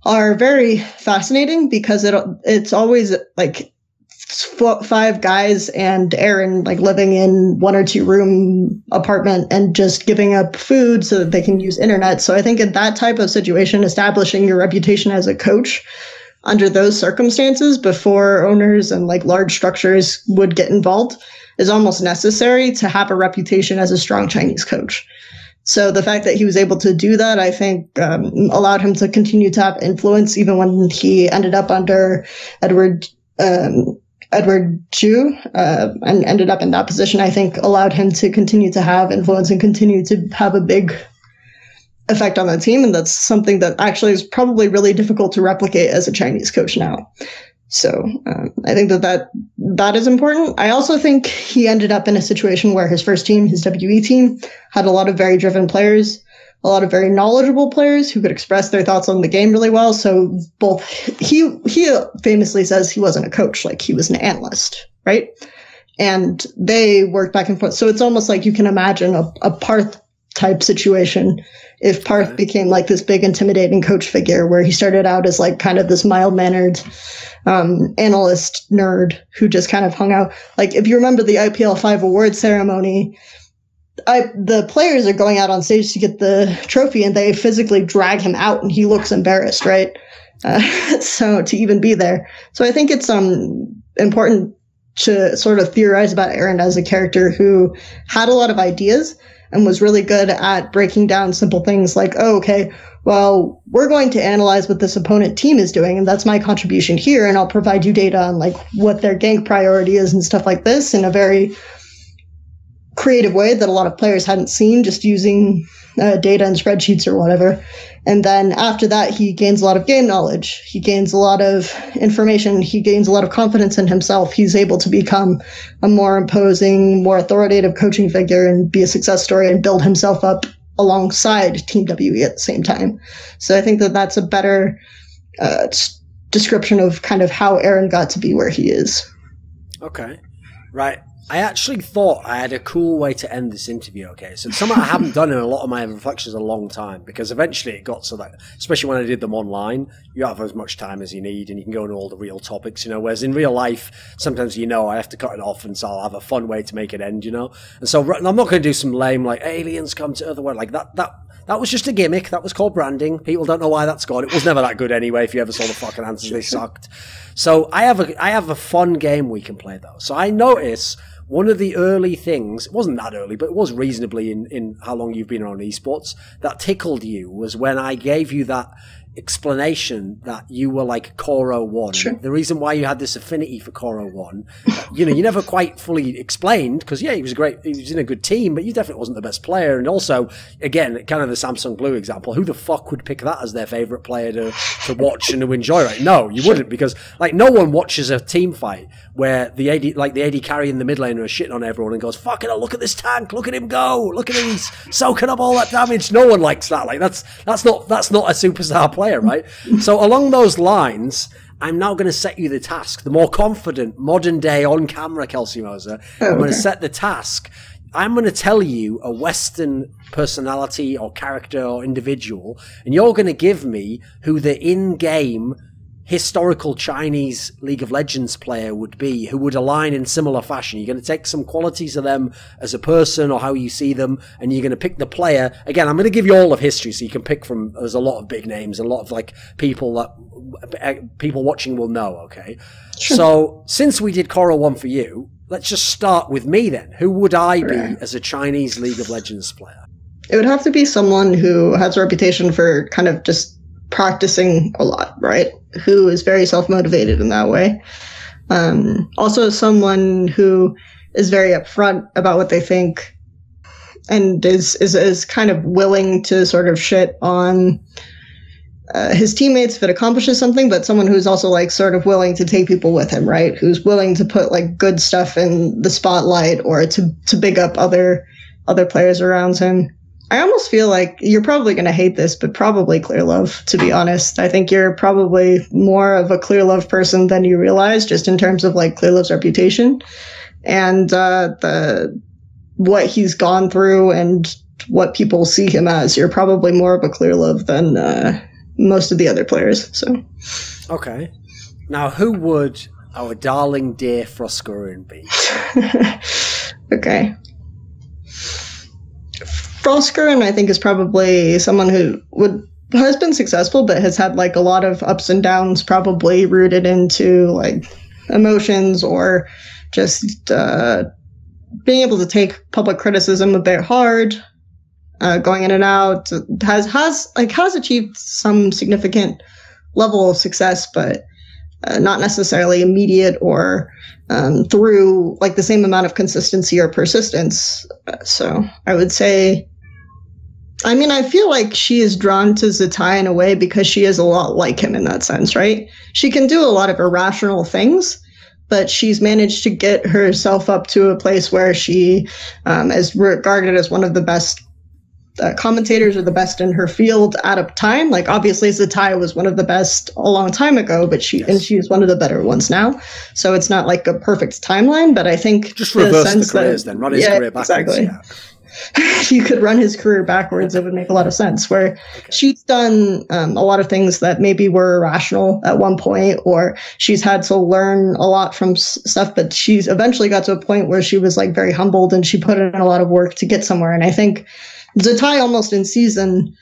are very fascinating because it's always like 5 guys and Aaron like living in 1 or 2 room apartment and just giving up food so that they can use internet. So I think in that type of situation, establishing your reputation as a coach under those circumstances before owners and like large structures would get involved is almost necessary to have a reputation as a strong Chinese coach. So the fact that he was able to do that, I think, allowed him to continue to have influence even when he ended up under Edward Chu and ended up in that position. I think allowed him to continue to have influence and continue to have a big effect on the team. And that's something that actually is probably really difficult to replicate as a Chinese coach now. So I think that is important. I also think he ended up in a situation where his first team, his WE team, had a lot of very driven players, a lot of very knowledgeable players who could express their thoughts on the game really well. So both he famously says he wasn't a coach, like he was an analyst, right? And they worked back and forth. So it's almost like you can imagine a Parth type situation if Parth became like this big intimidating coach figure where he started out as like kind of this mild-mannered analyst nerd who just kind of hung out. Like if you remember the IPL 5 award ceremony, the players are going out on stage to get the trophy and they physically drag him out and he looks embarrassed, right? So to even be there. So I think it's important to sort of theorize about Aaron as a character who had a lot of ideas and was really good at breaking down simple things like, oh, okay, well, we're going to analyze what this opponent team is doing, and that's my contribution here, and I'll provide you data on like what their gank priority is and stuff like this in a very creative way that a lot of players hadn't seen, just using data and spreadsheets or whatever. And then after that, he gains a lot of game knowledge. He gains a lot of information. He gains a lot of confidence in himself. He's able to become a more imposing, more authoritative coaching figure and be a success story and build himself up alongside Team WE at the same time. So I think that that's a better description of kind of how Aaron got to be where he is. Okay. Right. I actually thought I had a cool way to end this interview, okay? So it's something I haven't done in a lot of my reflections in a long time, because eventually it got so that, especially when I did them online, you have as much time as you need and you can go into all the real topics, you know, whereas in real life, sometimes, you know, I have to cut it off and so I'll have a fun way to make it end, you know? And so I'm not going to do some lame, like, aliens come to Earth, like that was just a gimmick. That was called branding. People don't know why that's gone. It was never that good anyway. If you ever saw the fucking answers, they sucked. So I have a fun game we can play though. So I notice one of the early things, it wasn't that early, but it was reasonably in how long you've been around esports, that tickled you was when I gave you that explanation that you were like Koro 1. Sure. The reason why you had this affinity for Koro 1, you know, you never quite fully explained, because yeah, he was in a good team, but you definitely wasn't the best player. And also, again, kind of the Samsung Blue example, who the fuck would pick that as their favorite player to watch and to enjoy, right? No, you wouldn't, because like no one watches a team fight where the AD carry in the mid laner is shitting on everyone and goes, fucking hell, look at this tank, look at him go, look at him, he's soaking up all that damage. No one likes that. Like that's not a superstar player, right? So along those lines, I'm now going to set you the task. The more confident, modern day on camera Kelsey Moser, I'm going to set the task. I'm going to tell you a Western personality or character or individual, and you're going to give me who the in-game historical Chinese League of Legends player would be, who would align in similar fashion. You're going to take some qualities of them as a person or how you see them, and you're going to pick the player. Again, I'm going to give you all of history so you can pick from, there's a lot of big names, a lot of like people that people watching will know, okay? Sure. So since we did Koro 1 for you, let's just start with me then. Who would I be as a Chinese League of Legends player? It would have to be someone who has a reputation for kind of just practicing a lot, right? Who is very self-motivated in that way. Also someone who is very upfront about what they think and is kind of willing to sort of shit on his teammates if it accomplishes something, but someone who's also like sort of willing to take people with him, right? Who's willing to put like good stuff in the spotlight or to big up other players around him. I almost feel like you're probably going to hate this, but probably Clear Love, to be honest. I think you're probably more of a Clear Love person than you realize, just in terms of like Clear Love's reputation and what he's gone through and what people see him as. You're probably more of a Clear Love than most of the other players. So, okay. Now, who would our darling dear Froskurinn be? Okay. Froskurinn, I think, is probably someone who has been successful, but has had like a lot of ups and downs, probably rooted into like emotions or just being able to take public criticism a bit hard, going in and out. Has achieved some significant level of success, but not necessarily immediate or through like the same amount of consistency or persistence. So I would say, I mean, I feel like she is drawn to Zatai in a way because she is a lot like him in that sense, right? She can do a lot of irrational things, but she's managed to get herself up to a place where she is regarded as one of the best commentators or the best in her field at a time. Like, obviously, Zatai was one of the best a long time ago, but she is one of the better ones now. So it's not like a perfect timeline, but I think just reverse the careers then, run his career backwards. Exactly. Yeah. If you could run his career backwards, it would make a lot of sense. Where she's done a lot of things that maybe were irrational at one point, or she's had to learn a lot from stuff, but she's eventually got to a point where she was like very humbled and she put in a lot of work to get somewhere. And I think Zatai almost in season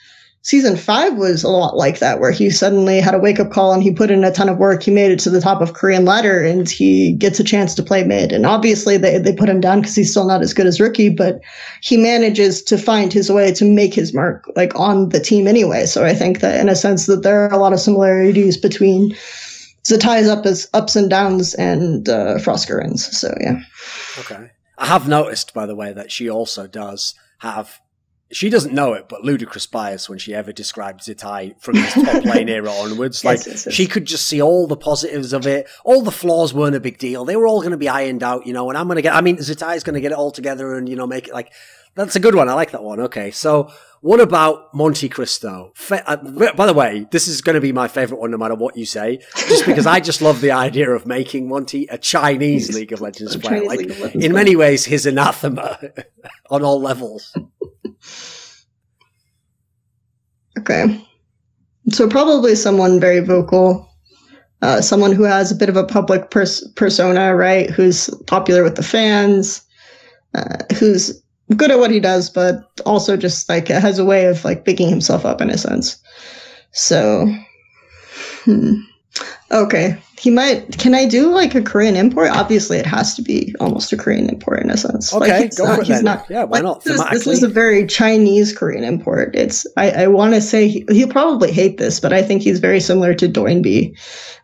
5 was a lot like that, where he suddenly had a wake-up call and he put in a ton of work. He made it to the top of Korean ladder and he gets a chance to play mid. And obviously they put him down because he's still not as good as Rookie, but he manages to find his way to make his mark like on the team anyway. So I think that in a sense that there are a lot of similarities between Zatai's ups and downs and Froskurinn's. So yeah. Okay. I have noticed, by the way, that she also does have, she doesn't know it, but ludicrous bias when she ever described Zatai from his top lane era onwards. Like, yes. She could just see all the positives of it. All the flaws weren't a big deal. They were all going to be ironed out, you know, and Zatai's going to get it all together and, you know, make it like, that's a good one. I like that one. Okay. So what about MonteCristo? By the way, this is going to be my favorite one no matter what you say, just because I just love the idea of making Monty a Chinese League of Legends player. Like, in many ways, his anathema on all levels. Okay. So probably someone very vocal, someone who has a bit of a public persona, right? Who's popular with the fans, who's good at what he does, but also just like has a way of like picking himself up in a sense. So, okay. Can I do like a Korean import? Obviously, it has to be almost a Korean import in a sense. Okay, like, go for it then. Yeah, why not? This is a very Chinese Korean import. I want to say he'll probably hate this, but I think he's very similar to Doinby.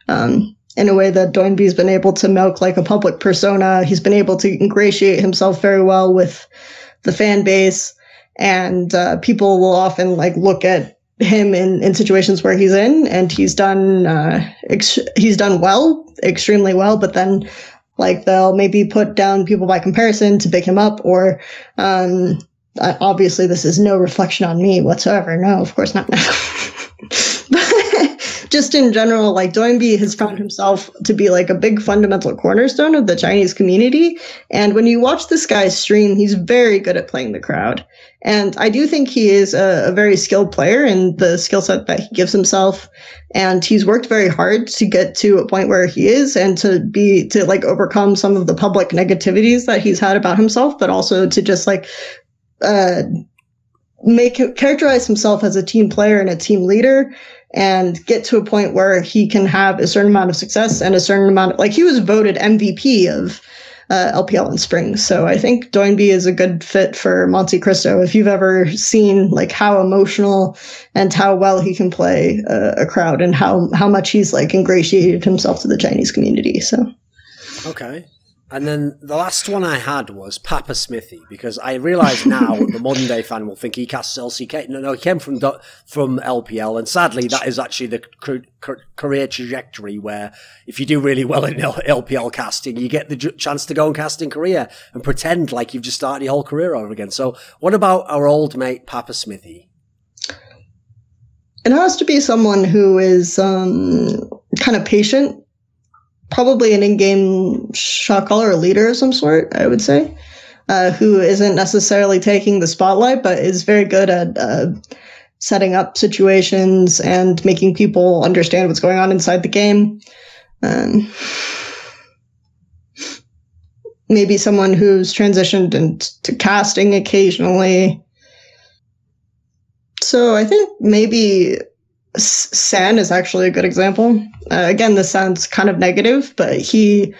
In a way that Doinby's been able to milk like a public persona. He's been able to ingratiate himself very well with the fan base, and people will often like look at him in situations where he's in, and he's done well, extremely well, but then like they'll maybe put down people by comparison to pick him up, or obviously this is no reflection on me whatsoever. No, of course not. Just in general, like Doinby has found himself to be like a big fundamental cornerstone of the Chinese community. And when you watch this guy stream, he's very good at playing the crowd. And I do think he is a very skilled player in the skill set that he gives himself. And he's worked very hard to get to a point where he is, and to like overcome some of the public negativities that he's had about himself, but also to just like characterize himself as a team player and a team leader, and get to a point where he can have a certain amount of success and a certain amount of, like, he was voted MVP of LPL in spring. So I think Doinby is a good fit for MonteCristo. If you've ever seen like how emotional and how well he can play a crowd, and how much he's like ingratiated himself to the Chinese community. So. Okay. And then the last one I had was PapaSmithy, because I realise now the modern day fan will think he casts LCK. No, he came from LPL, and sadly that is actually the career trajectory where if you do really well in LPL casting, you get the chance to go and cast in Korea and pretend like you've just started your whole career over again. So what about our old mate PapaSmithy? It has to be someone who is kind of patient. Probably an in-game shot caller or leader of some sort, I would say, who isn't necessarily taking the spotlight, but is very good at setting up situations and making people understand what's going on inside the game. maybe someone who's transitioned into casting occasionally. So I think maybe San is actually a good example. Again, this sounds kind of negative, but he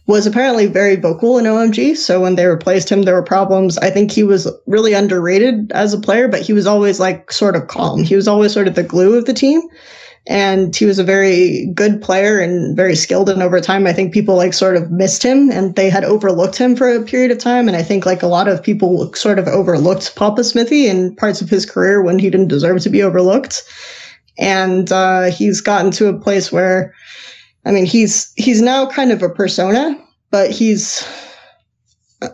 was apparently very vocal in OMG. So when they replaced him, there were problems. I think he was really underrated as a player, but he was always like sort of calm. He was always sort of the glue of the team. And he was a very good player and very skilled. And over time, I think people like sort of missed him and they had overlooked him for a period of time. And I think like a lot of people sort of overlooked PapaSmithy in parts of his career when he didn't deserve to be overlooked. And he's gotten to a place where, I mean, he's now kind of a persona, but he's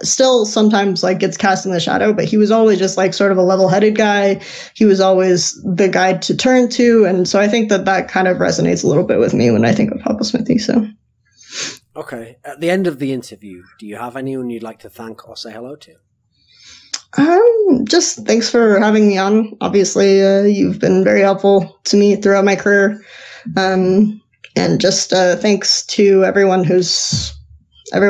still sometimes like gets cast in the shadow, but he was always just like sort of a level-headed guy. He was always the guy to turn to. And so I think that kind of resonates a little bit with me when I think of PapaSmithy. So. Okay. At the end of the interview, do you have anyone you'd like to thank or say hello to? Just thanks for having me on. Obviously, you've been very helpful to me throughout my career. And just thanks to everyone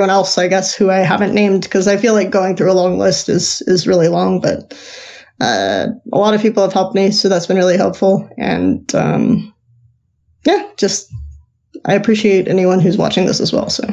else, I guess, who I haven't named, because I feel like going through a long list is really long, but a lot of people have helped me, so that's been really helpful. And yeah, just I appreciate anyone who's watching this as well. So.